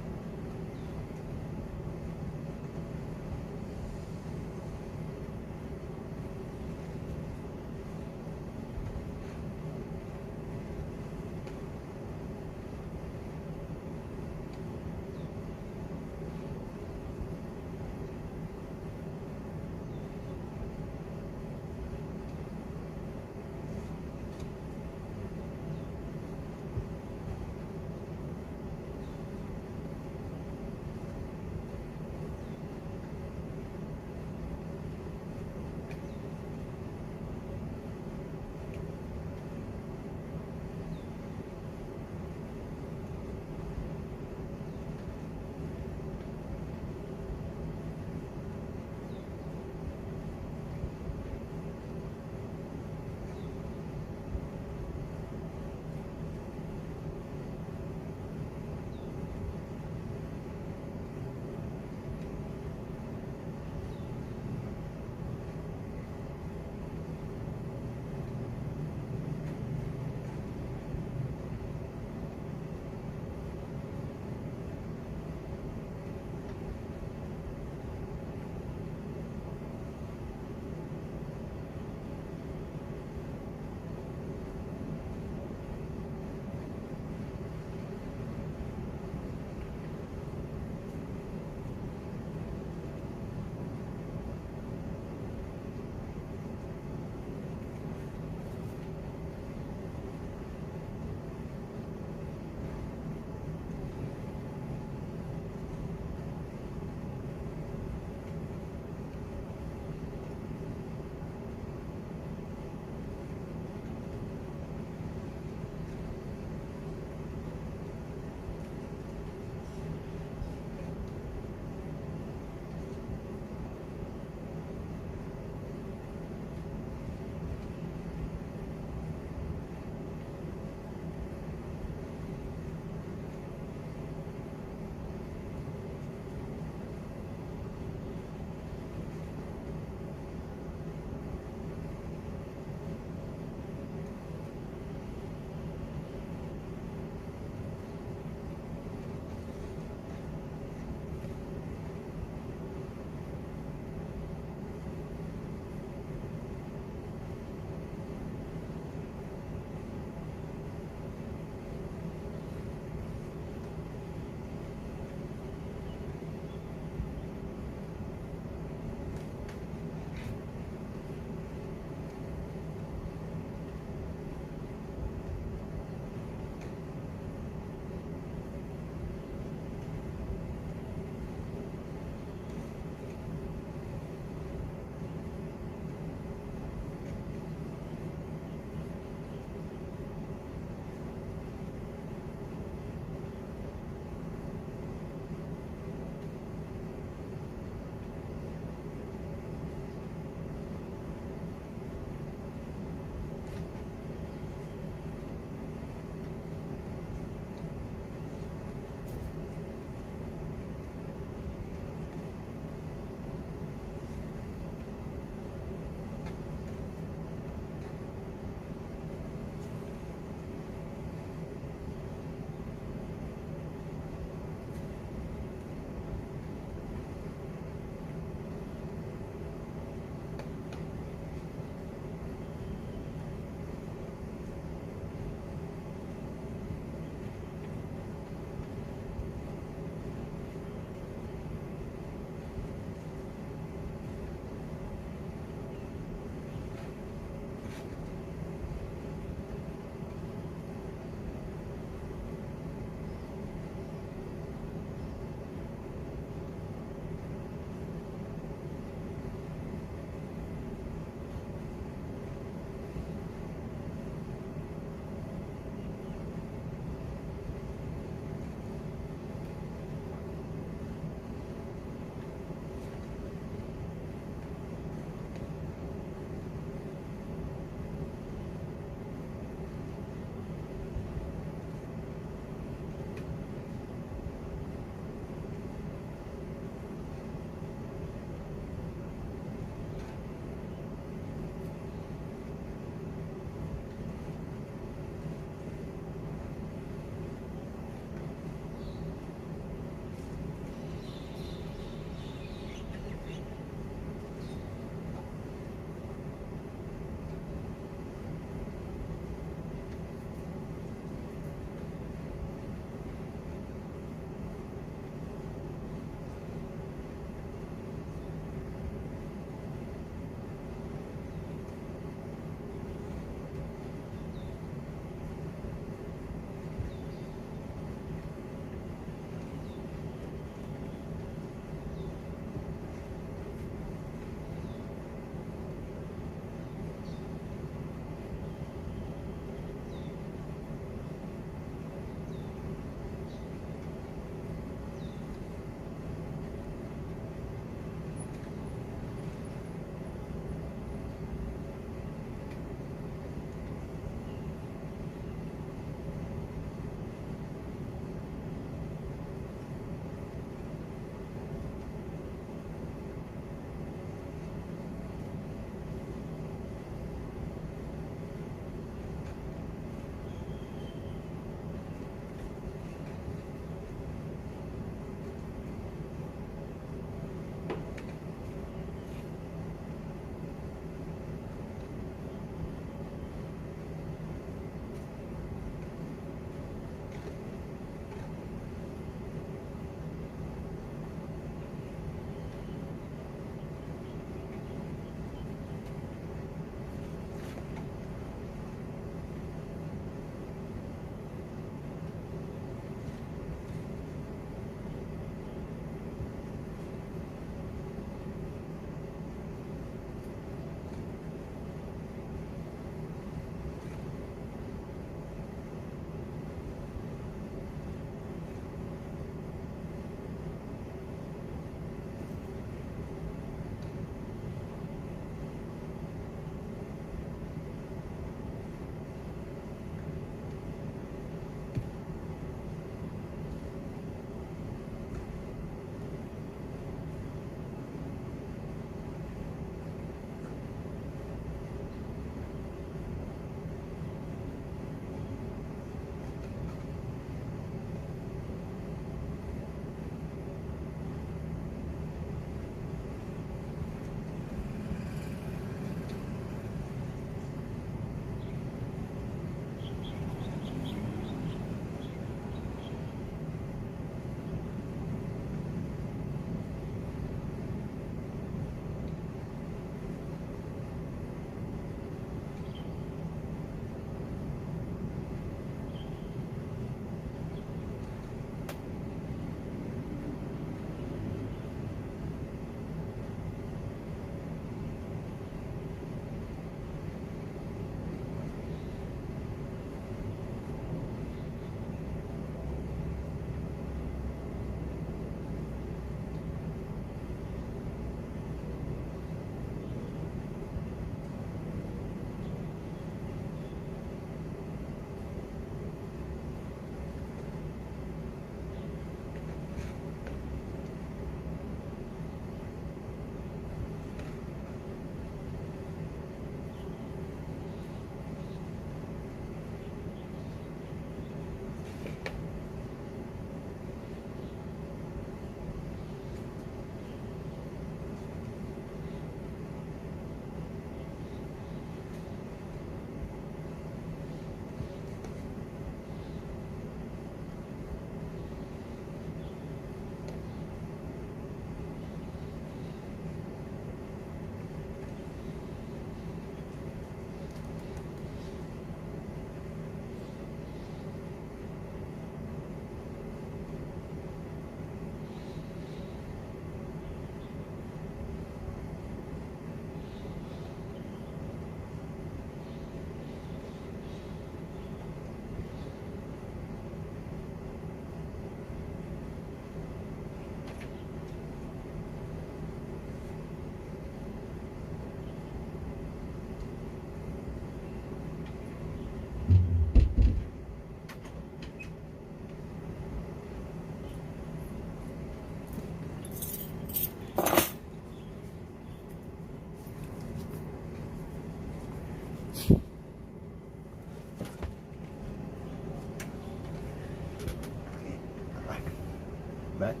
back.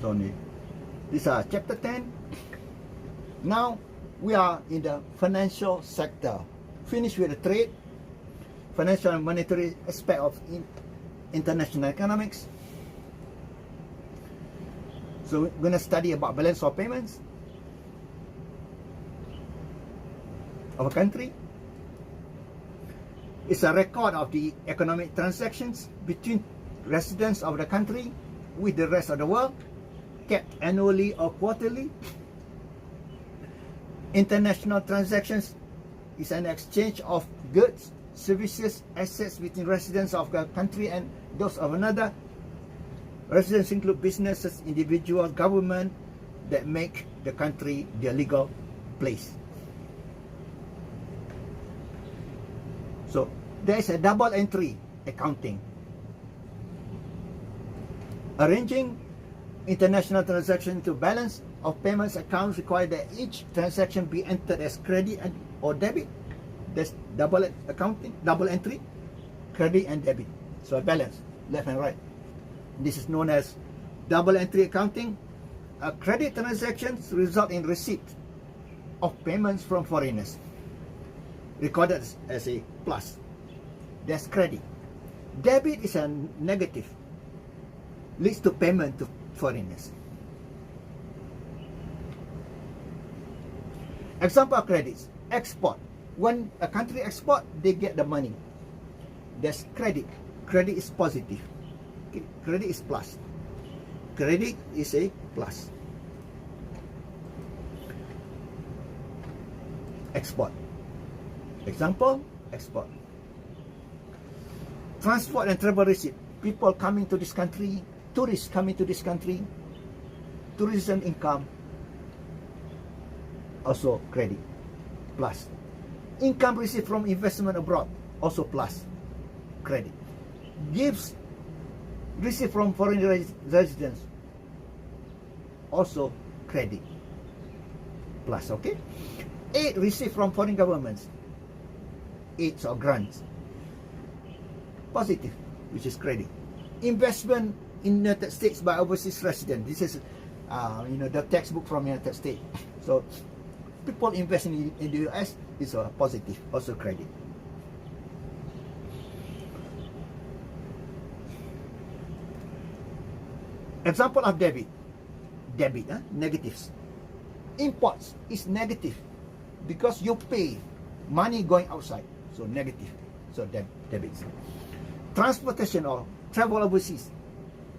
So these are chapter 10. Now we are in the financial sector. Finished with the trade, financial and monetary aspect of international economics. So we're going to study about balance of payments of a country. It's a record of the economic transactions between residents of the country with the rest of the world, kept annually or quarterly. International transactions is an exchange of goods, services, assets between residents of a country and those of another. Residents include businesses, individuals, government that make the country their legal place. So there is a double entry accounting. Arranging international transactions to balance of payments accounts require that each transaction be entered as credit or debit. There's double accounting, double entry, credit and debit. So a balance, left and right. This is known as double entry accounting. Credit transactions result in receipt of payments from foreigners, recorded as a plus. That's credit. Debit is a negative, leads to payment to foreigners. Example of credits: export. When a country export, they get the money. That's credit. Credit is positive. Okay. Credit is plus. Credit is a plus. Export. Example: export. Transport and travel receipt. People coming to this country, tourists coming to this country, tourism income, also credit, plus. Income received from investment abroad, also plus, credit. Gifts received from foreign residents, also credit, plus, okay. Aid received from foreign governments, aids or grants, positive, which is credit. Investment in United States by overseas residents. This is, the textbook from United States. So people invest in the US is a positive, also credit. Example of debit. Debit, negatives. Imports is negative because you pay money going outside, so negative. So debits. Transportation or travel overseas.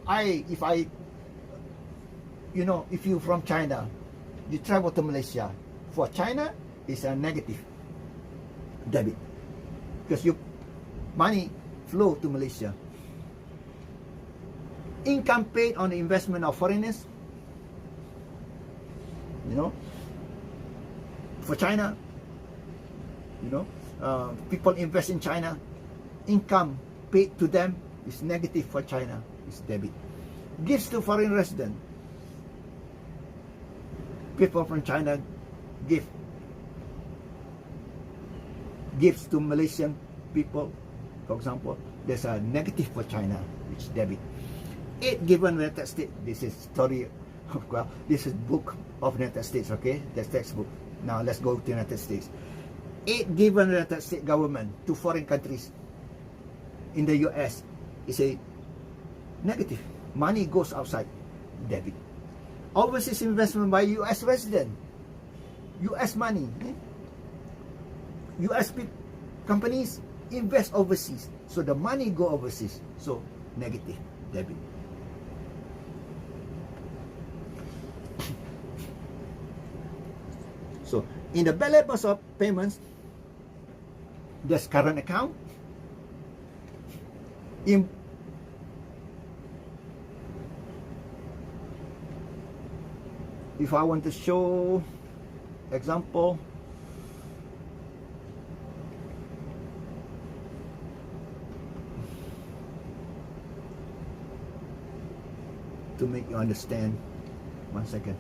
If you from China, you travel to Malaysia. For China, it's a negative debit because your money flow to Malaysia. Income paid on the investment of foreigners. For China, people invest in China. Income paid to them is negative for China, is debit. Gifts to foreign resident. People from China give gifts to Malaysian people, for example. There's a negative for China, which is debit. Aid given United States. This is story of, this is book of United States, okay? That's textbook. Now let's go to United States. Aid given United States government to foreign countries in the US is a negative. Money goes outside, debit. Overseas investment by US resident. US money. US companies invest overseas. So the money go overseas. So negative, debit. So in the balance of payments, there's current account. If I want to show example, to make you understand, 1 second.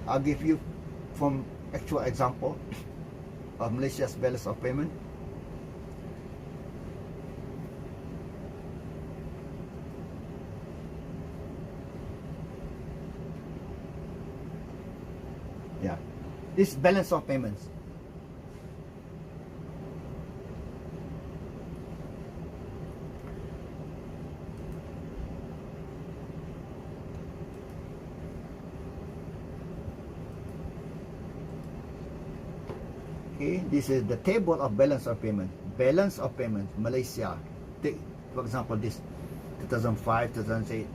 I'll give you from actual example of Malaysia's balance of payment. Yeah, this balance of payments. Okay, this is the table of balance of payment. Balance of payment, Malaysia. Take, for example, this 2005, 2008.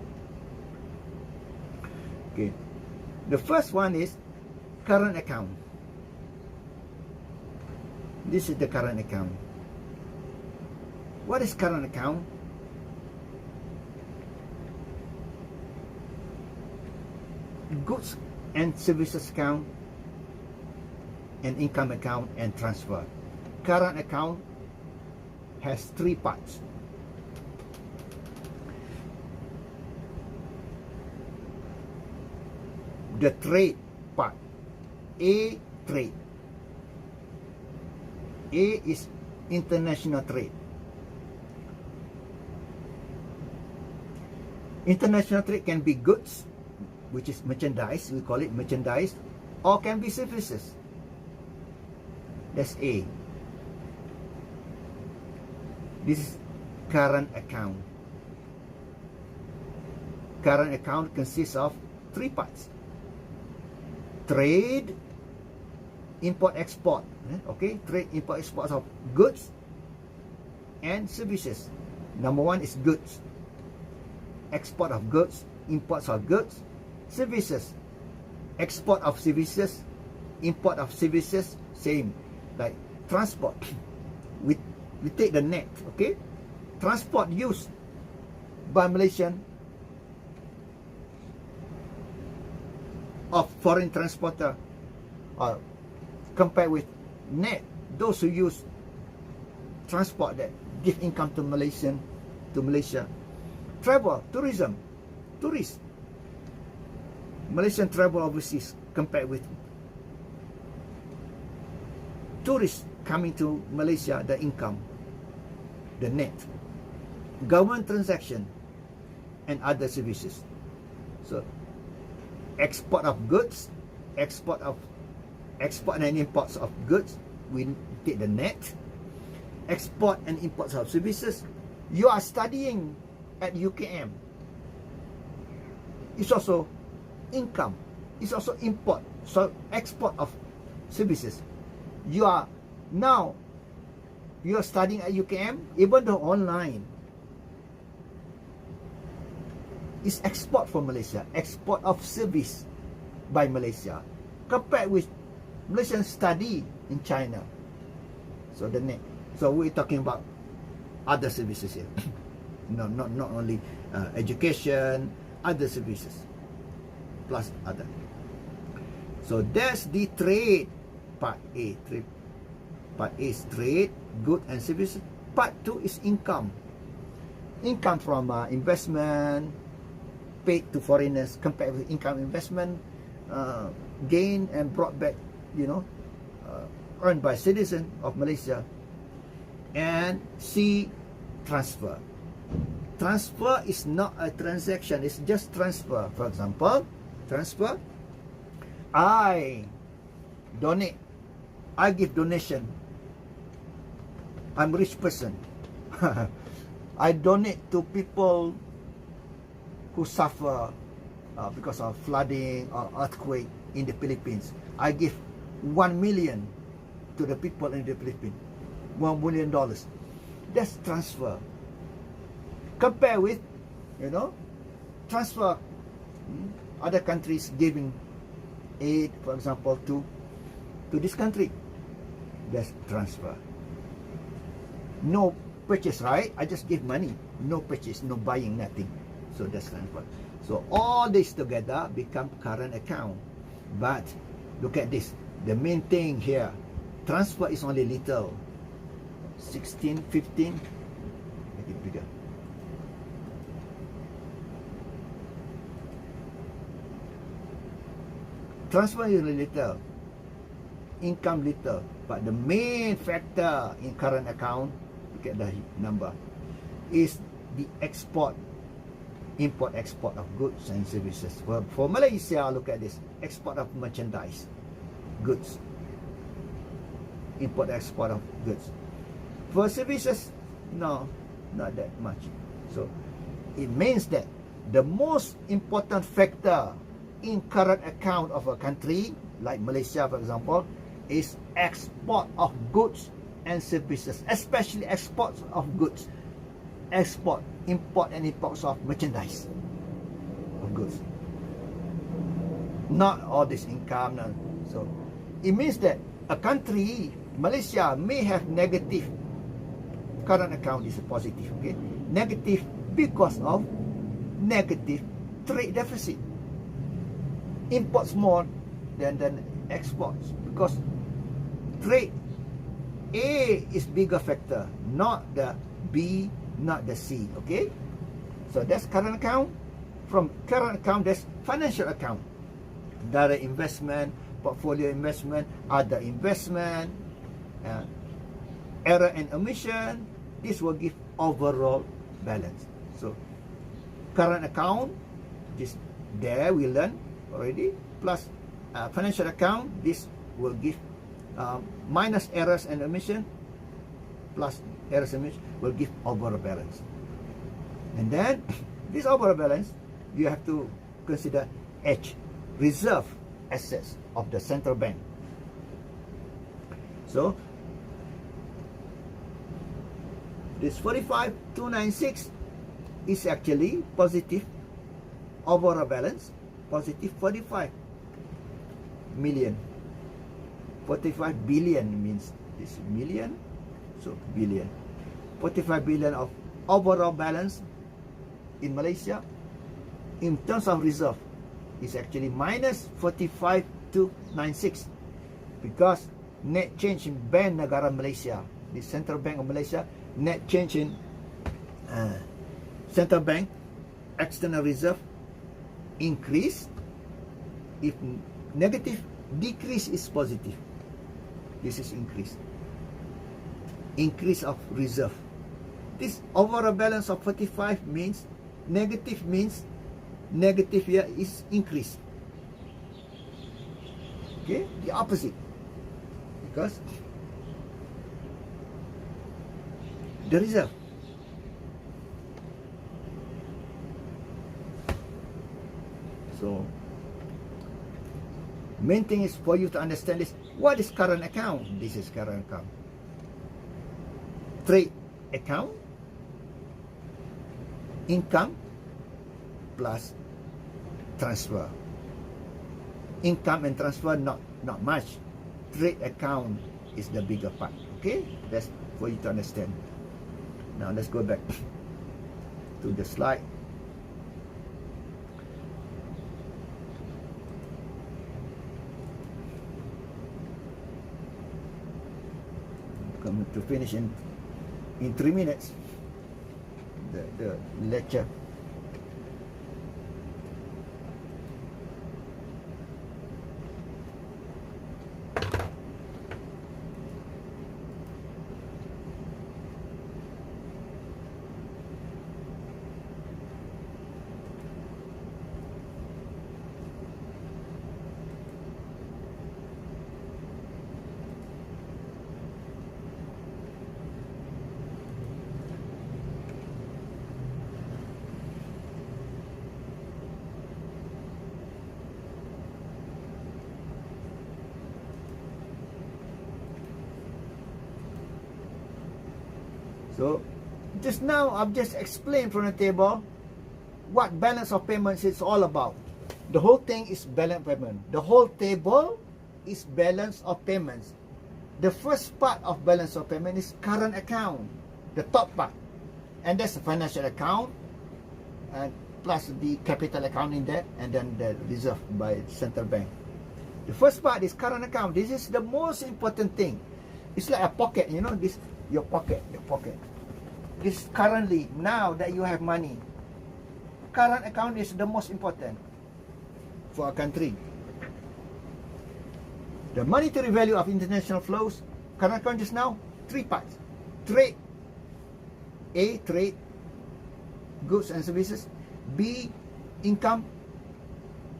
Okay, the first one is current account. This is the current account. What is current account? Goods and services account, and income account, and transfer. Current account has three parts. The trade part. A, trade. A is international trade. International trade can be goods, which is merchandise, we call it merchandise, or can be services. That's A. This is current account. Current account consists of three parts. Trade, import, export. Okay, trade, import, export of goods and services. Number one is goods. Export of goods, imports of goods, services. Export of services, import of services, same. Like transport, we take the net, okay? Transport used by Malaysian of foreign transporter, compared with net, those who use transport that give income to Malaysia. Travel, tourism, tourists. Malaysian travel overseas compared with tourists coming to Malaysia, the income, the net. Government transaction and other services. So export of goods, export and imports of goods, we take the net. Export and imports of services. You are studying at UKM. It's also income. It's also import. So export of services. You are studying at UKM, even though online. It's export from Malaysia, export of service by Malaysia, compared with Malaysian study in China. So the net. So we're talking about other services here. No, not only education, other services, plus other. So that's the trade. Part A. Part A is trade, good and services. Part 2 is income. Income from investment paid to foreigners compared with income investment gained and brought back, earned by citizen of Malaysia. And C, transfer. Transfer is not a transaction, it's just transfer. For example, transfer, I donate, I give donation. I'm a rich person. I donate to people who suffer because of flooding or earthquake in the Philippines. I give 1 million to the people in the Philippines. $1 million. That's transfer. Compare with, transfer. Other countries giving aid, for example, to this country. That's transfer. No purchase, right? I just give money. No purchase, no buying, nothing. So that's transfer. So all this together become current account. But look at this. The main thing here, transfer is only little. 16, 15. Make it bigger. Transfer is little, income little, but the main factor in current account, look at the number, is the import-export of goods and services. For Malaysia, look at this, export of merchandise, goods, import-export of goods. For services, no, not that much. So it means that the most important factor in current account of a country, like Malaysia for example, is export of goods and services, especially exports of goods, import and imports of merchandise, of goods, not all this income. No. So it means that a country, Malaysia, may have negative current account is positive, okay, negative because of negative trade deficit, imports more than exports, because trade A is bigger factor, not the B, not the C, okay. So that's current account. From current account, there's financial account, direct investment, portfolio investment, other investment, error and omission. This will give overall balance. So current account, this there we learn already, plus financial account, this will give minus errors and omission, plus errors and omission will give overall balance. And then this overall balance, you have to consider H, reserve assets of the central bank. So this 45,296 is actually positive overall balance, positive 45 million. 45 billion means this million, so billion. 45 billion of overall balance in Malaysia. In terms of reserve, is actually minus 45,296, because net change in Bank Negara Malaysia, the Central Bank of Malaysia, net change in Central Bank external reserve increase. If negative, decrease is positive. This is increase. Increase of reserve. This overall balance of 45 means negative here is increase. Okay, the opposite, because the reserve. So main thing is for you to understand this. What is current account? This is current account. Trade account, income plus transfer. Income and transfer not much. Trade account is the bigger part. Okay, that's for you to understand. Now let's go back to the slide. Coming to finish in 3 minutes the lecture. So just now I've just explained from the table what balance of payments is all about. The whole thing is balance payment. The whole table is balance of payments. The first part of balance of payment is current account, the top part, and that's the financial account, and plus the capital account in there, and then the reserve by central bank. The first part is current account. This is the most important thing. It's like a pocket, you know, this your pocket. This currently, now that you have money, current account is the most important for a country. The monetary value of international flows, current account just now, three parts. Trade. A, trade, goods and services. B, income.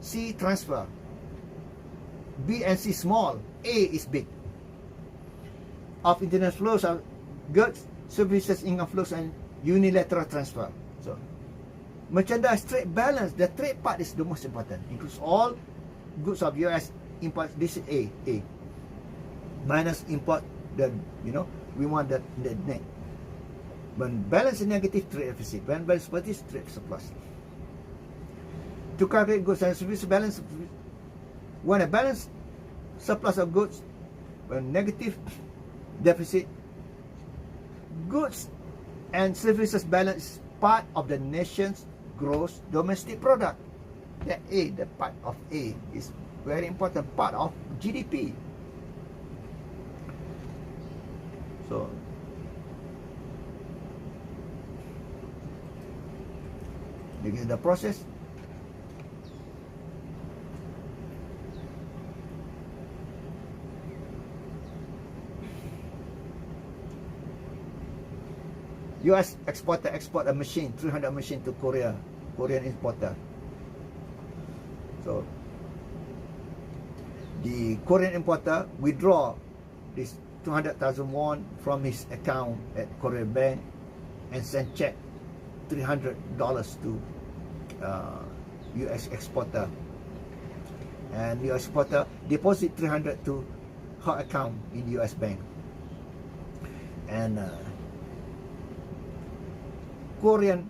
C, transfer. B and C small. A is big. Of international flows are goods, services, income flows, and unilateral transfer. So, merchandise trade balance, the trade part is the most important. Includes all goods of US import. This is A. Minus import, the we want the net. When balance is negative, trade deficit. When balance is positive, trade surplus. To calculate goods and services balance, when a balance surplus of goods, when negative deficit, goods and services balance is part of the nation's gross domestic product. That A, the part of A, is very important part of GDP. So, this is the process. US exporter export a machine, 300 machine to Korea, Korean importer. So, the Korean importer withdraw this 200,000 won from his account at Korean bank and send check $300 to US exporter, and US exporter deposit 300 to her account in US bank, and Korean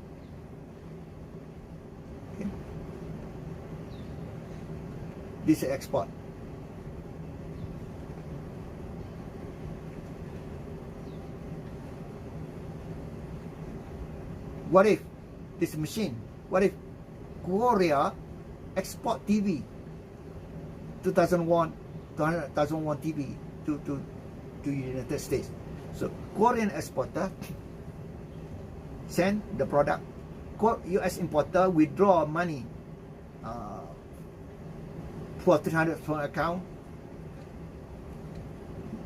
this is export. What if this machine, what if Korea export TV 200,000 won TV to United States? So Korean exporter send the product, US importer withdraw money for 300 from account.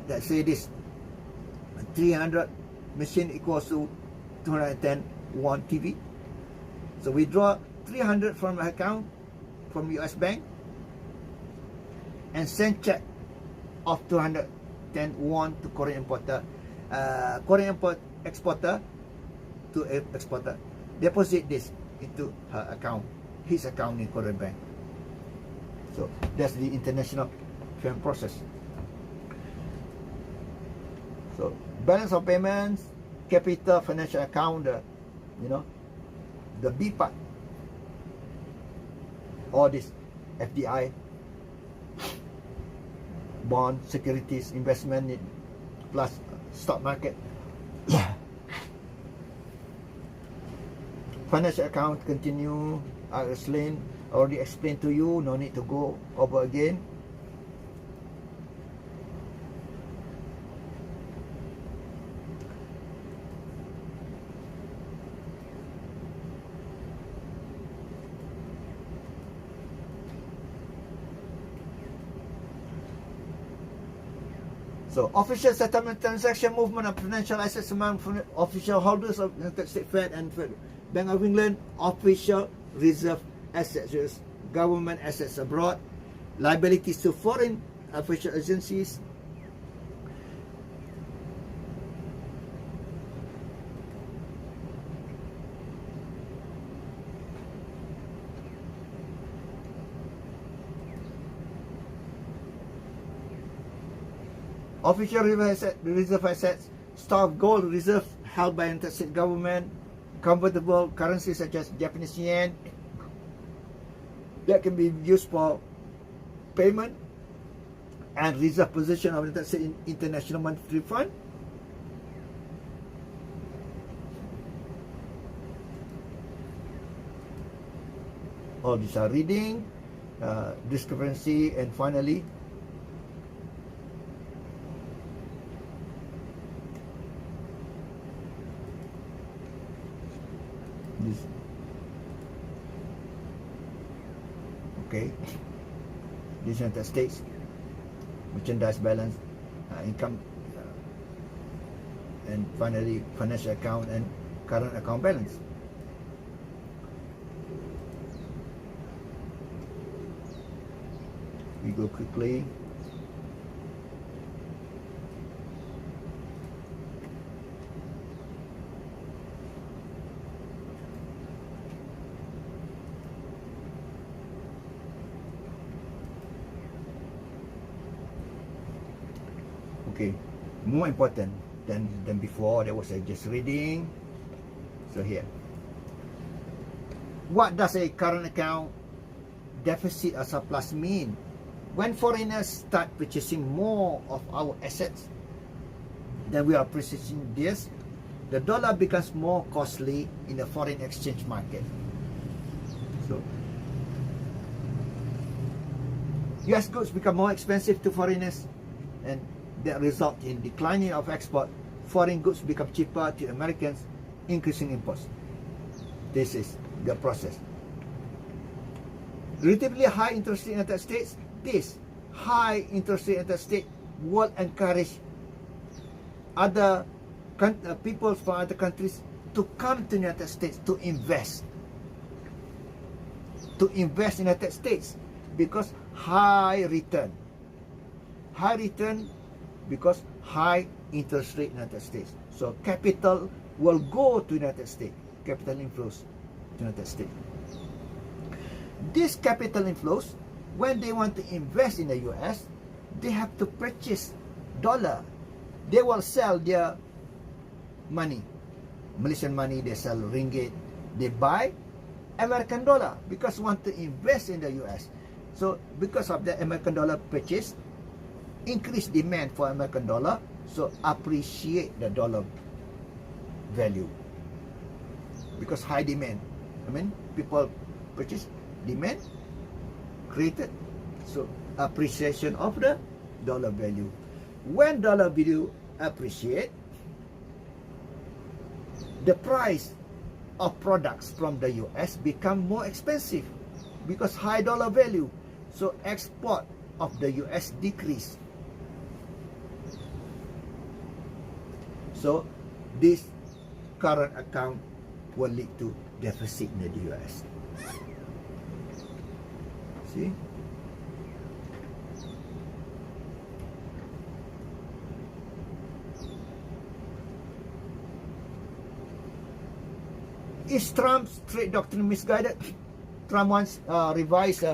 Let's say this 300 machine equals to 210 won TV. So withdraw 300 from account from US bank and send check of 210 won to Korean importer. Korean exporter to exporter deposit this into her account, his account in Korean bank. So that's the international payment process. So balance of payments, capital, financial account, the B part, all this FDI, bond, securities, investment, plus stock market. Financial account continue. I already explained to you, no need to go over again. So, official settlement transaction movement of financial assets among official holders of United States Fed and Bank of England, official reserve assets, government assets abroad, liabilities to foreign official agencies, official reserve assets, stock of gold reserves held by United States government, convertible currencies such as Japanese yen that can be used for payment, and reserve position of United States International Monetary Fund. All these are reading, discrepancy, and finally this. Okay, this United States merchandise balance, income, and finally financial account and current account balance. We go quickly. Okay, more important than before. That was just reading. So here, what does a current account deficit or surplus mean? When foreigners start purchasing more of our assets than we are purchasing this, the dollar becomes more costly in the foreign exchange market. So US goods become more expensive to foreigners, and that result in declining of export. Foreign goods become cheaper to Americans, increasing imports. This is the process. Relatively high interest rate in the United States. This high interest rate in the United States will encourage other people from other countries to come to the United States to invest. To invest in the United States because high return. High return because high interest rate in the United States. So capital will go to the United States. Capital inflows to the United States. This capital inflows, when they want to invest in the US, they have to purchase dollar. They will sell their money. Malaysian money, they sell ringgit. They buy American dollar because want to invest in the US. So because of the American dollar purchase, increase demand for American dollar, so appreciate the dollar value. Because high demand, I mean, people purchase, demand created, so appreciation of the dollar value. When dollar value appreciate, the price of products from the US become more expensive because high dollar value. So export of the US decrease. So this current account will lead to deficit in the US. See? Is Trump's trade doctrine misguided? Trump wants revised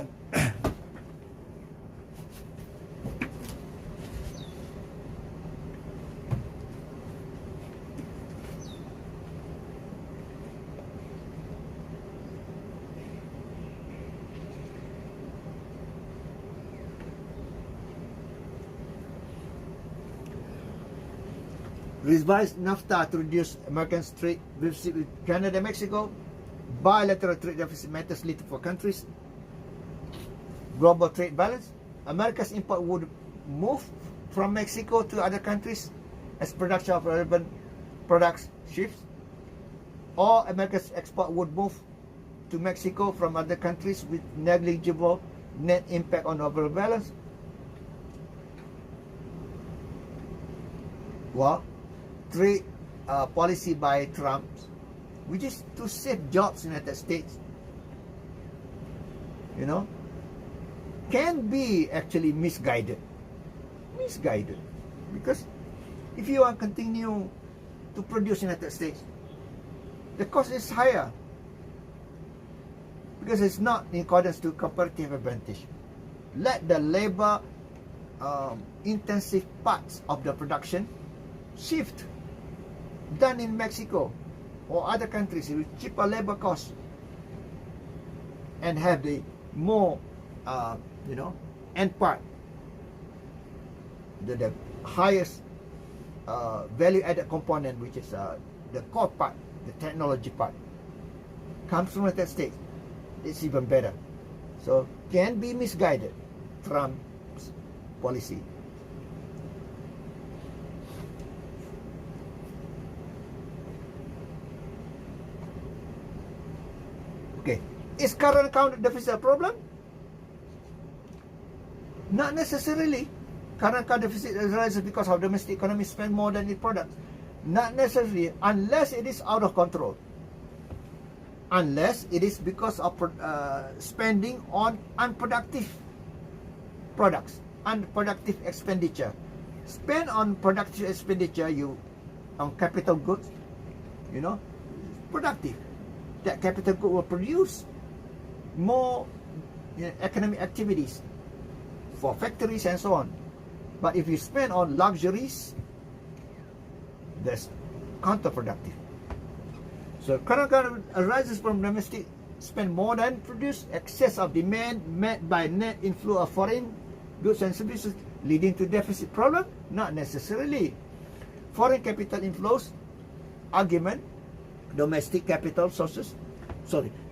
revised NAFTA to reduce Americans' trade deficit with Canada and Mexico. Bilateral trade deficit matters little for countries. Global trade balance. America's import would move from Mexico to other countries as production of relevant products shifts. Or America's export would move to Mexico from other countries with negligible net impact on overall balance. Well, trade policy by Trump, which is to save jobs in the United States, you know, can be actually misguided. Misguided. Because if you want to continue to produce in the United States, the cost is higher. Because it's not in accordance to comparative advantage. Let the labor intensive parts of the production shift done in Mexico or other countries with cheaper labor costs and have the more you know, end part, the highest value added component, which is the core part, the technology part, comes from the United States. It's even better. So can be misguided, Trump's policy. Okay, is current account deficit a problem? Not necessarily. current account deficit arises because of domestic economy spend more than its products. Not necessarily, unless it is out of control. Unless it is because of spending on unproductive products, unproductive expenditure. Spend on productive expenditure, on capital goods, productive. That capital good will produce more economic activities for factories and so on. But if you spend on luxuries, that's counterproductive. So current account arises from domestic spend more than produce, excess of demand met by net inflow of foreign goods and services, leading to deficit problem? Not necessarily. Foreign capital inflows, argument, domestic capital sources,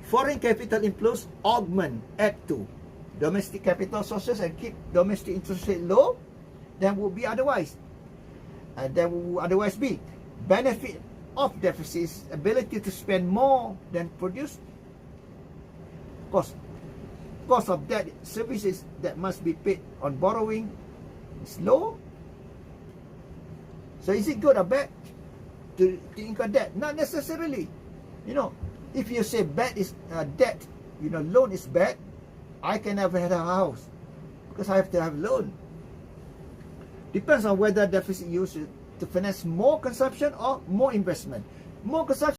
foreign capital inflows augment, add to domestic capital sources and keep domestic interest rate low, then would be otherwise. And there would otherwise be benefit of deficits, ability to spend more than produce. Cost of debt services that must be paid on borrowing is low. So is it good or bad to incur debt? Not necessarily. If you say bad is debt, loan is bad, I can never have a house because I have to have loan. Depends on whether deficit used to finance more consumption or more investment. More consumption